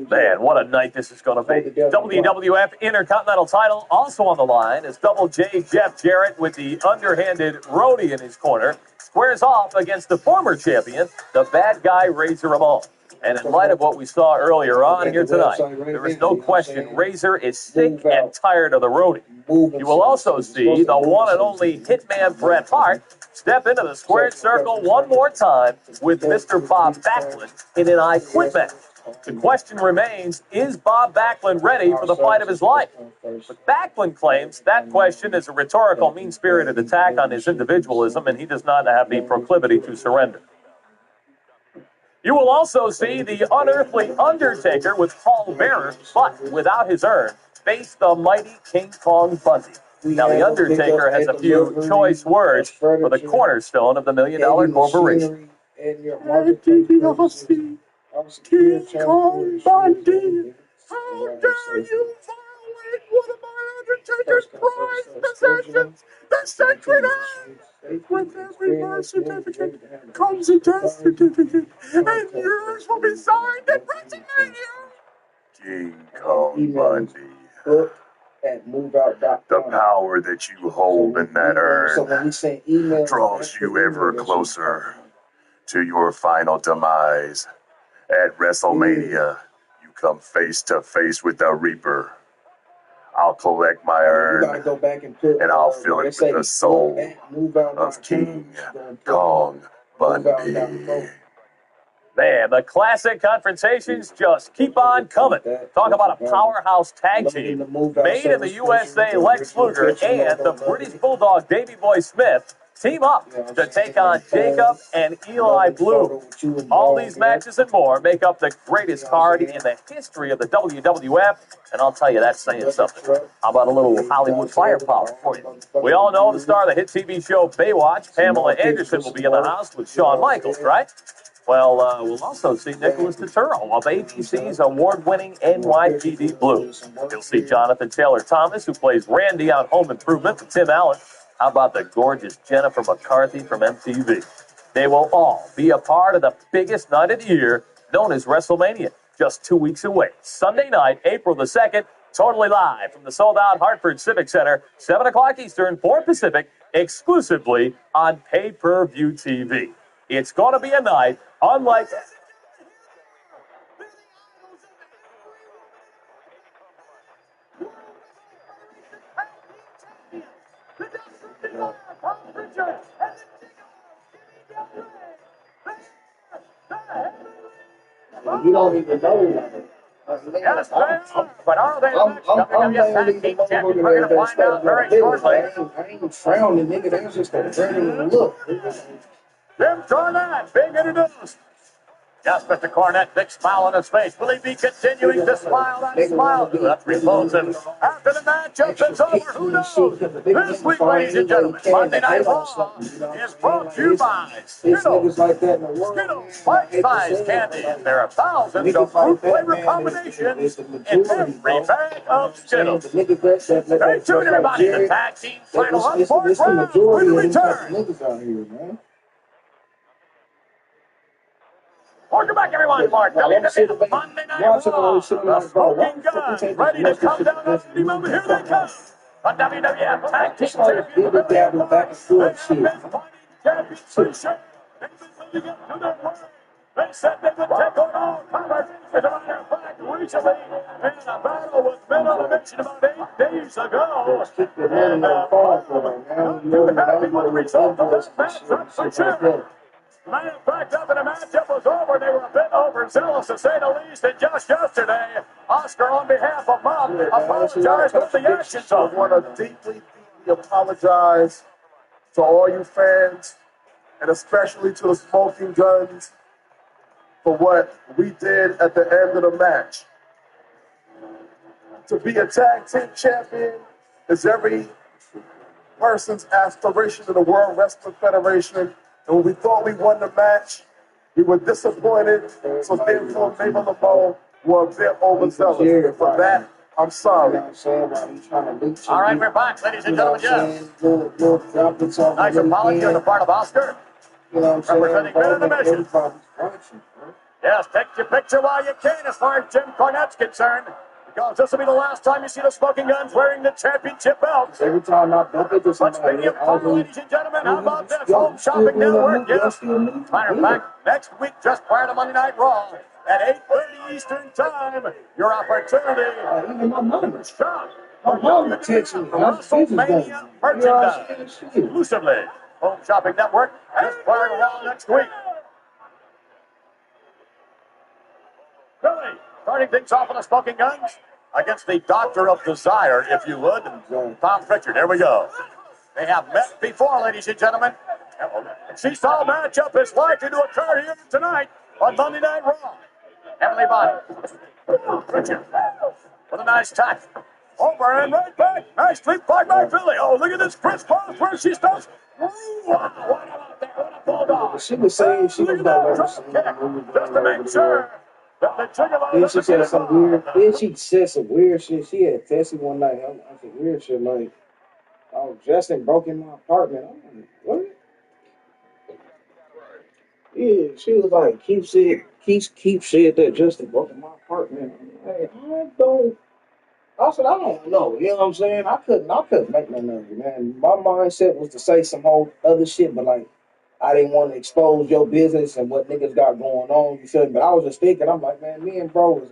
Man, what a night this is going to be. WWF Intercontinental title also on the line as Double J Jeff Jarrett, with the underhanded Rhodey in his corner, squares off against the former champion, the bad guy Razor Ramon. And in light of what we saw earlier on here tonight, there is no question Razor is sick and tired of the Rhodey. You will also see the one and only Hitman Bret Hart step into the squared circle one more time with Mr. Bob Backlund in an I Quit match. The question remains, is Bob Backlund ready for the fight of his life? But Backlund claims that question is a rhetorical, mean-spirited attack on his individualism, and he does not have the proclivity to surrender. You will also see the unearthly Undertaker with Paul Bearer, but without his urn, face the mighty King Kong Bundy. Now, the Undertaker has a few choice words for the cornerstone of the $1 Million Corporation. King Kong Bundy, how dare you violate one of my Undertaker's prized possessions, the Sacred Hand! With every birth certificate comes a death certificate, and yours will be signed at WrestleMania! King Kong Bundy, the power that you hold in that urn draws you ever closer to your final demise. At WrestleMania, you come face to face with the Reaper. I'll collect my urn, and I'll fill it with the soul of King Kong Bundy. Man, the classic confrontations just keep on coming. Talk about a powerhouse tag team. Made in the USA, Lex Luger and the British Bulldog Davey Boy Smith team up to take on Jacob and Eli Bloom. All these matches and more make up the greatest card in the history of the WWF, and I'll tell you, that's saying something. How about a little Hollywood firepower for you? We all know the star of the hit TV show Baywatch, Pamela Anderson, will be in the house with Shawn Michaels, right? Well, we'll also see Nicholas Turturro of ABC's award-winning NYPD Blue. You'll see Jonathan Taylor Thomas, who plays Randy on Home Improvement with Tim Allen. How about the gorgeous Jennifer McCarthy from MTV? They will all be a part of the biggest night of the year, known as WrestleMania, just 2 weeks away. Sunday night, April the 2nd, totally live from the sold-out Hartford Civic Center, 7 o'clock Eastern, 4 Pacific, exclusively on pay-per-view TV. It's going to be a night unlike... You don't even know that. Yes, they are. But are they I'm WWF Tag Team Champions? We're going to find out very shortly. I ain't frowning, nigga. That's just a regular look. Jim Cornette being introduced. Yes, Mr. Cornette, big smile on his face. Will he be continuing to smile that smile? That's repulsive. After the matchup is over, who knows? This week, ladies and gentlemen, Monday Night Raw is brought to you by Skittles. Skittles, bite-sized candy. There are thousands of fruit-flavored combinations in every bag of Skittles. Stay tuned, everybody. The tag team final on fourth round. When we return. Welcome back, everyone, for WWF Monday Night Raw. The Smoking Guns ready to come down at any moment. Here they come. The WWF Tag Team Champions. They have been fighting championship. They've been leading up to their word. They said they would take on all comers. As a matter of fact, recently, in a battle with Men on a Mission about 8 days ago. And not too happy with the result of that match, that's for sure. Matter of fact, after the matchup was over, they were a bit overzealous, to say the least. And just yesterday, Oscar, on behalf of Mom, apologized for the actions. I want to deeply apologize to all you fans, and especially to the Smoking Guns, for what we did at the end of the match. To be a tag team champion is every person's aspiration in the World Wrestling Federation. And when we thought we won the match, we were disappointed. So therefore, maybe LeBeau were a bit overzealous. For that, I'm sorry. All right, we're back, ladies and gentlemen. Yes. Nice apology on the part of Oscar. Representing Men on the Mission. Yes, take your picture while you can as far as Jim Cornette's concerned. Because this will be the last time you see the Smoking Guns wearing the championship belts. Every time I bump into But speaking of fun, ladies and gentlemen, how about this Home Shopping Network? Yes. Matter of fact, next week, just prior to Monday Night Raw, at 8:30 Eastern Time, your opportunity to shop for WrestleMania merchandise exclusively. Home Shopping Network, just prior to Raw next week. Billy, starting things off on the Smoking Guns against the Doctor of Desire, if you would, Tom Pritchard. Here we go. They have met before, ladies and gentlemen. A seesaw matchup is likely to occur here tonight on Monday Night Raw. Heavenly Body. Pritchard with a nice tack. Over and right back. Nice leap by Billy. Oh, look at this Chris Cross where she stops. Wow, what about that? What a bulldog. She was saying she was going to just to make sure. Then she said some weird. Then she said some weird shit. She had tested one night. I said weird shit like, "Oh, Justin broke in my apartment." I'm like, what? Yeah, she was like, keep said that Justin broke in my apartment. Hey, I said, I don't know. You know what I'm saying? I couldn't make no noise, man. My mindset was to say some whole other shit, but like, I didn't want to expose your business and what niggas got going on. You feel me? But I was just thinking, I'm like, man, me and bro was